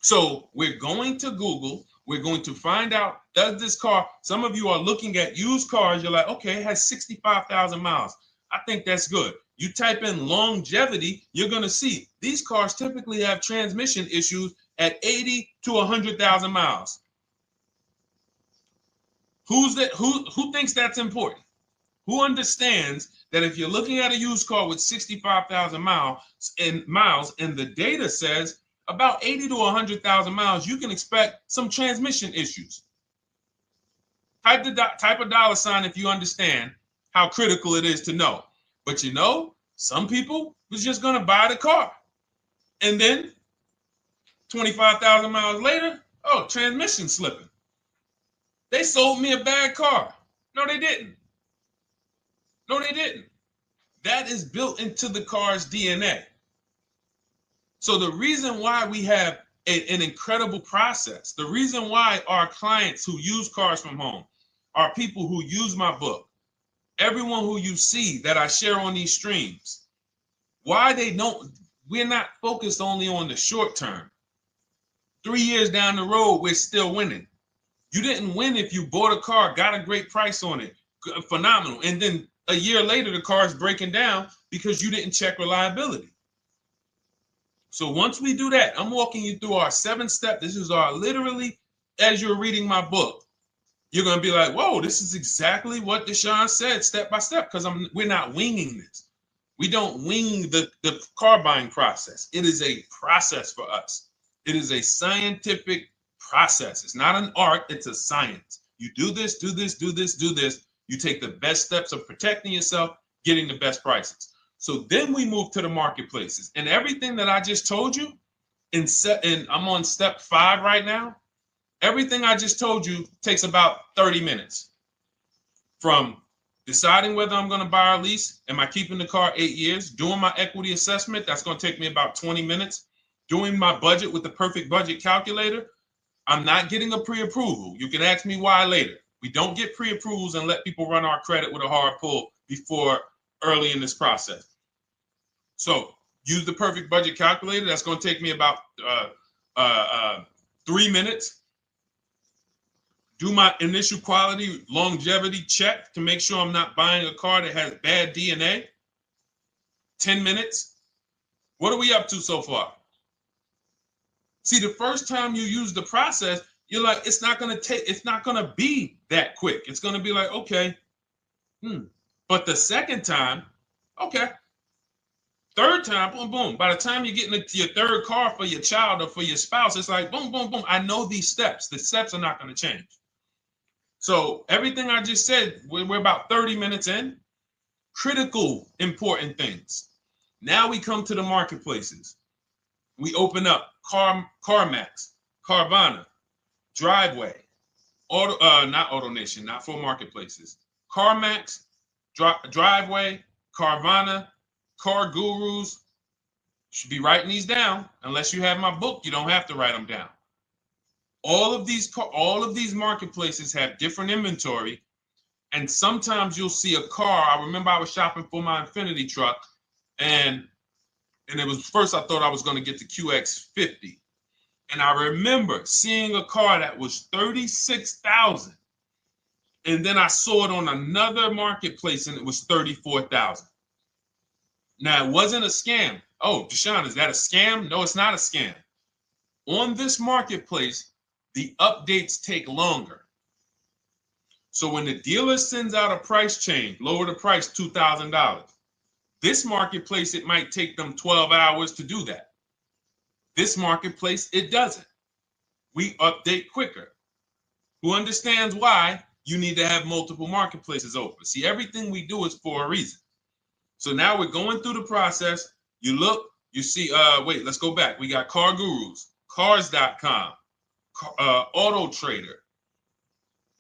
So we're going to Google. We're going to find out, does this car, some of you are looking at used cars. You're like, okay, it has 65,000 miles. I think that's good. You type in longevity, you're going to see these cars typically have transmission issues at 80 to 100,000 miles. Who thinks that's important? Who understands that if you're looking at a used car with 65,000 miles and the data says about 80 to 100,000 miles, you can expect some transmission issues. Type a dollar sign if you understand how critical it is to know. But some people was just going to buy the car. And then 25,000 miles later, transmission slipping. They sold me a bad car. No, they didn't. That is built into the car's DNA. So the reason why we have an incredible process, the reason why our clients who use cars from home are people who use my book, everyone who you see that I share on these streams, we're not focused only on the short term. 3 years down the road, we're still winning. You didn't win if you bought a car, got a great price on it, phenomenal, and then a year later the car is breaking down because you didn't check reliability. So once we do that, I'm walking you through our 7-step. This is our literally, as you're reading my book, you're going to be like, whoa, this is exactly what Deshone said, step by step, because we're not winging this. We don't wing the car buying process. It is a process for us. It is a scientific process. It's not an art, it's a science. You do this, do this, do this, do this. You take the best steps of protecting yourself, getting the best prices. So then we move to the marketplaces. And everything that I just told you, and I'm on step 5 right now, everything I just told you takes about 30 minutes. From deciding whether I'm going to buy or lease, am I keeping the car 8 years, doing my equity assessment, that's going to take me about 20 minutes, doing my budget with the perfect budget calculator. I'm not getting a pre-approval. You can ask me why later. We don't get pre-approvals and let people run our credit with a hard pull before early in this process. So use the perfect budget calculator. That's going to take me about 3 minutes. Do my initial quality longevity check to make sure I'm not buying a car that has bad DNA. 10 minutes. What are we up to so far? See, the first time you use the process, you're like, it's not going to be that quick. It's going to be like, okay. But the second time, okay. Third time, boom, boom. By the time you're getting into your third car for your child or for your spouse, it's like, boom, boom, boom. I know these steps. The steps are not going to change. So everything I just said, we're about 30 minutes in. Critical, important things. Now we come to the marketplaces. We open up CarMax, Carvana, Driveway, not AutoNation, not for marketplaces. CarMax, Driveway, Carvana, Car Gurus. Should be writing these down. Unless you have my book, you don't have to write them down. All of these marketplaces have different inventory, and sometimes you'll see a car. I remember I was shopping for my Infinity truck, and it was first I thought I was going to get the QX50, and I remember seeing a car that was $36,000, and then I saw it on another marketplace, and it was $34,000. Now it wasn't a scam. Oh, Deshone, is that a scam? No, it's not a scam. On this marketplace, the updates take longer. So when the dealer sends out a price change, lower the price $2,000. This marketplace, it might take them 12 hours to do that. This marketplace, it doesn't. We update quicker. Who understands why you need to have multiple marketplaces open? See, everything we do is for a reason. So now we're going through the process. You look, you see, wait, let's go back. We got Car Gurus, Cars.com, Auto Trader,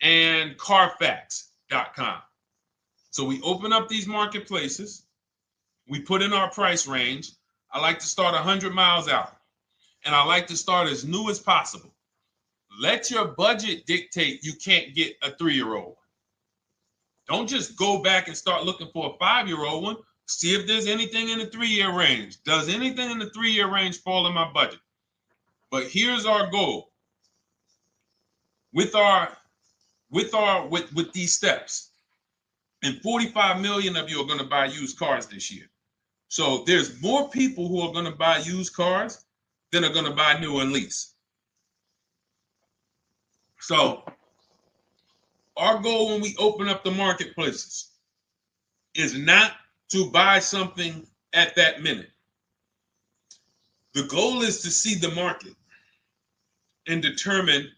and Carfax.com. So we open up these marketplaces. We put in our price range. I like to start 100 miles out, and I like to start as new as possible. Let your budget dictate you can't get a 3-year-old. Don't just go back and start looking for a 5-year-old one. See if there's anything in the 3-year range. Does anything in the 3-year range fall in my budget? But here's our goal. With these steps, and 45 million of you are going to buy used cars this year. So there's more people who are going to buy used cars than are going to buy new and lease. So our goal when we open up the marketplaces is not to buy something at that minute. The goal is to see the market and determine,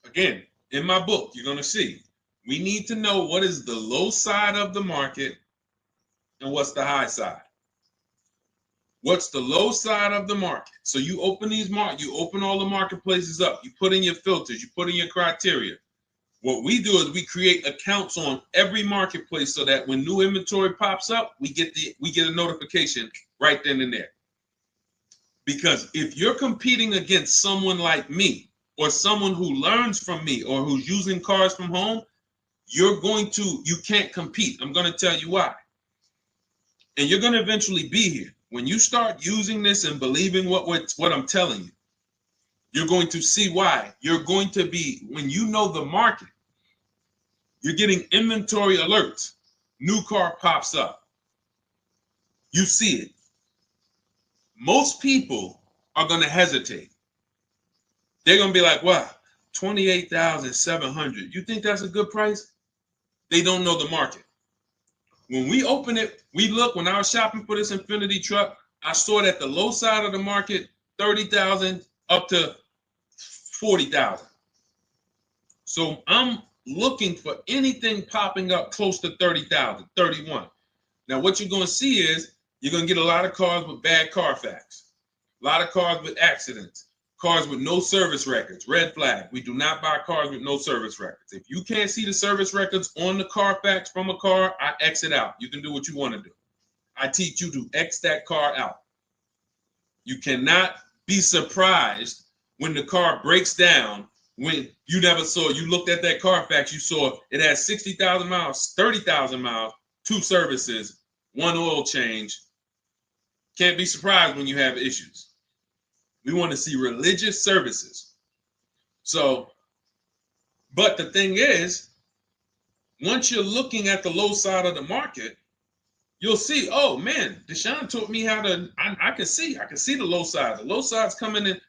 again, in my book, you're going to see, we need to know what is the low side of the market and what's the high side. What's the low side of the market? So you open you open all the marketplaces up. You put in your filters. You put in your criteria. What we do is we create accounts on every marketplace so that when new inventory pops up, we get a notification right then and there. Because if you're competing against someone like me or someone who learns from me or who's using cars from home, you can't compete. I'm going to tell you why. And you're going to eventually be here. When you start using this and believing what I'm telling you, You're going to see why. You're going to be, when you know the market, you're getting inventory alerts. New car pops up. You see it. Most people are going to hesitate. They're going to be like, wow, 28,700. You think that's a good price? They don't know the market. When we open it, we look, when I was shopping for this Infinity truck, I saw it at the low side of the market, 30,000 up to 40,000. So I'm looking for anything popping up close to 30,000, 31. Now, what you're going to see is you're going to get a lot of cars with bad Carfax, a lot of cars with accidents, cars with no service records, red flag. We do not buy cars with no service records. If you can't see the service records on the Carfax from a car, I exit out. You can do what you want to do. I teach you to X that car out. You cannot be surprised when the car breaks down when you never saw, you looked at that Carfax, you saw it has 60,000 miles, 30,000 miles, 2 services, 1 oil change. Can't be surprised when you have issues. We want to see religious services. So, but the thing is, once you're looking at the low side of the market, you'll see, oh man, Deshone taught me how to, I can see the low side. The low side's coming in.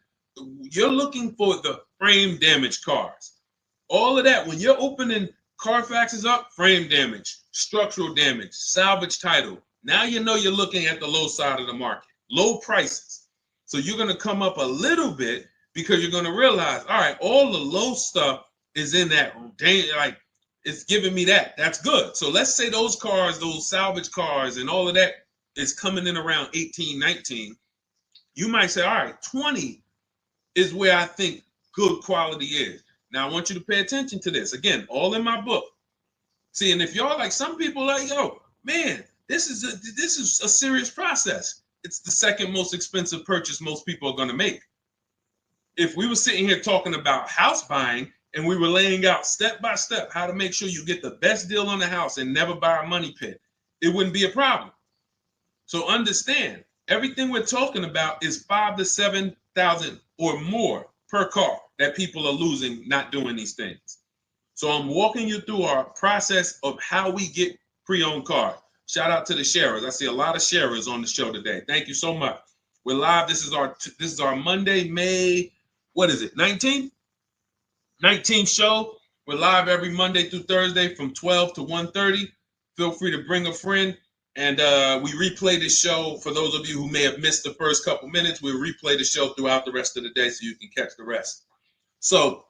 You're looking for the frame damage cars. All of that, when you're opening Carfaxes up, frame damage, structural damage, salvage title. Now you know you're looking at the low side of the market, low prices. So you're going to come up a little bit because you're going to realize, all right, all the low stuff is in that, like, it's giving me that. That's good. So let's say those cars, those salvage cars and all of that is coming in around 18, 19. You might say, all right, 20 is where I think good quality is. Now I want you to pay attention to this. Again, all in my book. See, and if y'all like, some people like, yo, man, this is a serious process. It's the second most expensive purchase most people are going to make. If we were sitting here talking about house buying and we were laying out step by step how to make sure you get the best deal on the house and never buy a money pit, it wouldn't be a problem. So understand, everything we're talking about is 5,000 to 7,000 or more per car that people are losing not doing these things. So I'm walking you through our process of how we get pre-owned cars. Shout out to the sharers. I see a lot of sharers on the show today. Thank you so much. We're live. This is our Monday, May, what is it, 19th? 19th show. We're live every Monday through Thursday from 12 to 1:30. Feel free to bring a friend. And we replay the show. For those of you who may have missed the first couple minutes, we'll replay the show throughout the rest of the day so you can catch the rest. So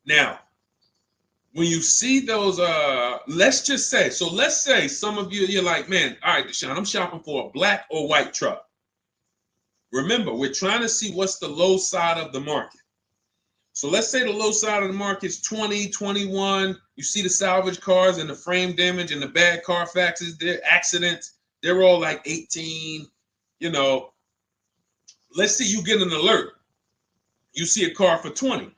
now, when you see those, let's say some of you, you're like, man, all right, Deshone, I'm shopping for a black or white truck. Remember, we're trying to see what's the low side of the market. So let's say the low side of the market is 20, 21. You see the salvage cars and the frame damage and the bad Carfaxes, their accidents, they're all like 18, you know. Let's say you get an alert. You see a car for 20.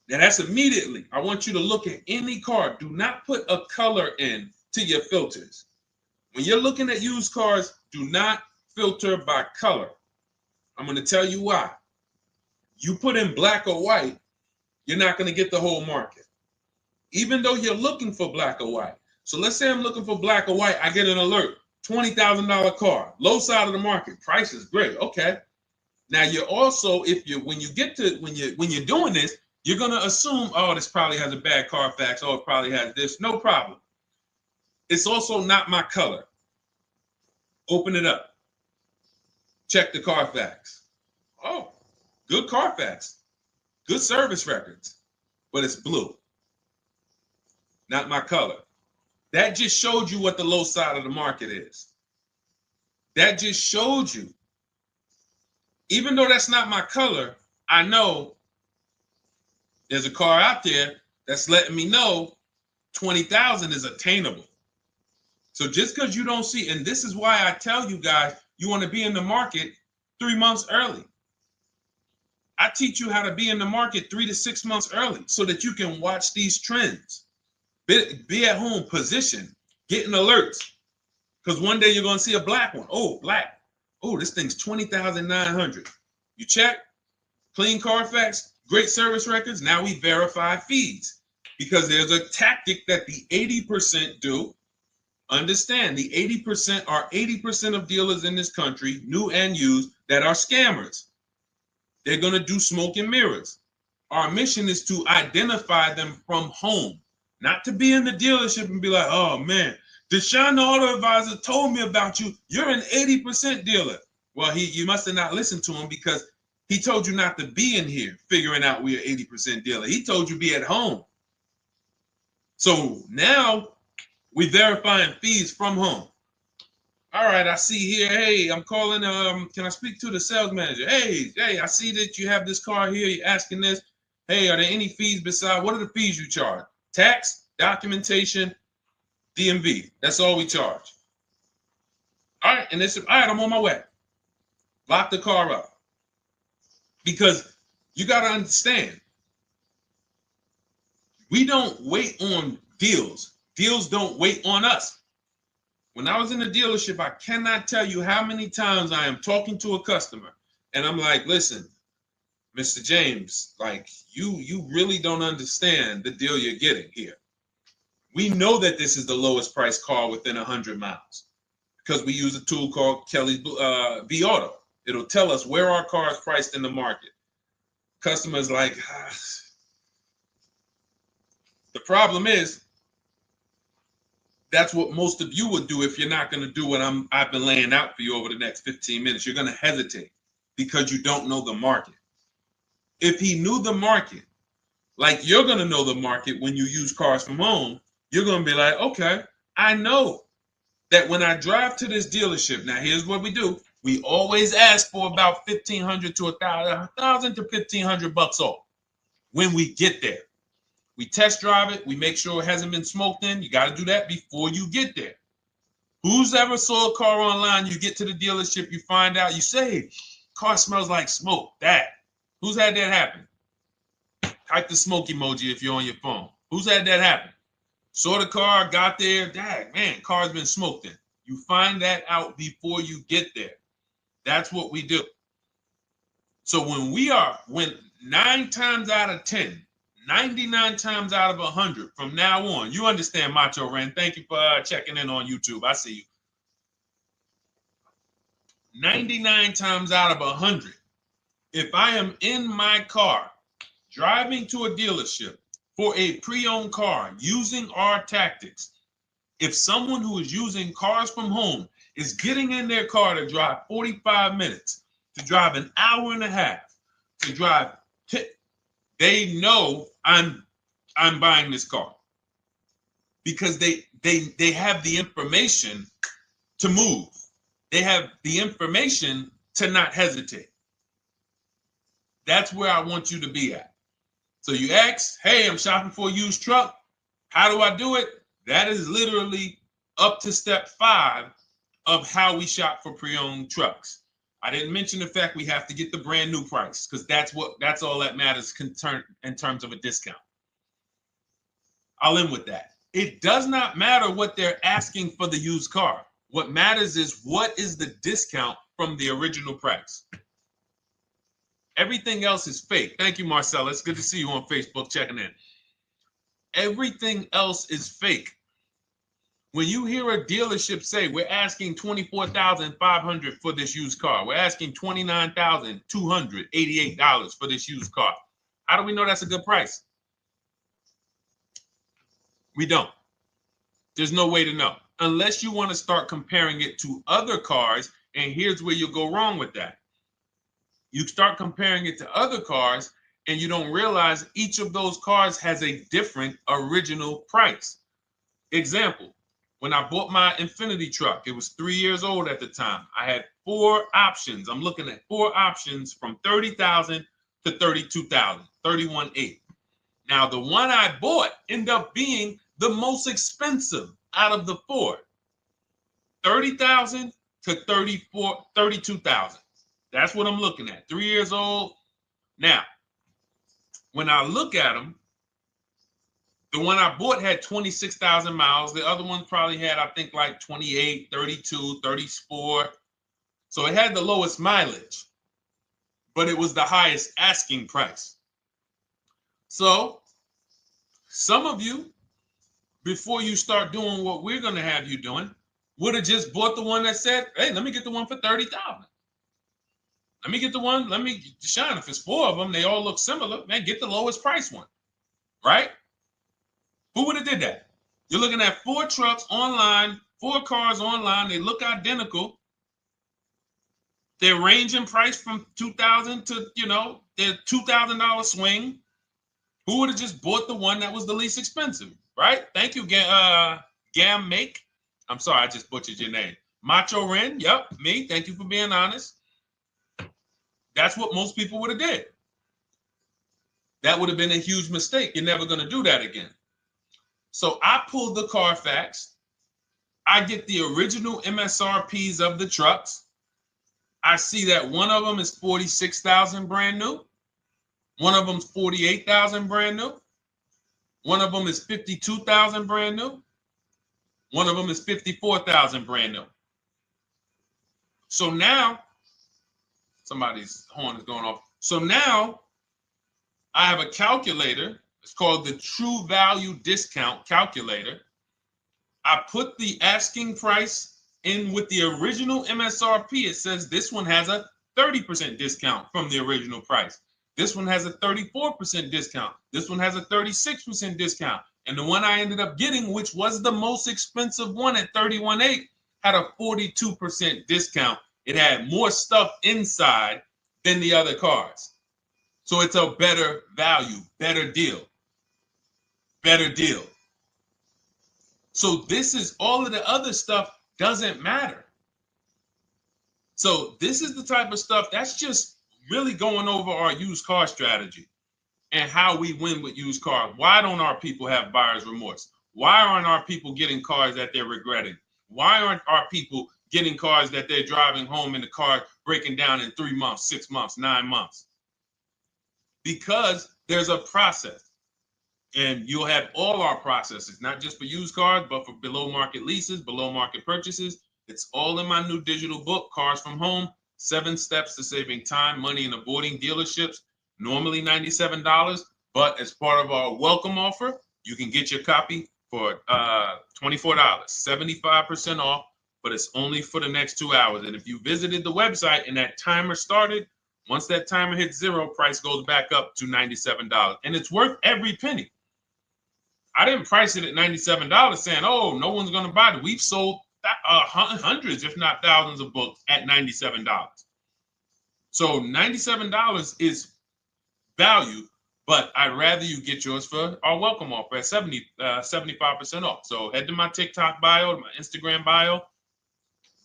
Now that's immediately, I want you to look at any car. Do not put a color in to your filters. When you're looking at used cars, do not filter by color. I'm going to tell you why. You put in black or white, you're not going to get the whole market, even though you're looking for black or white. So let's say I'm looking for black or white. I get an alert, $20,000 car, low side of the market. Price is great. Okay. Now you're also, when you're doing this, you're going to assume, oh, this probably has a bad Carfax. Oh, it probably has this. No problem. It's also not my color. Open it up. Check the Carfax. Oh, good Carfax. Good service records. But it's blue. Not my color. That just showed you what the low side of the market is. That just showed you. Even though that's not my color, I know there's a car out there that's letting me know 20,000 is attainable. So just because you don't see, and this is why I tell you guys, you want to be in the market 3 months early. I teach you how to be in the market 3 to 6 months early so that you can watch these trends. Be at home, position, getting alerts. Because one day you're going to see a black one. Oh, black. Oh, this thing's 20,900. You check, clean Carfax, great service records. Now we verify fees because there's a tactic that the 80% do. Understand, the 80% are 80% of dealers in this country, new and used, that are scammers. They're going to do smoke and mirrors. Our mission is to identify them from home, not to be in the dealership and be like, oh man, Deshone the Auto Advisor told me about you. You're an 80% dealer. Well, you must have not listened to him because he told you not to be in here figuring out we're 80% dealer. He told you be at home. So now we're verifying fees from home. All right, I see here, hey, I'm calling, can I speak to the sales manager? Hey, I see that you have this car here, you're asking this. Hey, are there any fees besides, what are the fees you charge? Tax, documentation, DMV. That's all we charge. All right, and all right, I'm on my way. Lock the car up. Because you got to understand, we don't wait on deals. Deals don't wait on us. When I was in the dealership, I cannot tell you how many times I am talking to a customer and I'm like, listen, Mr. James, like you really don't understand the deal you're getting here. We know that this is the lowest price car within 100 miles because we use a tool called Kelly's V Auto. It'll tell us where our car is priced in the market. Customers like, the problem is, that's what most of you would do if you're not going to do what I've been laying out for you over the next 15 minutes. You're going to hesitate because you don't know the market. If he knew the market, like you're going to know the market when you use cars from home, you're going to be like, okay, I know that when I drive to this dealership, now here's what we do. We always ask for about $1,500 to $1,000 to $1,500 off when we get there. We test drive it. We make sure it hasn't been smoked in. You got to do that before you get there. Who's ever saw a car online? You get to the dealership, you find out, you say, car smells like smoke. That. Who's had that happen? Type the smoke emoji if you're on your phone. Who's had that happen? Saw the car, got there. Dang, man, car's been smoked in. You find that out before you get there. That's what we do. So when 9 times out of 10, 99 times out of 100 from now on, you understand, Macho Ren. Thank you for checking in on YouTube. I see you. 99 times out of 100, if I am in my car driving to a dealership for a pre-owned car using our tactics, if someone who is using cars from home is getting in their car to drive 45 minutes, to drive an hour and a half, to drive, they know I'm buying this car because they have the information to move. They have the information to not hesitate. That's where I want you to be at. So you ask, hey, I'm shopping for a used truck. How do I do it? That is literally up to step 5 of how we shop for pre-owned trucks. I didn't mention the fact we have to get the brand new price because that's all that matters in terms of a discount. I'll end with that. It does not matter what they're asking for the used car. What matters is what is the discount from the original price. Everything else is fake. Thank you, Marcella. It's good to see you on Facebook checking in. Everything else is fake. When you hear a dealership say, we're asking $24,500 for this used car, we're asking $29,288 for this used car, how do we know that's a good price? We don't. There's no way to know. Unless you want to start comparing it to other cars, and here's where you'll go wrong with that. You start comparing it to other cars, and you don't realize each of those cars has a different original price. Example. When I bought my Infinity truck, it was 3 years old at the time. I had 4 options. I'm looking at 4 options from $30,000 to $32,000, $31,800. Now, the one I bought ended up being the most expensive out of the 4. $30,000 to $32,000. That's what I'm looking at. 3 years old. Now, when I look at them, the one I bought had 26,000 miles. The other one probably had, I think, like 28, 32, 34. So it had the lowest mileage. but it was the highest asking price. So some of you, before you start doing what we're going to have you doing, would have just bought the one that said, hey, let me get the one for $30,000. Let me get the one, Deshone, if it's 4 of them, they all look similar, man, get the lowest price one, right? Who would have did that? You're looking at 4 trucks online, 4 cars online, they look identical. They range in price from $2,000 to, their $2,000 swing. Who would have just bought the one that was the least expensive, right? Thank you, Gam Make. I'm sorry, I just butchered your name. Macho Ren, yep, me. Thank you for being honest. That's what most people would have did. That would have been a huge mistake. You're never going to do that again. So I pulled the Carfax. I get the original MSRPs of the trucks. I see that one of them is $46,000 brand new. One of them's $48,000 brand new. One of them is $52,000 brand new. One of them is $54,000 brand new. So now, somebody's horn is going off. So now I have a calculator. It's called the True Value Discount Calculator. I put the asking price in with the original MSRP. It says this one has a 30% discount from the original price. This one has a 34% discount. This one has a 36% discount. And the one I ended up getting, which was the most expensive one at $31,800, had a 42% discount. It had more stuff inside than the other cars. So it's a better value, better deal. Better deal. So this is all of the other stuff doesn't matter. So this is the type of stuff that's just really going over our used car strategy and how we win with used cars. Why don't our people have buyer's remorse? Why aren't our people getting cars that they're regretting? Why aren't our people getting cars that they're driving home and the car breaking down in 3 months, 6 months, 9 months? Because there's a process. And you'll have all our processes, not just for used cars, but for below market leases, below market purchases. It's all in my new digital book, Cars from Home, 7 Steps to Saving Time, Money, and Avoiding Dealerships. Normally $97, but as part of our welcome offer, you can get your copy for $24, 75% off, but it's only for the next 2 hours. And if you visited the website and that timer started, once that timer hits 0, price goes back up to $97. And it's worth every penny. I didn't price it at $97 saying, oh, no one's going to buy it. We've sold hundreds, if not thousands of books at $97. So $97 is value, but I'd rather you get yours for our welcome offer at 75% off. So head to my TikTok bio, my Instagram bio,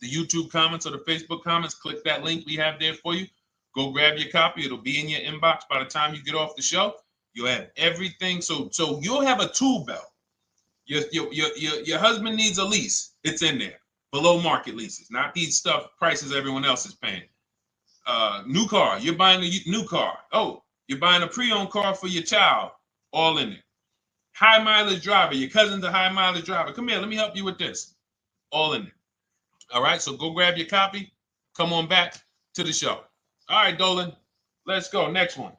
the YouTube comments or the Facebook comments, click that link we have there for you. Go grab your copy. It'll be in your inbox by the time you get off the show. You'll have everything. So you'll have a tool belt. Your husband needs a lease. It's in there. Below market leases, not these stuff prices everyone else is paying. New car. You're buying a new car. Oh, you're buying a pre-owned car for your child. All in there. High mileage driver. Your cousin's a high mileage driver. Come here. Let me help you with this. All in there. All right. So go grab your copy. Come on back to the show. All right, Dolan. Let's go. Next one.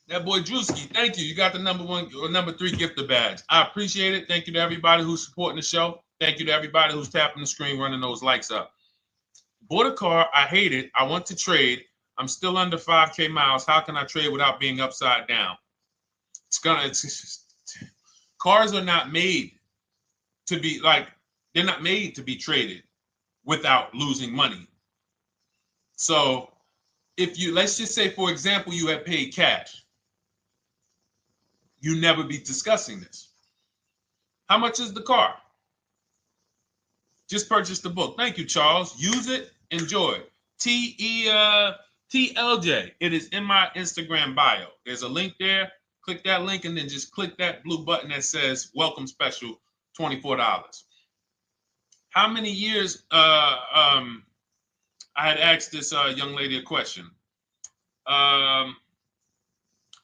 That boy Drewski, thank you. You got the number 3 gifter badge. I appreciate it. Thank you to everybody who's supporting the show. Thank you to everybody who's tapping the screen, running those likes up. Bought a car. I hate it. I want to trade. I'm still under 5K miles. How can I trade without being upside down? Cars are not made to be they're not made to be traded without losing money. So let's just say, for example, you have paid cash. You never be discussing this. How much is the car? Just purchase the book. Thank you, Charles. Use it. Enjoy it. TLJ. It is in my Instagram bio. There's a link there. Click that link and then just click that blue button that says welcome special, $24. How many years? I had asked this young lady a question.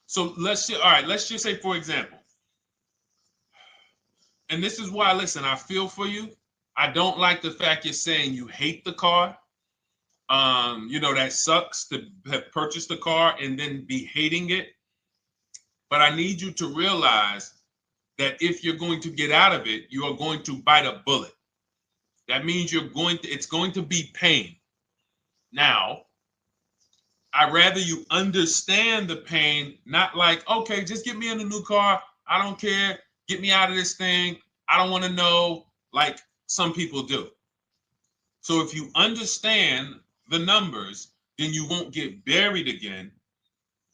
So let's just say, for example, and this is why, listen, I feel for you. I don't like the fact you're saying you hate the car. That sucks to have purchased a car and then be hating it. But I need you to realize that if you're going to get out of it, you are going to bite a bullet. That means it's going to be pain. Now, I'd rather you understand the pain, not like, okay, just get me in a new car. I don't care. Get me out of this thing. I don't want to know, like some people do. So if you understand the numbers, then you won't get buried again.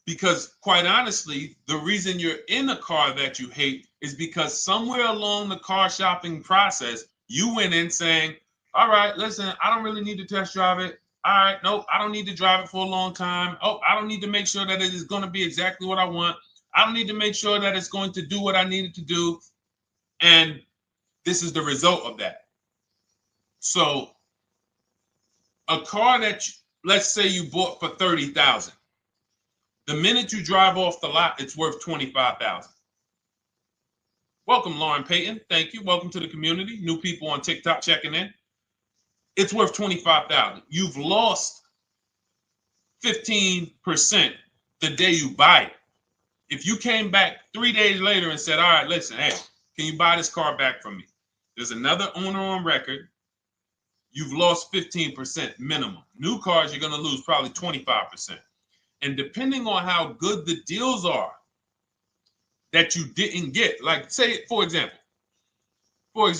Because quite honestly, the reason you're in a car that you hate is because somewhere along the car shopping process, you went in saying, all right, listen, I don't really need to test drive it. All right, nope, I don't need to drive it for a long time. Oh, I don't need to make sure that it is going to be exactly what I want. I don't need to make sure that it's going to do what I need it to do. And this is the result of that. So a car that, let's say you bought for $30,000. The minute you drive off the lot, it's worth $25,000. Welcome, Lauren Payton. Thank you. Welcome to the community. New people on TikTok checking in. It's worth $25,000. You've lost 15% the day you buy it. If you came back 3 days later and said, all right, listen, hey, can you buy this car back from me? There's another owner on record. You've lost 15% minimum. New cars, you're going to lose probably 25%. And depending on how good the deals are that you didn't get, like say, for example, let's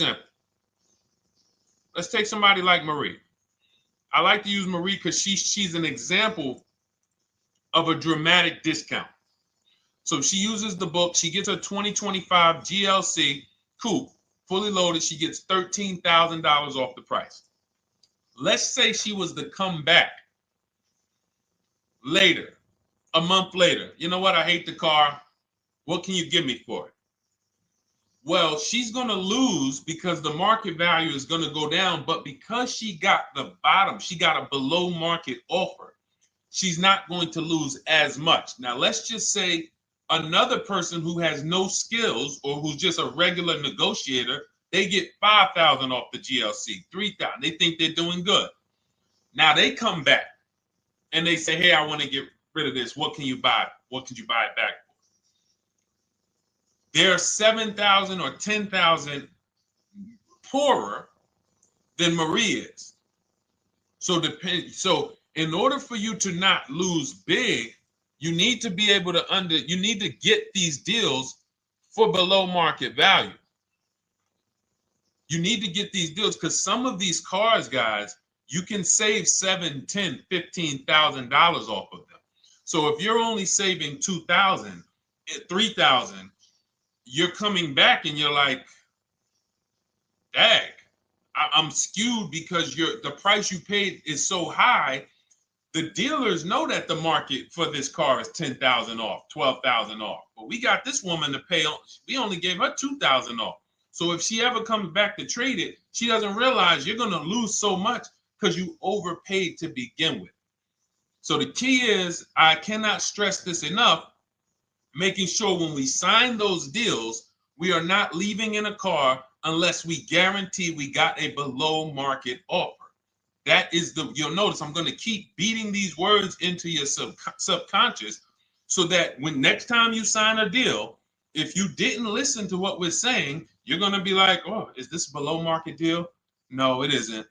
take somebody like Marie. I like to use Marie because she's an example of a dramatic discount. So she uses the book. She gets her 2025 GLC coupe, fully loaded. She gets $13,000 off the price. Let's say she was to come back later, a month later. You know what? I hate the car. What can you give me for it? Well, she's going to lose because the market value is going to go down. But because she got the bottom, she got a below market offer, she's not going to lose as much. Now, let's just say another person who has no skills or who's just a regular negotiator, they get $5,000 off the GLC, $3,000. They think they're doing good. Now they come back and they say, hey, I want to get rid of this. What can you buy? What could you buy it back for? They're 7,000 or 10,000 poorer than Marie is. So in order for you to not lose big, you need to be able to you need to get these deals for below market value. You need to get these deals because some of these cars, guys, you can save $7,000, $10,000, $15,000 off of them. So if you're only saving $2,000, $3,000, you're coming back and you're like, dag, I'm skewed because the price you paid is so high. The dealers know that the market for this car is $10,000 off, $12,000 off. But we got this woman to pay. We only gave her $2,000 off. So if she ever comes back to trade it, she doesn't realize you're going to lose so much because you overpaid to begin with. So the key is, I cannot stress this enough, making sure when we sign those deals, we are not leaving in a car unless we guarantee we got a below market offer. That is you'll notice I'm going to keep beating these words into your subconscious so that when next time you sign a deal, if you didn't listen to what we're saying, you're going to be like, oh, is this a below market deal? No, it isn't.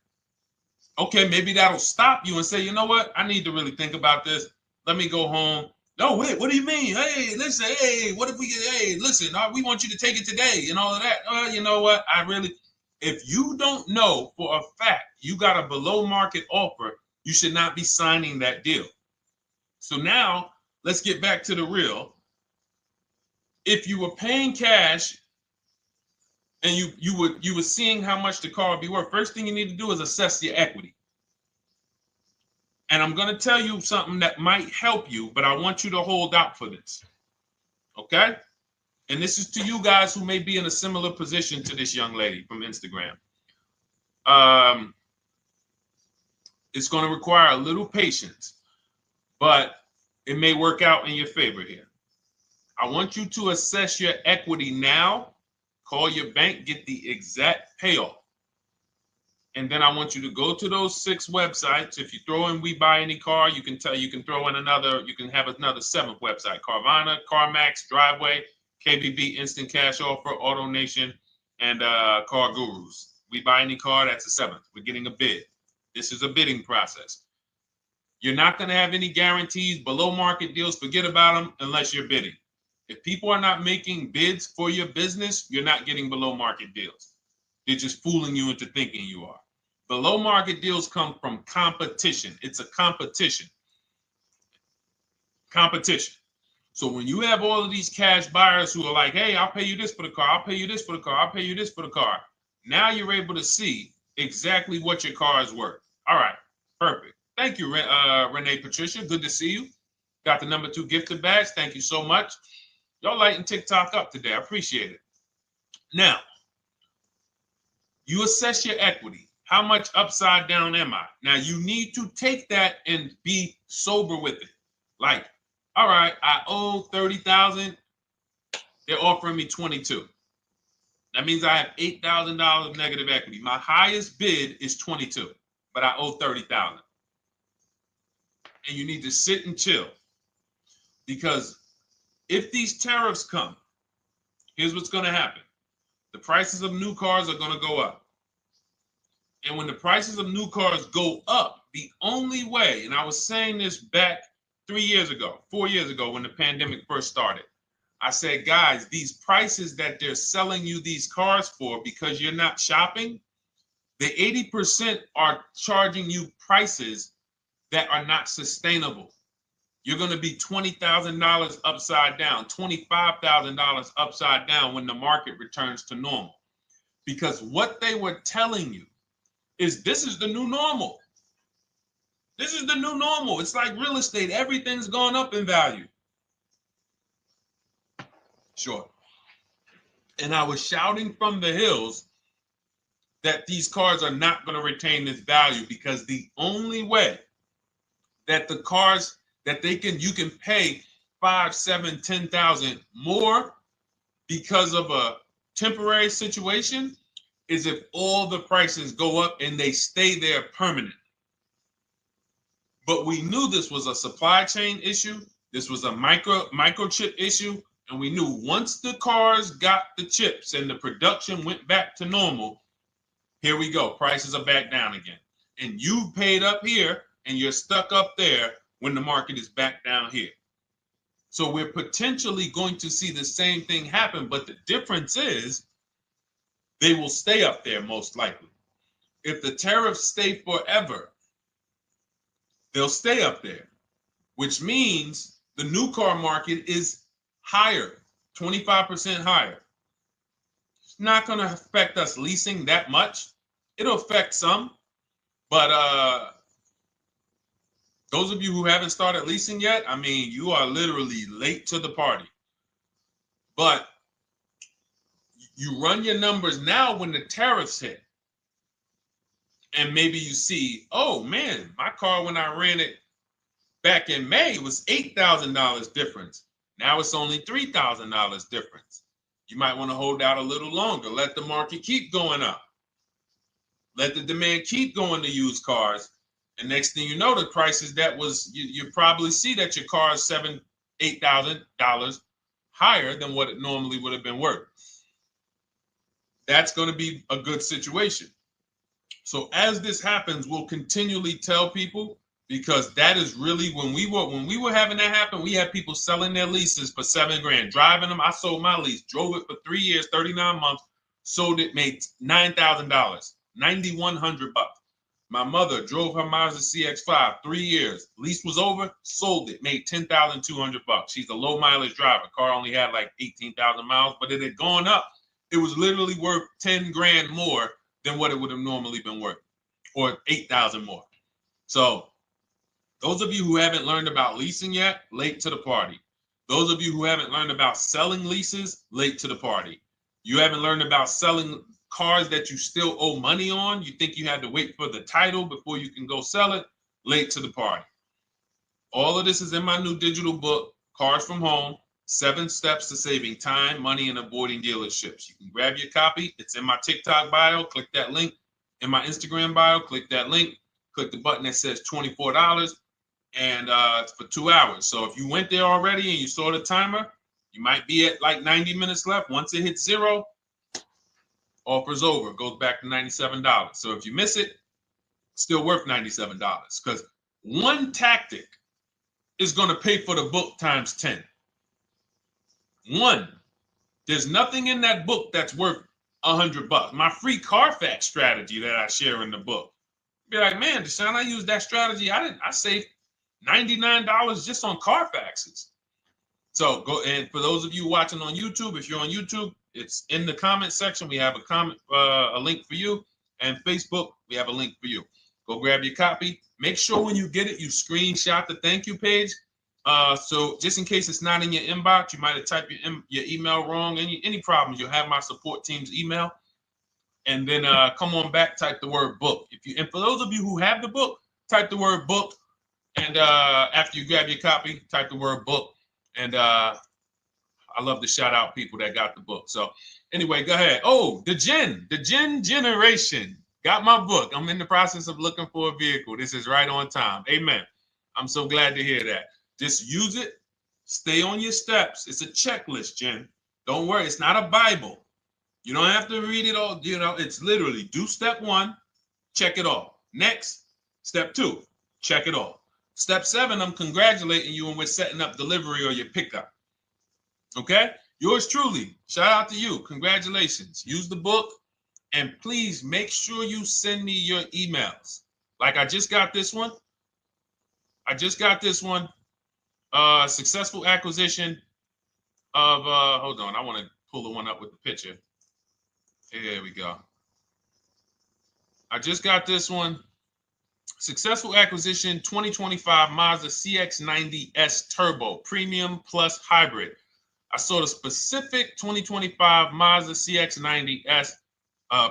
Okay, maybe that'll stop you and say, you know what? I need to really think about this. Let me go home. No, wait, what do you mean? Hey, listen, hey, what if we get, hey, listen, we want you to take it today and all of that. You know what? If you don't know for a fact you got a below market offer, you should not be signing that deal. So now let's get back to the real. If you were paying cash and you were seeing how much the car would be worth, first thing you need to do is assess your equity. And I'm going to tell you something that might help you, but I want you to hold out for this. Okay? And this is to you guys who may be in a similar position to this young lady from Instagram. It's going to require a little patience, but it may work out in your favor here. I want you to assess your equity now. Call your bank, get the exact payoff. And then I want you to go to those 6 websites. If you throw in We Buy Any Car, you can throw in another, you can have another 7th website: Carvana, CarMax, Driveway, KBB, Instant Cash Offer, AutoNation, and Car Gurus. We Buy Any Car, that's the 7th. We're getting a bid. This is a bidding process. You're not going to have any guarantees, below market deals, forget about them unless you're bidding. If people are not making bids for your business, you're not getting below market deals. They're just fooling you into thinking you are. Below market deals come from competition. It's a competition. Competition. So when you have all of these cash buyers who are like, hey, I'll pay you this for the car, I'll pay you this for the car, I'll pay you this for the car. Now you're able to see exactly what your car is worth. All right, perfect. Thank you, Renee Patricia. Good to see you. Got the number 2 gifted badge. Thank you so much. Y'all lighting TikTok up today. I appreciate it. Now, you assess your equity. How much upside down am I? Now, you need to take that and be sober with it. Like, all right, I owe $30,000. They're offering me 22. That means I have $8,000 of negative equity. My highest bid is 22, but I owe 30,000. And you need to sit and chill, because if these tariffs come, here's what's going to happen. The prices of new cars are going to go up. And when the prices of new cars go up, the only way, and I was saying this back 4 years ago, when the pandemic first started, I said, guys, these prices that they're selling you these cars for because you're not shopping, the 80% are charging you prices that are not sustainable. You're going to be $20,000 upside down, $25,000 upside down when the market returns to normal. Because what they were telling you is this is the new normal. This is the new normal. It's like real estate. Everything's gone up in value. Sure. And I was shouting from the hills that these cars are not going to retain this value, because the only way that the cars that you can pay 5, 7, 10,000 more because of a temporary situation is if all the prices go up and they stay there permanently. But we knew this was a supply chain issue. This was a microchip issue. And we knew once the cars got the chips and the production went back to normal, here we go. Prices are back down again. And you paid up here and you're stuck up there when the market is back down here. So we're potentially going to see the same thing happen, but the difference is they will stay up there most likely. If the tariffs stay forever, they'll stay up there, which means the new car market is higher, 25% higher. It's not going to affect us leasing that much. It'll affect some, but those of you who haven't started leasing yet, I mean, you are literally late to the party. But you run your numbers now when the tariffs hit. And maybe you see, oh man, my car when I ran it back in May was $8,000 difference. Now it's only $3,000 difference. You might want to hold out a little longer. Let the market keep going up. Let the demand keep going to used cars. And next thing you know, the prices that was, you probably see that your car is $7,000, $8,000 higher than what it normally would have been worth. That's going to be a good situation. So as this happens, we'll continually tell people, because that is really when we were having that happen, we had people selling their leases for $7,000, driving them. I sold my lease, drove it for 3 years, 39 months, sold it, made $9,000, $9,100. My mother drove her Mazda CX-5, 3 years, lease was over, sold it, made $10,200. She's a low mileage driver. Car only had like 18,000 miles, but it had gone up. It was literally worth $10,000 more than what it would have normally been worth, or 8,000 more. So those of you who haven't learned about leasing yet, late to the party. Those of you who haven't learned about selling leases, late to the party. You haven't learned about selling cars that you still owe money on. You think you had to wait for the title before you can go sell it, late to the party. All of this is in my new digital book, Cars from Home, 7 Steps to Saving Time, Money, and Avoiding Dealerships. You can grab your copy. It's in my TikTok bio. Click that link in my Instagram bio. Click that link. Click the button that says $24, and it's for 2 hours. So if you went there already and you saw the timer, you might be at like 90 minutes left. Once it hits 0, offer's over. It goes back to $97. So if you miss it, still worth $97, because one tactic is going to pay for the book times 10. One. There's nothing in that book that's worth $100. My free Carfax strategy that I share in the book. Be like, man, Deshone, I used that strategy. I saved $99 just on Carfaxes. So go, and for those of you watching on YouTube, if you're on YouTube, it's in the comment section. We have a link for you, and Facebook, we have a link for you. Go grab your copy. Make sure when you get it, you screenshot the thank you page. So just in case it's not in your inbox, you might have typed your email wrong. Any problems, you'll have my support team's email. And then come on back, type the word book. And for those of you who have the book, type the word book. And after you grab your copy, type the word book. And I love to shout out people that got the book. So anyway, go ahead. Oh, the Gen Generation got my book. I'm in the process of looking for a vehicle. This is right on time. Amen. I'm so glad to hear that. Just use it. Stay on your steps. It's a checklist, Jen. Don't worry. It's not a Bible. You don't have to read it all. You know, it's literally do step 1, check it off. Next, step 2, check it off. Step 7, I'm congratulating you and we're setting up delivery or your pickup. Okay? Yours truly. Shout out to you. Congratulations. Use the book, and please make sure you send me your emails. Like I just got this one. Successful acquisition of, hold on. I want to pull the one up with the picture. Here we go. I just got this one. Successful acquisition 2025 Mazda CX-90S Turbo Premium Plus Hybrid. I saw the specific 2025 Mazda CX-90S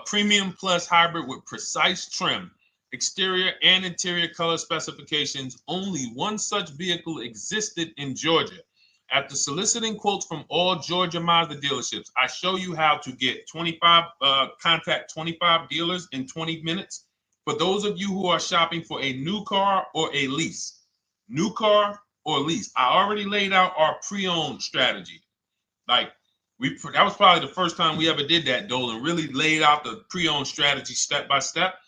Premium Plus Hybrid with precise trim, exterior and interior color specifications. Only one such vehicle existed in Georgia. After soliciting quotes from all Georgia Mazda dealerships, I show you how to get contact 25 dealers in 20 minutes. For those of you who are shopping for a new car or a lease, new car or lease, I already laid out our pre-owned strategy. Like that was probably the first time we ever did that, Dolan, really laid out the pre-owned strategy step by step.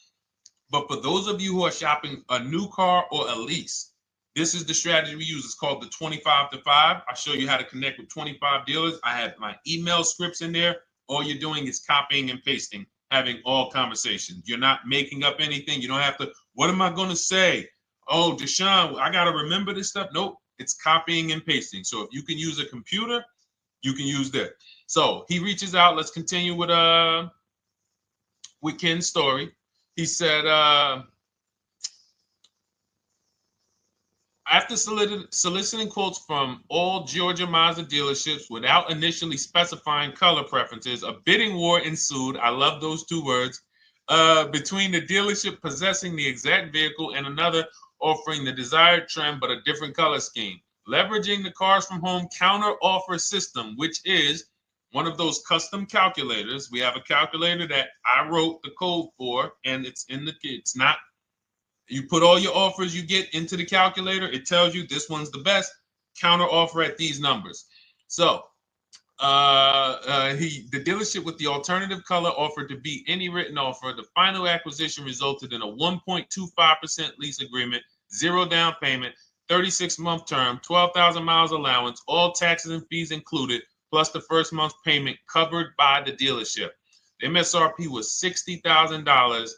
But for those of you who are shopping a new car or a lease, this is the strategy we use. It's called the 25 to 5. I show you how to connect with 25 dealers. I have my email scripts in there. All you're doing is copying and pasting, having all conversations. You're not making up anything. You don't have to, what am I going to say? Oh, Deshone, I got to remember this stuff. Nope, it's copying and pasting. So if you can use a computer, you can use that. So he reaches out. Let's continue with Ken's story. He said, after soliciting quotes from all Georgia Mazda dealerships without initially specifying color preferences, a bidding war ensued. I love those two words. Between the dealership possessing the exact vehicle and another offering the desired trim but a different color scheme. Leveraging the Cars from Home counter offer system, which is one of those custom calculators. We have a calculator that I wrote the code for, and it's not. You put all your offers you get into the calculator. It tells you this one's the best. Counter offer at these numbers. So the dealership with the alternative color offered to beat any written offer. The final acquisition resulted in a 1.25% lease agreement, 0 down payment, 36-month term, 12,000 miles allowance, all taxes and fees included, plus the first month's payment covered by the dealership. The MSRP was $60,000.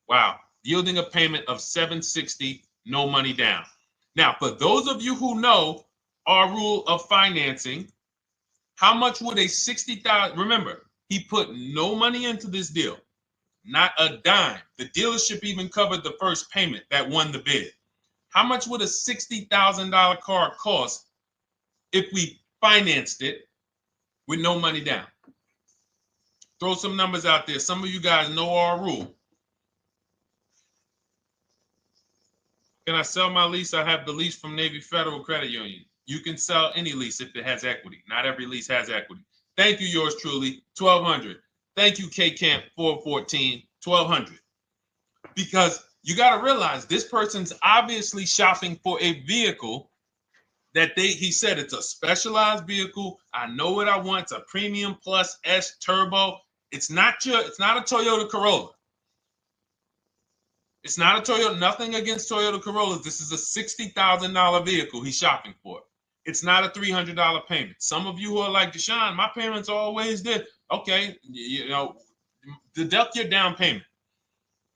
Wow. Yielding a payment of $760, no money down. Now, for those of you who know our rule of financing, how much would a $60,000, remember, he put no money into this deal, not a dime. The dealership even covered the first payment that won the bid. How much would a $60,000 car cost if we financed it with no money down? Throw some numbers out there. Some of you guys know our rule. Can I sell my lease? I have the lease from Navy Federal Credit Union. You can sell any lease if it has equity. Not every lease has equity. Thank you, yours truly, 1200. Thank you, K Camp 414. $1,200. Because you got to realize this person's obviously shopping for a vehicle that he said it's a specialized vehicle. I know what I want. It's a premium plus S turbo. It's not a Toyota Corolla. It's not a Toyota, nothing against Toyota Corollas. This is a $60,000 vehicle he's shopping for. It's not a $300 payment. Some of you who are like, Deshone, my payments are always there. Okay, deduct your down payment.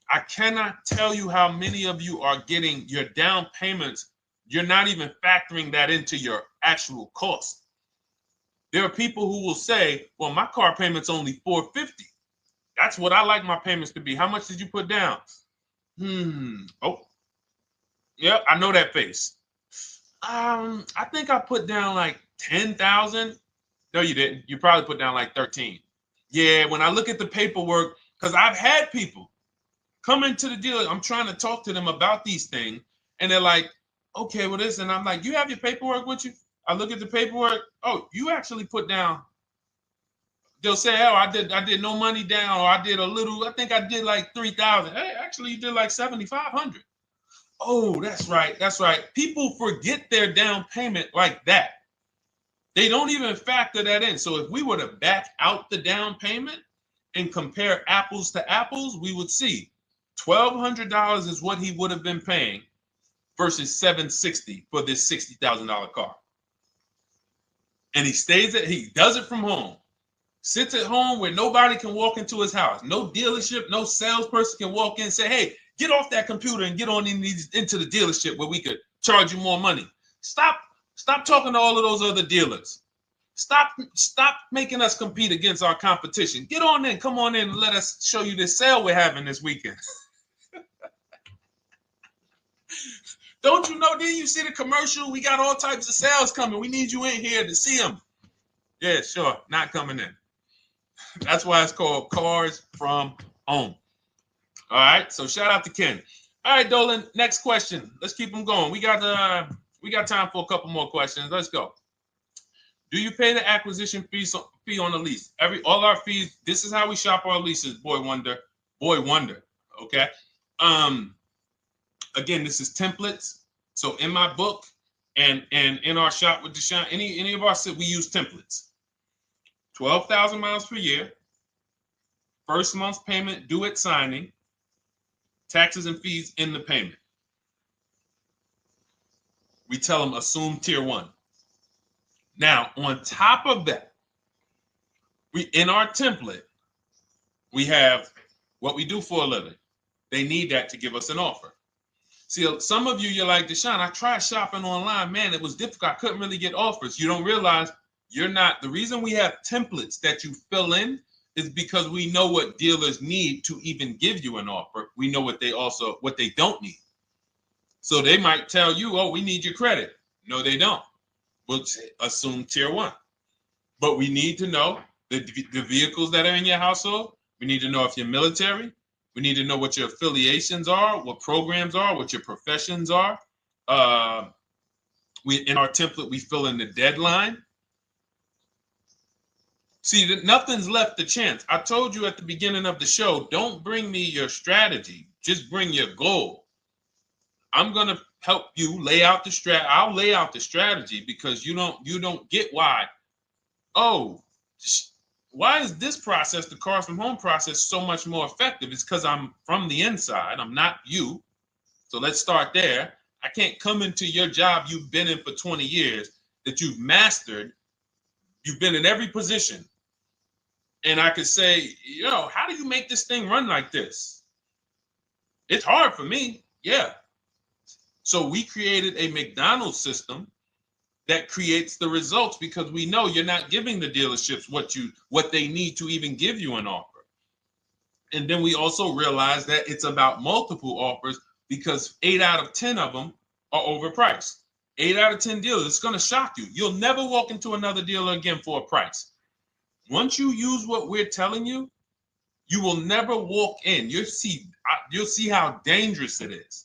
I cannot tell you how many of you are getting your down payments. You're not even factoring that into your actual cost. There are people who will say, well, my car payment's only $450. That's what I like my payments to be. How much did you put down? Oh, yep, I know that face. I think I put down like 10,000. No, you didn't. You probably put down like 13. Yeah, when I look at the paperwork, because I've had people come into the dealer, I'm trying to talk to them about these things, and they're like, okay, well, this, and I'm like, you have your paperwork with you? I look at the paperwork. Oh, you actually put down. They'll say, oh, I did no money down, or I did a little. I think I did like 3,000. Hey, actually, you did like 7,500. Oh, that's right. That's right. People forget their down payment like that. They don't even factor that in. So if we were to back out the down payment and compare apples to apples, we would see $1,200 is what he would have been paying versus $760 for this $60,000 car. And he does it from home. Sits at home where nobody can walk into his house. No dealership, no salesperson can walk in and say, hey, get off that computer and get on into the dealership where we could charge you more money. Stop talking to all of those other dealers. Stop making us compete against our competition. Get on in, come on in and let us show you this sale we're having this weekend. Don't you know, didn't you see the commercial? We got all types of sales coming. We need you in here to see them. Yeah, sure, not coming in. That's why it's called Cars from Home. All right, so shout out to Ken. All right, Dolan, next question. Let's keep them going. We got time for a couple more questions. Let's go. Do you pay the acquisition fee on the lease? All our fees, this is how we shop our leases, boy wonder. Okay. Again, this is templates. So in my book and in our shop with Deshone, any of our we use templates. 12,000 miles per year. First month's payment due at signing. Taxes and fees in the payment. We tell them assume tier 1. Now, on top of that, in our template, we have what we do for a living. They need that to give us an offer. See, some of you, you're like, Deshone, I tried shopping online. Man, it was difficult. I couldn't really get offers. You don't realize you're not. The reason we have templates that you fill in is because we know what dealers need to even give you an offer. We know what they don't need. So they might tell you, oh, we need your credit. No, they don't. We'll assume tier 1. But we need to know the vehicles that are in your household. We need to know if you're military. We need to know what your affiliations are, what programs are, what your professions are. In our template, we fill in the deadline. See, nothing's left to chance. I told you at the beginning of the show, don't bring me your strategy. Just bring your goal. I'm going to help you lay out the strategy. I'll lay out the strategy because you don't get why. Oh, why is this process, the Cars from Home process, so much more effective? It's because I'm from the inside. I'm not you. So let's start there. I can't come into your job you've been in for 20 years that you've mastered. You've been in every position. And I could say, how do you make this thing run like this? It's hard for me. Yeah. So we created a McDonald's system that creates the results because we know you're not giving the dealerships what they need to even give you an offer. And then we also realize that it's about multiple offers because 8 out of 10 of them are overpriced. 8 out of 10 dealers, it's going to shock you. You'll never walk into another dealer again for a price. Once you use what we're telling you, you will never walk in. You'll see how dangerous it is.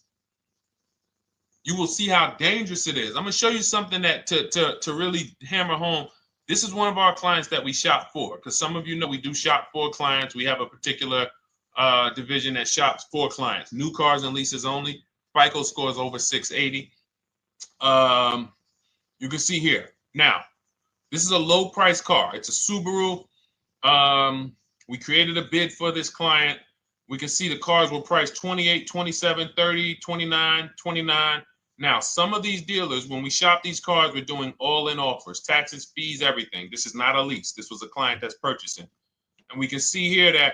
You will see how dangerous it is. I'm going to show you something that to really hammer home. This is one of our clients that we shop for because some of you know we do shop for clients. We have a particular division that shops for clients. New cars and leases only. FICO scores over 680. You can see here. Now, this is a low price car. It's a Subaru. We created a bid for this client. We can see the cars were priced 28, 27, 30, 29, 29. Now, some of these dealers, when we shop these cars, we're doing all-in offers, taxes, fees, everything. This is not a lease. This was a client that's purchasing. And we can see here that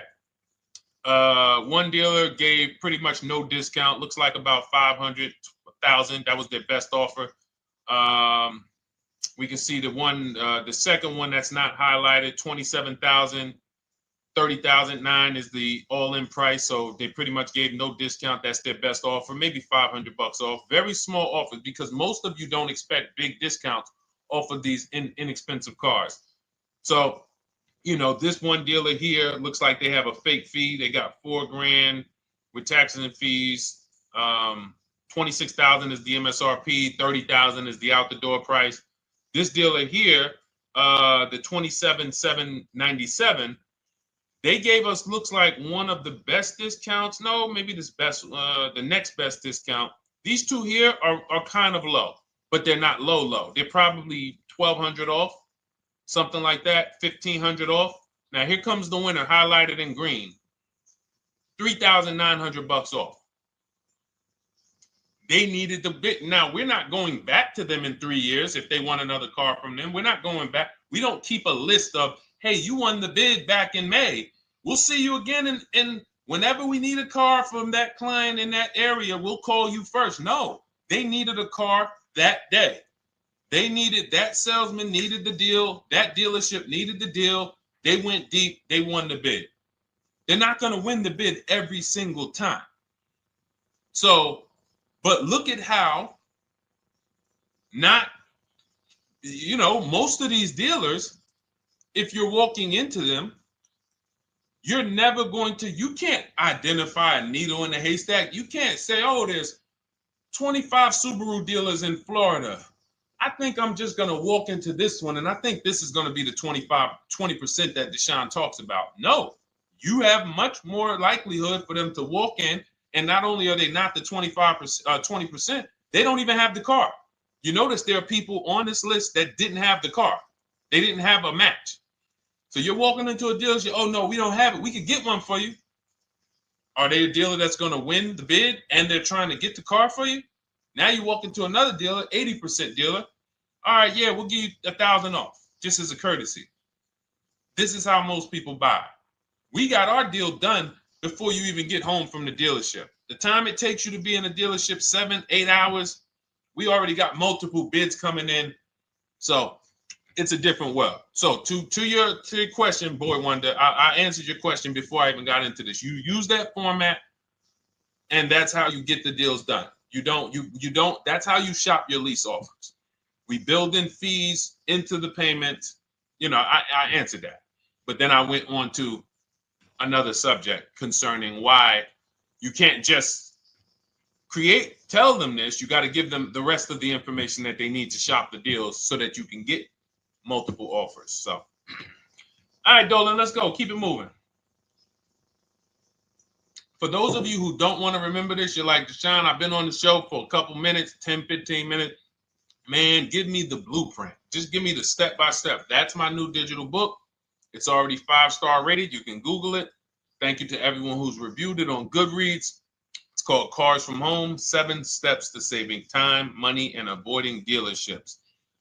one dealer gave pretty much no discount. Looks like about 500, 1,000. That was their best offer. We can see the second one that's not highlighted, 27,000. 30,009 is the all-in price, so they pretty much gave no discount. That's their best offer, maybe $500 off. Very small offers, because most of you don't expect big discounts off of these inexpensive cars. So, you know, this one dealer here looks like they have a fake fee. They got $4,000 with taxes and fees. 26,000 is the MSRP. 30,000 is the out the door price. This dealer here, the 27,797. They gave us, looks like, one of the best discounts. No, maybe the next best discount. These two here are kind of low, but they're not low. They're probably 1,200 off, something like that, 1,500 off. Now here comes the winner, highlighted in green, 3,900 off. They needed the bid. Now, we're not going back to them in 3 years if they want another car from them. We're not going back. We don't keep a list of, hey, you won the bid back in May. We'll see you again. And whenever we need a car from that client in that area, we'll call you first. No, they needed a car that day. They needed, that salesman needed the deal. That dealership needed the deal. They went deep. They won the bid. They're not going to win the bid every single time. So, but look at how most of these dealers, if you're walking into them, you're never going to, you can't identify a needle in the haystack. You can't say, oh, there's 25 Subaru dealers in Florida. I think I'm just going to walk into this one, and I think this is going to be the 20% that Deshone talks about. No, you have much more likelihood for them to walk in, and not only are they not the 20%, they don't even have the car. You notice there are people on this list that didn't have the car. They didn't have a match. So you're walking into a dealership, oh, no, we don't have it. We could get one for you. Are they a dealer that's going to win the bid and they're trying to get the car for you? Now you walk into another dealer, 80% dealer. All right, yeah, we'll give you 1,000 off, just as a courtesy. This is how most people buy. We got our deal done before you even get home from the dealership. The time it takes you to be in a dealership, 7-8 hours, we already got multiple bids coming in. So it's a different world. So to your question, Boy Wonder, I answered your question before I even got into this. You use that format, and that's how you get the deals done. You don't, that's how you shop your lease offers. We build in fees into the payment. You know, I answered that. But then I went on to another subject concerning why you can't just tell them this. You got to give them the rest of the information that they need to shop the deals so that you can get multiple offers. So, all right, Dolan, let's go. Keep it moving. For those of you who don't want to remember this, you're like, Deshone, I've been on the show for a couple minutes, 10, 15 minutes. Man, give me the blueprint. Just give me the step-by-step. That's my new digital book. It's already 5-star rated. You can Google it. Thank you to everyone who's reviewed it on Goodreads. It's called Cars from Home, 7 Steps to Saving Time, Money, and Avoiding Dealerships.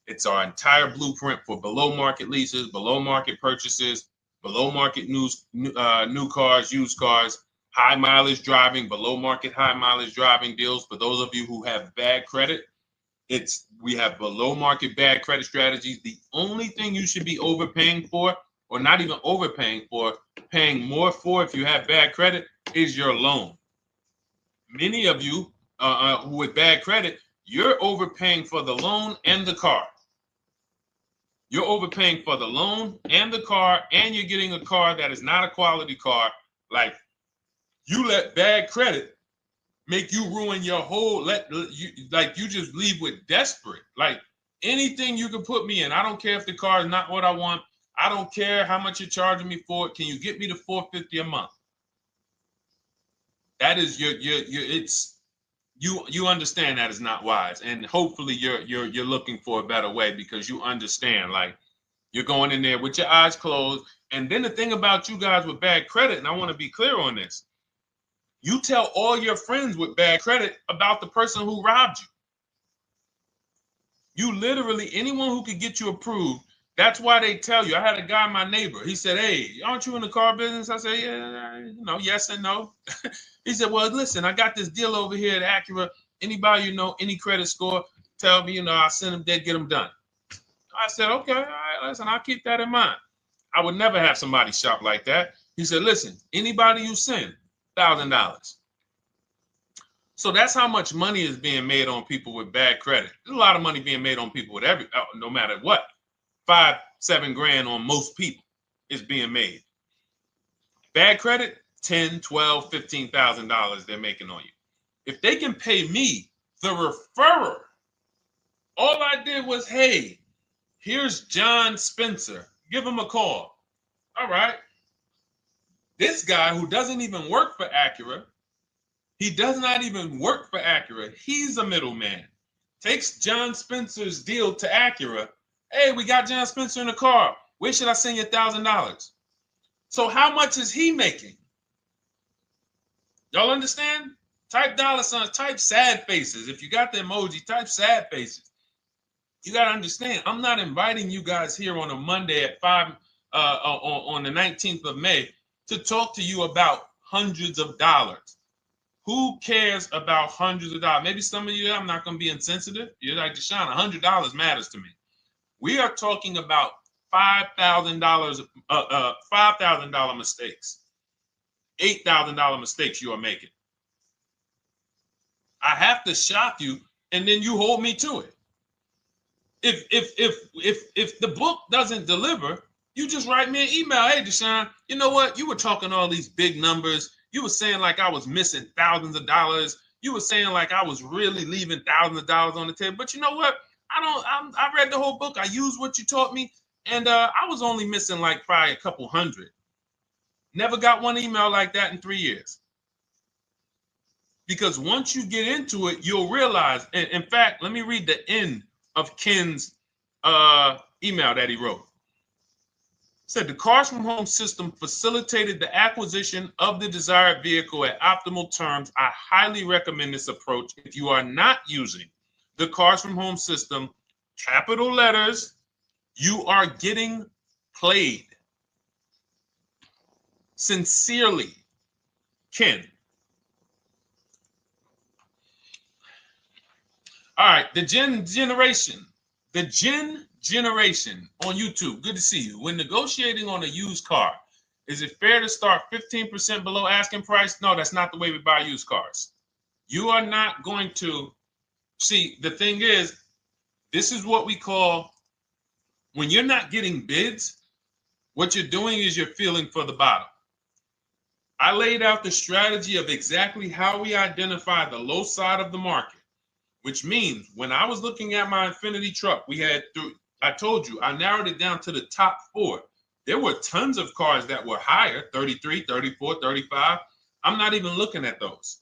It's our entire blueprint for below-market leases, below-market purchases, below-market new cars, used cars, high-mileage driving, below-market high-mileage driving deals. For those of you who have bad credit, we have below-market bad credit strategies. The only thing you should be overpaying for, or not even overpaying for, paying more for if you have bad credit, is your loan. Many of you with bad credit, you're overpaying for the loan and the car. You're overpaying for the loan and the car, and you're getting a car that is not a quality car. Like, you let bad credit make you ruin your whole, you just leave with desperate. Like, anything you can put me in. I don't care if the car is not what I want. I don't care how much you're charging me for it. Can you get me to $450 a month? That is you understand that is not wise, and hopefully you're looking for a better way because you understand, like, you're going in there with your eyes closed. And then the thing about you guys with bad credit, and I want to be clear on this, you tell all your friends with bad credit about the person who robbed you. You literally, anyone who could get you approved, that's why they tell you. I had a guy, my neighbor, he said, "Hey, aren't you in the car business?" I said, "Yeah, yes and no." He said, "Well, listen, I got this deal over here at Acura. Anybody any credit score, tell me, I'll send them there, get them done." I said, "Okay, all right, listen, I'll keep that in mind." I would never have somebody shop like that. He said, "Listen, anybody you send, $1,000. So that's how much money is being made on people with bad credit. There's a lot of money being made on people with no matter what. 5-7 grand on most people is being made. Bad credit, $10, $12, $15,000 they're making on you. If they can pay me, the referrer, all I did was, hey, here's John Spencer. Give him a call. All right. This guy who doesn't even work for Acura, he does not even work for Acura. He's a middleman. Takes John Spencer's deal to Acura. Hey, we got John Spencer in the car. Where should I send you $1,000? So how much is he making? Y'all understand? Type $signs, type sad faces. If you got the emoji, type sad faces. You got to understand, I'm not inviting you guys here on a Monday at 5 on the 19th of May to talk to you about hundreds of dollars. Who cares about hundreds of dollars? Maybe some of you, I'm not going to be insensitive. You're like, Deshone, $100 matters to me. We are talking about $5,000, $5,000 mistakes, $8,000 mistakes you are making. I have to shock you, and then you hold me to it. If the book doesn't deliver, you just write me an email. Hey, Deshone, you know what? You were talking all these big numbers. You were saying like I was missing thousands of dollars. You were saying like I was really leaving thousands of dollars on the table. But you know what? I read the whole book. I used what you taught me. And I was only missing like probably a couple hundred. Never got one email like that in 3 years. Because once you get into it, you'll realize. And in fact, let me read the end of Ken's email that he wrote. Said the Cars from Home system facilitated the acquisition of the desired vehicle at optimal terms. I highly recommend this approach. If you are not using the Cars from Home system, capital letters, you are getting played. Sincerely, Ken. All right, the Gen Generation on YouTube. Good to see you. When negotiating on a used car, is it fair to start 15% below asking price? No, that's not the way we buy used cars. You are not going to see. The thing is, this is what we call, when you're not getting bids, what you're doing is you're feeling for the bottom. I laid out the strategy of exactly how we identify the low side of the market, which means when I was looking at my Infiniti truck, I told you, I narrowed it down to the top 4. There were tons of cars that were higher, 33, 34, 35. I'm not even looking at those.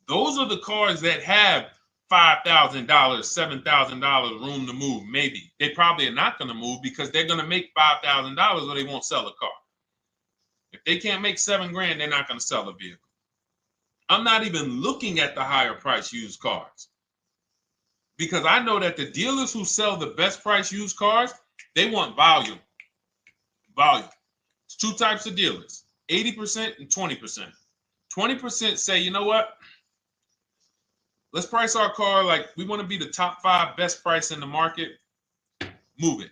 Those are the cars that have $5,000, $7,000 room to move, maybe. They probably are not going to move because they're going to make $5,000 or they won't sell a car. If they can't make $7 grand, they're not going to sell a vehicle. I'm not even looking at the higher price used cars because I know that the dealers who sell the best price used cars, they want volume. Volume. It's 2 types of dealers, 80% and 20%. 20% say, you know what? Let's price our car like we want to be the top 5 best price in the market. Move it.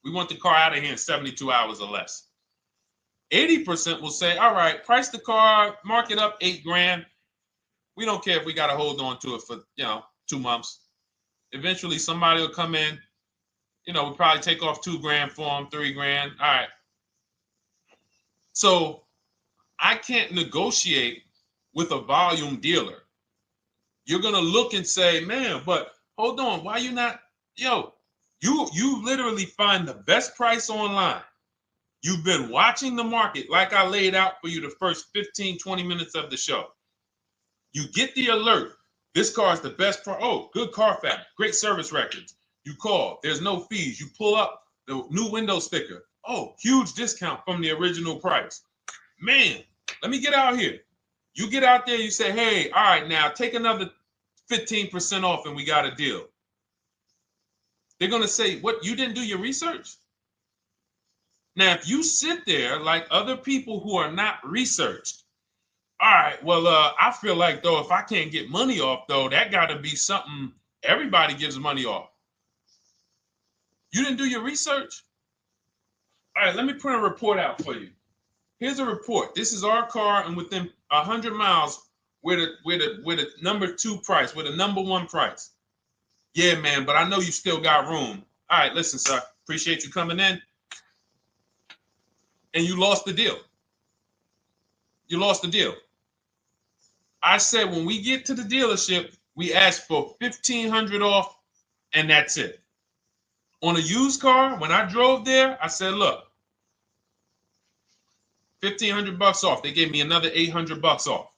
We want the car out of here in 72 hours or less. 80% will say, all right, price the car, mark it up $8 grand. We don't care if we got to hold on to it for, 2 months. Eventually, somebody will come in. We'll probably take off $2 grand for them, $3 grand. All right. So I can't negotiate with a volume dealer. You're going to look and say, man, but hold on. Why you not? You literally find the best price online. You've been watching the market like I laid out for you the first 15, 20 minutes of the show. You get the alert. This car is the best price. Oh, good Carfax, great service records. You call. There's no fees. You pull up the new window sticker. Oh, huge discount from the original price. Man, let me get out here. You get out there, you say, hey, all right, now take another 15% off and we got a deal. They're going to say, what, you didn't do your research? Now, if you sit there like other people who are not researched, all right, well, I feel like, though, if I can't get money off, though, that got to be something everybody gives money off. You didn't do your research? All right, let me print a report out for you. Here's a report. This is our car, and within 100 miles, we're the number 2 price, we're the number 1 price. Yeah, man, but I know you still got room. All right, listen, sir, appreciate you coming in. And you lost the deal. You lost the deal. I said when we get to the dealership, we ask for $1,500 off, and that's it. On a used car, when I drove there, I said, look, $1,500 off. They gave me another $800 off.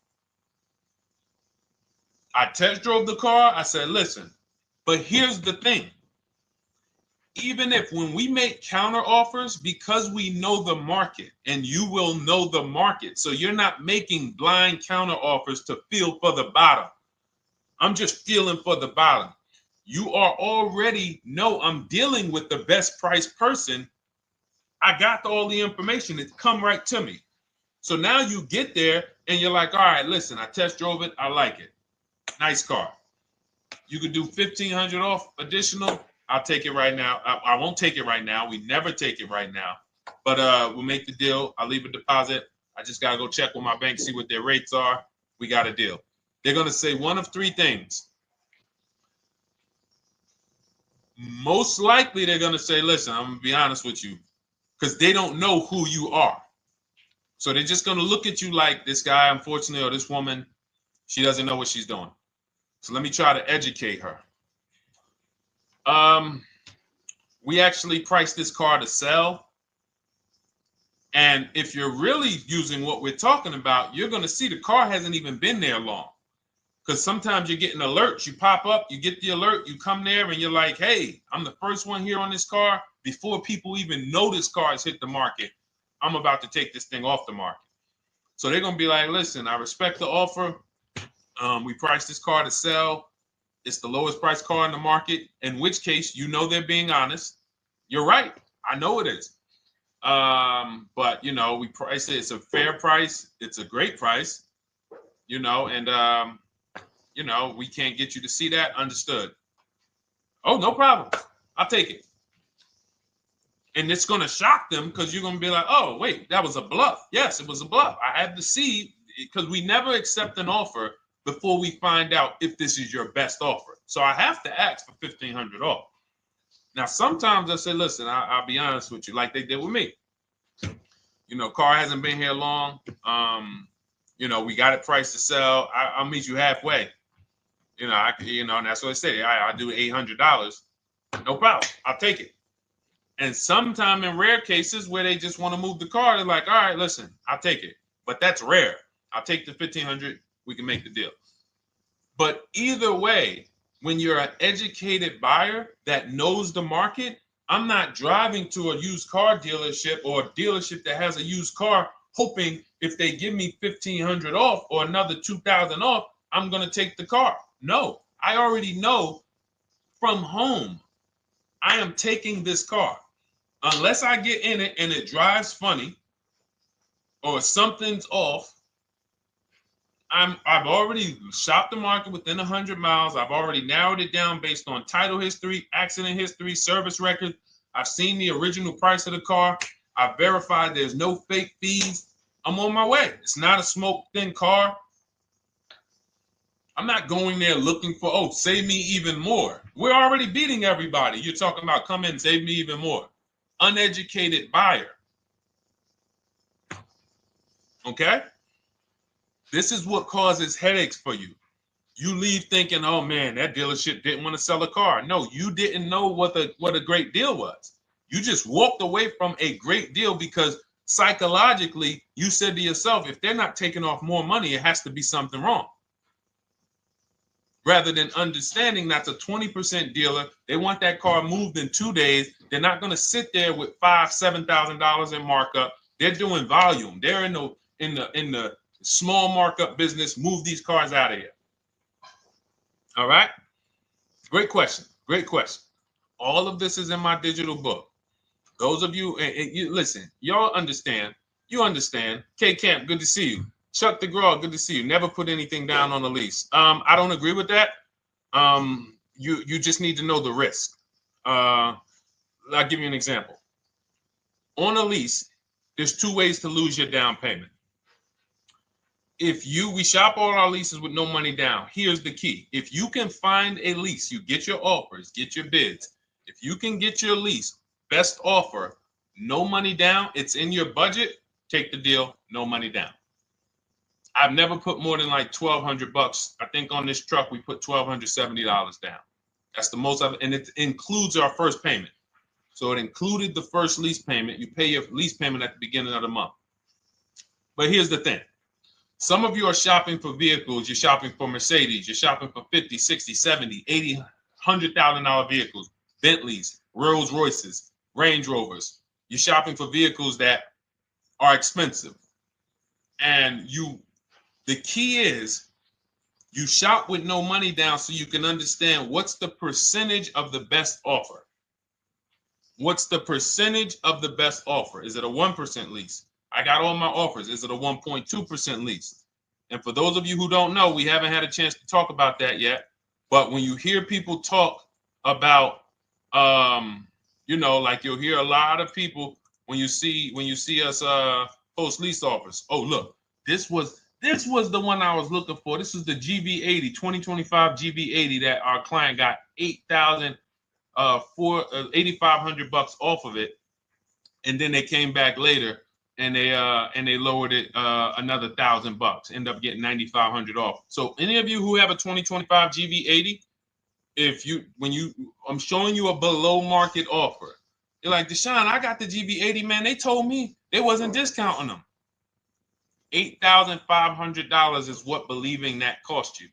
I test drove the car. I said, listen, but here's the thing. Even if when we make counter offers, because we know the market, and you will know the market, so you're not making blind counter offers to feel for the bottom. I'm just feeling for the bottom. You are already know I'm dealing with the best price person. I got all the information. It's come right to me. So now you get there and you're like, all right, listen, I test drove it. I like it. Nice car. You could do $1,500 off additional. I'll take it right now. I won't take it right now. We never take it right now. But we'll make the deal. I'll leave a deposit. I just got to go check with my bank, see what their rates are. We got a deal. They're going to say one of 3 things. Most likely, they're going to say, listen, I'm going to be honest with you, because they don't know who you are. So they're just going to look at you like this guy, unfortunately, or this woman, she doesn't know what she's doing. So let me try to educate her. We actually priced this car to sell. And if you're really using what we're talking about, you're going to see the car hasn't even been there long. Because sometimes you're getting alerts. You pop up, you get the alert, you come there, and you're like, hey, I'm the first one here on this car. Before people even know this car has hit the market, I'm about to take this thing off the market. So they're going to be like, listen, I respect the offer. We priced this car to sell. It's the lowest price car in the market, in which case, you know, they're being honest. You're right. I know it is. But, you know, we price it. It's a fair price. It's a great price, you know, and, you know, we can't get you to see that. Understood. Oh, no problem. I'll take it. And it's going to shock them because you're going to be like, oh, wait, that was a bluff. Yes, it was a bluff. I had to see, because we never accept an offer before we find out if this is your best offer. So I have to ask for $1,500 off. Now, sometimes I say, listen, I'll be honest with you, like they did with me. You know, car hasn't been here long. You know, we got it priced to sell. I'll meet you halfway. You know, and that's what I say. I'll do $800. No problem. I'll take it. And sometime in rare cases where they just want to move the car, they're like, all right, listen, I'll take it. But that's rare. I'll take the $1,500. We can make the deal. But either way, when you're an educated buyer that knows the market, I'm not driving to a used car dealership or a dealership that has a used car hoping if they give me $1,500 off or another $2,000 off, I'm going to take the car. No, I already know from home I am taking this car. Unless I get in it and it drives funny or something's off, I've already shopped the market within 100 miles. I've already narrowed it down based on title history, accident history, service record. I've seen the original price of the car. I've verified there's no fake fees. I'm on my way. It's not a smoke thin car. I'm not going there looking for, oh, save me even more. We're already beating everybody. You're talking about come in, save me even more. Uneducated buyer. Okay? This is what causes headaches for you. You leave thinking, oh man, that dealership didn't want to sell a car. No, you didn't know what a great deal was. You just walked away from a great deal because psychologically you said to yourself, if they're not taking off more money, it has to be something wrong. Rather than understanding that's a 20% dealer, they want that car moved in 2 days. They're not going to sit there with $5,000-$7,000 in markup. They're doing volume. They're in the small markup business. Move these cars out of here. All right. Great question. Great question. All of this is in my digital book. Those of you, and you listen, y'all understand. You understand. K Camp, good to see you. Chuck DeGraw, good to see you. Never put anything down on a lease. I don't agree with that. You just need to know the risk. I'll give you an example. On a lease, there's 2 ways to lose your down payment. We shop all our leases with no money down. Here's the key. If you can find a lease, you get your offers, get your bids. If you can get your lease, best offer, no money down, it's in your budget, take the deal, no money down. I've never put more than like $1,200. I think on this truck, we put $1,270 down. That's the most of it. And it includes our first payment. So it included the first lease payment. You pay your lease payment at the beginning of the month. But here's the thing. Some of you are shopping for vehicles. You're shopping for Mercedes. You're shopping for 50, 60, 70, 80, $100,000 vehicles, Bentleys, Rolls Royces, Range Rovers. You're shopping for vehicles that are expensive. And the key is you shop with no money down so you can understand what's the percentage of the best offer. What's the percentage of the best offer? Is it a 1% lease? I got all my offers. Is it a 1.2% lease? And for those of you who don't know, we haven't had a chance to talk about that yet. But when you hear people talk about, like you'll hear a lot of people when you see us post lease offers. Oh, look, this was the one I was looking for. This is the GV80, 2025 GV80 that our client got $8,500 off of it, and then they came back later and they lowered it another $1,000, end up getting $9,500 off. So any of you who have a 2025 GV80, I'm showing you a below market offer. You're like, Deshone, I got the GV80, man. They told me they wasn't discounting them. $8,500 is what believing that cost you.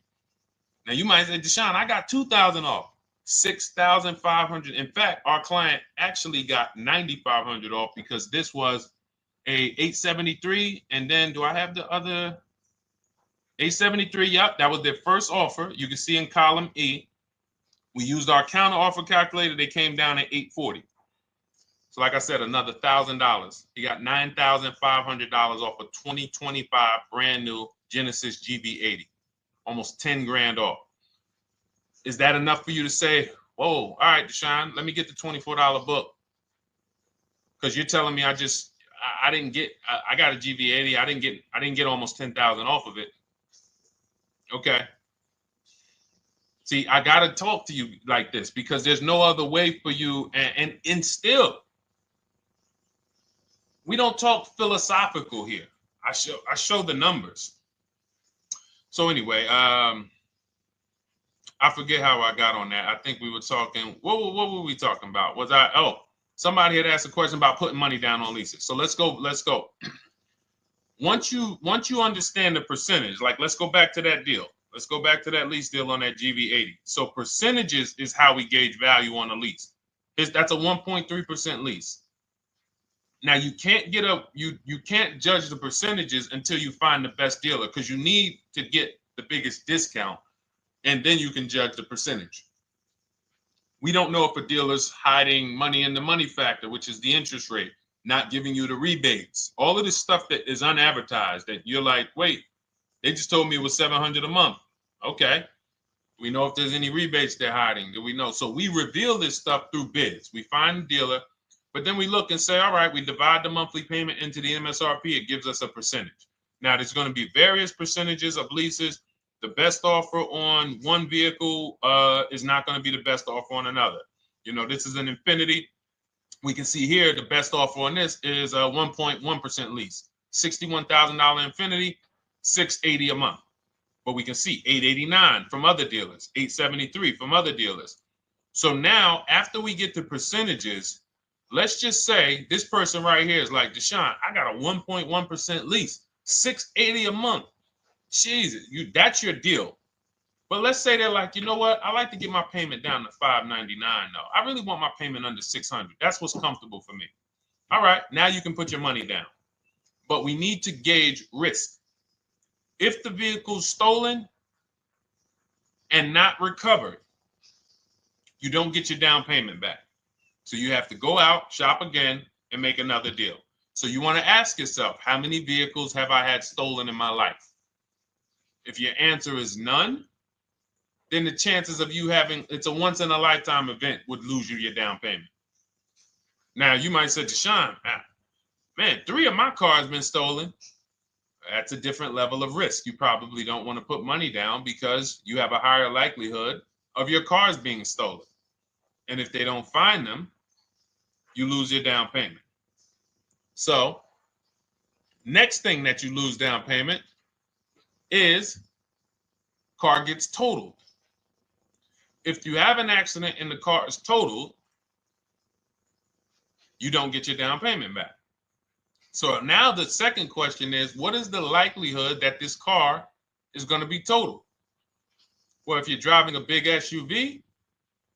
Now you might say, Deshone, I got $2,000 off. $6,500. In fact, our client actually got $9,500 off because this was a 873. And then do I have the other 873? Yep, that was their first offer. You can see in column E. We used our counter offer calculator. They came down at 840. So like I said, another $1,000. He got $9,500 off a 2025 brand new Genesis GV80, almost 10 grand off. Is that enough for you to say, whoa, all right, Deshone, let me get the $24 book? Because you're telling me I got a GV80. I didn't get almost 10,000 off of it. Okay. See, I got to talk to you like this because there's no other way for you. And still, we don't talk philosophical here. I show the numbers. So anyway, I forget how I got on that. I think we were talking. What were we talking about? Somebody had asked a question about putting money down on leases. So let's go. Once you understand the percentage, like let's go back to that deal. Let's go back to that lease deal on that GV80. So percentages is how we gauge value on a lease. That's a 1.3% lease. Now you can't you can't judge the percentages until you find the best dealer because you need to get the biggest discount, and then you can judge the percentage. We don't know if a dealer's hiding money in the money factor, which is the interest rate, not giving you the rebates, all of this stuff that is unadvertised that you're like, wait, they just told me it was $700 a month. Okay. We know if there's any rebates they're hiding. Do we know? So we reveal this stuff through bids. We find the dealer, but then we look and say, all right, we divide the monthly payment into the MSRP. It gives us a percentage. Now, there's going to be various percentages of leases. The best offer on one vehicle is not going to be the best offer on another. This is an Infinity. We can see here the best offer on this is a 1.1% lease. $61,000 Infinity, $680 a month. But we can see $889 from other dealers, $873 from other dealers. So now, after we get the percentages, let's just say this person right here is like, Deshone, I got a 1.1% lease, $680 a month. Jesus, that's your deal. But let's say they're like, you know what? I like to get my payment down to $599 though. I really want my payment under $600. That's what's comfortable for me. All right, now you can put your money down. But we need to gauge risk. If the vehicle's stolen and not recovered, you don't get your down payment back. So you have to go out, shop again, and make another deal. So you want to ask yourself, how many vehicles have I had stolen in my life? If your answer is none, then the chances of you having, it's a once in a lifetime event, would lose you your down payment. Now you might say, Deshone, man, 3 of my cars been stolen. That's a different level of risk. You probably don't want to put money down because you have a higher likelihood of your cars being stolen. And if they don't find them, you lose your down payment. So next thing that you lose down payment is car gets totaled. If you have an accident and the car is totaled, you don't get your down payment back. So now the second question is, what is the likelihood that this car is going to be totaled? Well, if you're driving a big SUV,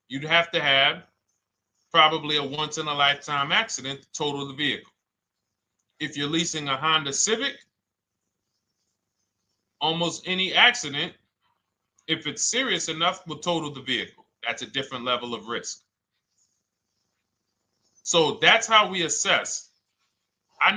you'd have to have probably a once in a lifetime accident to total the vehicle. If you're leasing a Honda Civic, almost any accident, if it's serious enough, will total the vehicle. That's a different level of risk. So that's how we assess. I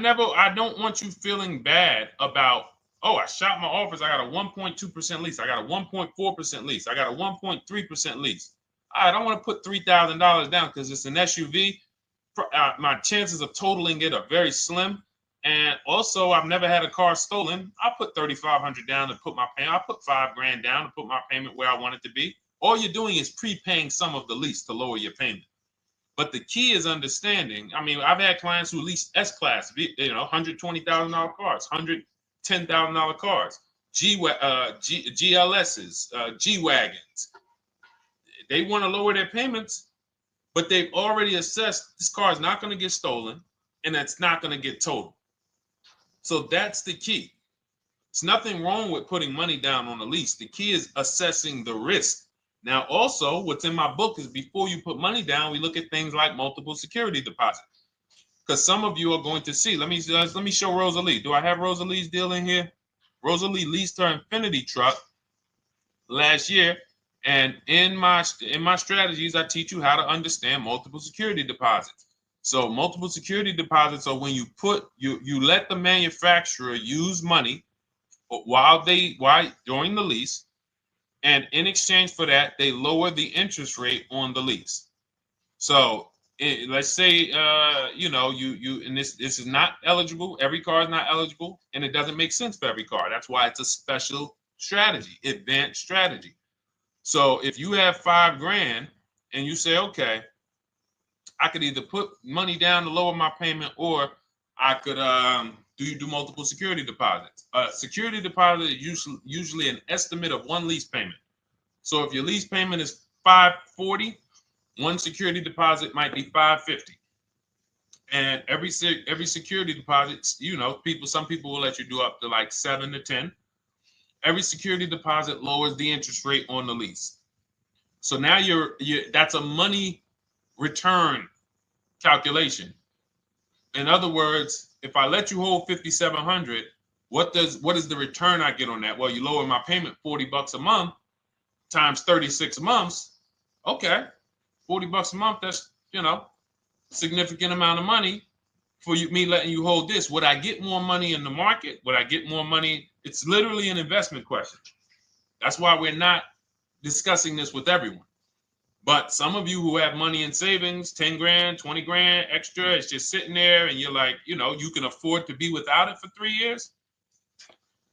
don't want you feeling bad about, oh, I shot my office, I got a 1.2% lease, I got a 1.4% lease, I got a 1.3% lease. I don't want to put $3,000 down because it's an SUV. My chances of totaling it are very slim. And also, I've never had a car stolen. I put $3,500 down to put my payment. I put $5,000 down to put my payment where I want it to be. All you're doing is prepaying some of the lease to lower your payment. But the key is understanding. I mean, I've had clients who lease S-Class, $120,000 cars, $110,000 cars, GLSs, G-Wagons. They want to lower their payments, but they've already assessed this car is not going to get stolen and it's not going to get totaled. So that's the key. There's nothing wrong with putting money down on a lease. The key is assessing the risk. Now, also, what's in my book is before you put money down, we look at things like multiple security deposits. Because some of you are going to see, let me show Rosalie. Do I have Rosalie's deal in here? Rosalie leased her Infinity truck last year. And in my strategies, I teach you how to understand multiple security deposits. So multiple security deposits are when you let the manufacturer use money during the lease. And in exchange for that, they lower the interest rate on the lease. So let's say, and this is not eligible. Every car is not eligible, and it doesn't make sense for every car. That's why it's a special strategy, advanced strategy. So if you have $5,000 and you say, okay, I could either put money down to lower my payment, or I could do multiple security deposits. Security deposit is usually an estimate of one lease payment. So if your lease payment is $540, one security deposit might be $550. And every security deposit, some people will let you do up to like 7 to 10. Every security deposit lowers the interest rate on the lease. So now that's a money return calculation. In other words, if I let you hold $5,700, what is the return I get on that? Well, you lower my payment $40 a month times 36 months. Okay, $40 a month. That's significant amount of money for me letting you hold this. Would I get more money in the market? Would I get more money? It's literally an investment question. That's why we're not discussing this with everyone. But some of you who have money in savings, 10 grand, 20 grand extra, it's just sitting there and you're like, you can afford to be without it for 3 years.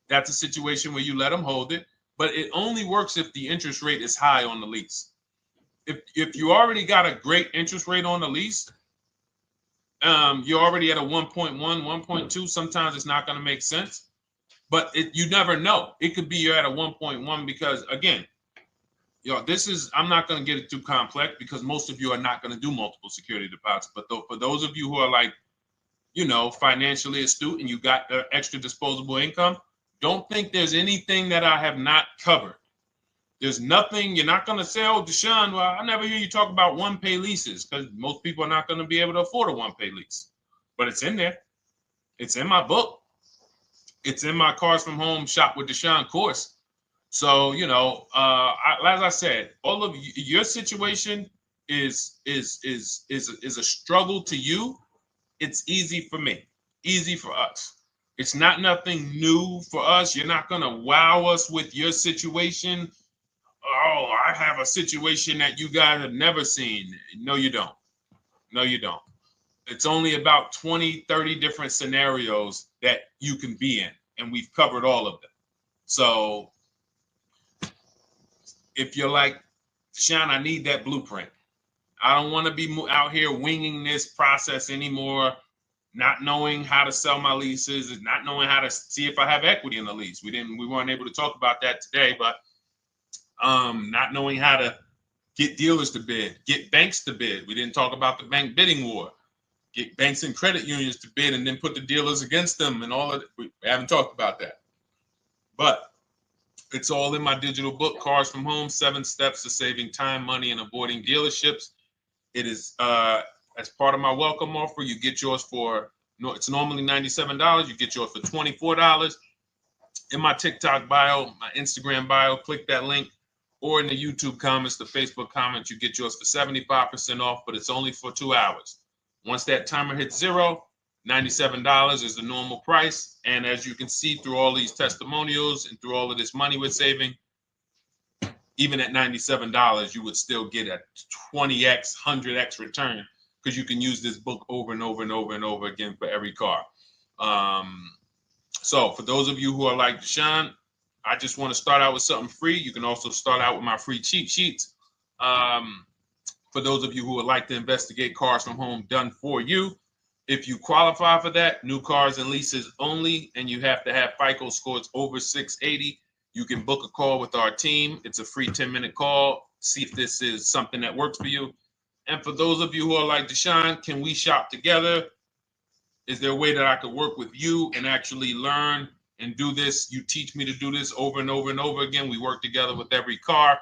That's a situation where you let them hold it, but it only works if the interest rate is high on the lease. If you already got a great interest rate on the lease, you're already at a 1.1, 1.2. Sometimes it's not going to make sense, but you never know. It could be you're at a 1.1 because, again, I'm not going to get it too complex because most of you are not going to do multiple security deposits. But for those of you who are like, financially astute and you got extra disposable income, don't think there's anything that I have not covered. There's nothing. You're not going to say, oh, Deshone, well, I never hear you talk about one-pay leases, because most people are not going to be able to afford a one-pay lease. But it's in there. It's in my book. It's in my Cars from Home Shop with Deshone course. So, as I said, all of your situation is a struggle to you. It's easy for me, easy for us. It's not nothing new for us. You're not going to wow us with your situation. Oh, I have a situation that you guys have never seen. No, you don't. No, you don't. It's only about 20, 30 different scenarios that you can be in, and we've covered all of them. So if you're like, Deshone, I need that blueprint. I don't want to be out here winging this process anymore, not knowing how to sell my leases and not knowing how to see if I have equity in the lease. We weren't able to talk about that today, but not knowing how to get dealers to bid, get banks to bid. We didn't talk about the bank bidding war. Get banks and credit unions to bid and then put the dealers against them and all of it. We haven't talked about that. But it's all in my digital book, Cars from Home, 7 Steps to Saving Time, Money, and Avoiding Dealerships. It is as part of my welcome offer. You get yours for, it's normally $97. You get yours for $24. In my TikTok bio, my Instagram bio, click that link, or in the YouTube comments, the Facebook comments, you get yours for 75% off, but it's only for 2 hours. Once that timer hits 0, $97 is the normal price. And as you can see through all these testimonials and through all of this money we're saving, even at $97, you would still get a 20x, 100x return, because you can use this book over and over and over and over again for every car. So for those of you who are like, Deshone, I just want to start out with something free, you can also start out with my free cheat sheets. For those of you who would like to investigate Cars from Home done for you, if you qualify for that, new cars and leases only, and you have to have FICO scores over 680, you can book a call with our team. It's a free 10-minute call. See if this is something that works for you. And for those of you who are like, Deshone, can we shop together? Is there a way that I could work with you and actually learn and do this? You teach me to do this over and over and over again. We work together with every car.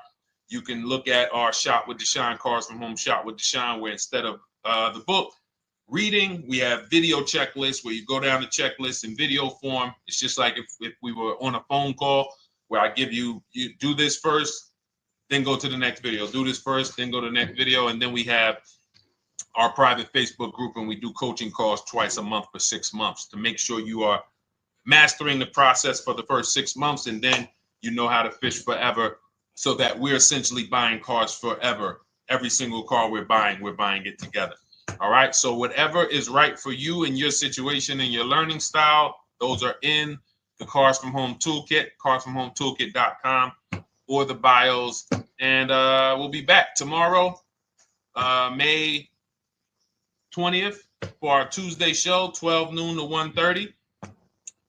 You can look at our Shop with Deshone, Cars from Home Shop with Deshone, where instead of the book reading, we have video checklists where you go down the checklist in video form. It's just like if we were on a phone call, where I give you do this first, then go to the next video. Do this first, then go to the next video. And then we have our private Facebook group, and we do coaching calls twice a month for 6 months to make sure you are mastering the process for the first 6 months, and then you know how to fish forever, so that we're essentially buying cars forever. Every single car we're buying it together. All right. So whatever is right for you and your situation and your learning style, those are in the Cars from Home Toolkit, carsfromhometoolkit.com, or the bios. And we'll be back tomorrow, May 20th, for our Tuesday show, 12 noon to 1:30.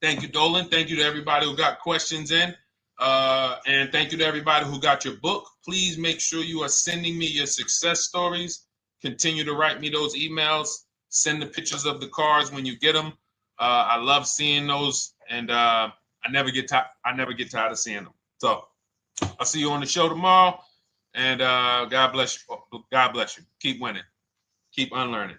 Thank you, Dolan. Thank you to everybody who got questions in. And thank you to everybody who got your book. Please make sure you are sending me your success stories. Continue to write me those emails. Send the pictures of the cars when you get them. I love seeing those, and I never get tired of seeing them. So I'll see you on the show tomorrow, and God bless you. God bless you. Keep winning. Keep unlearning.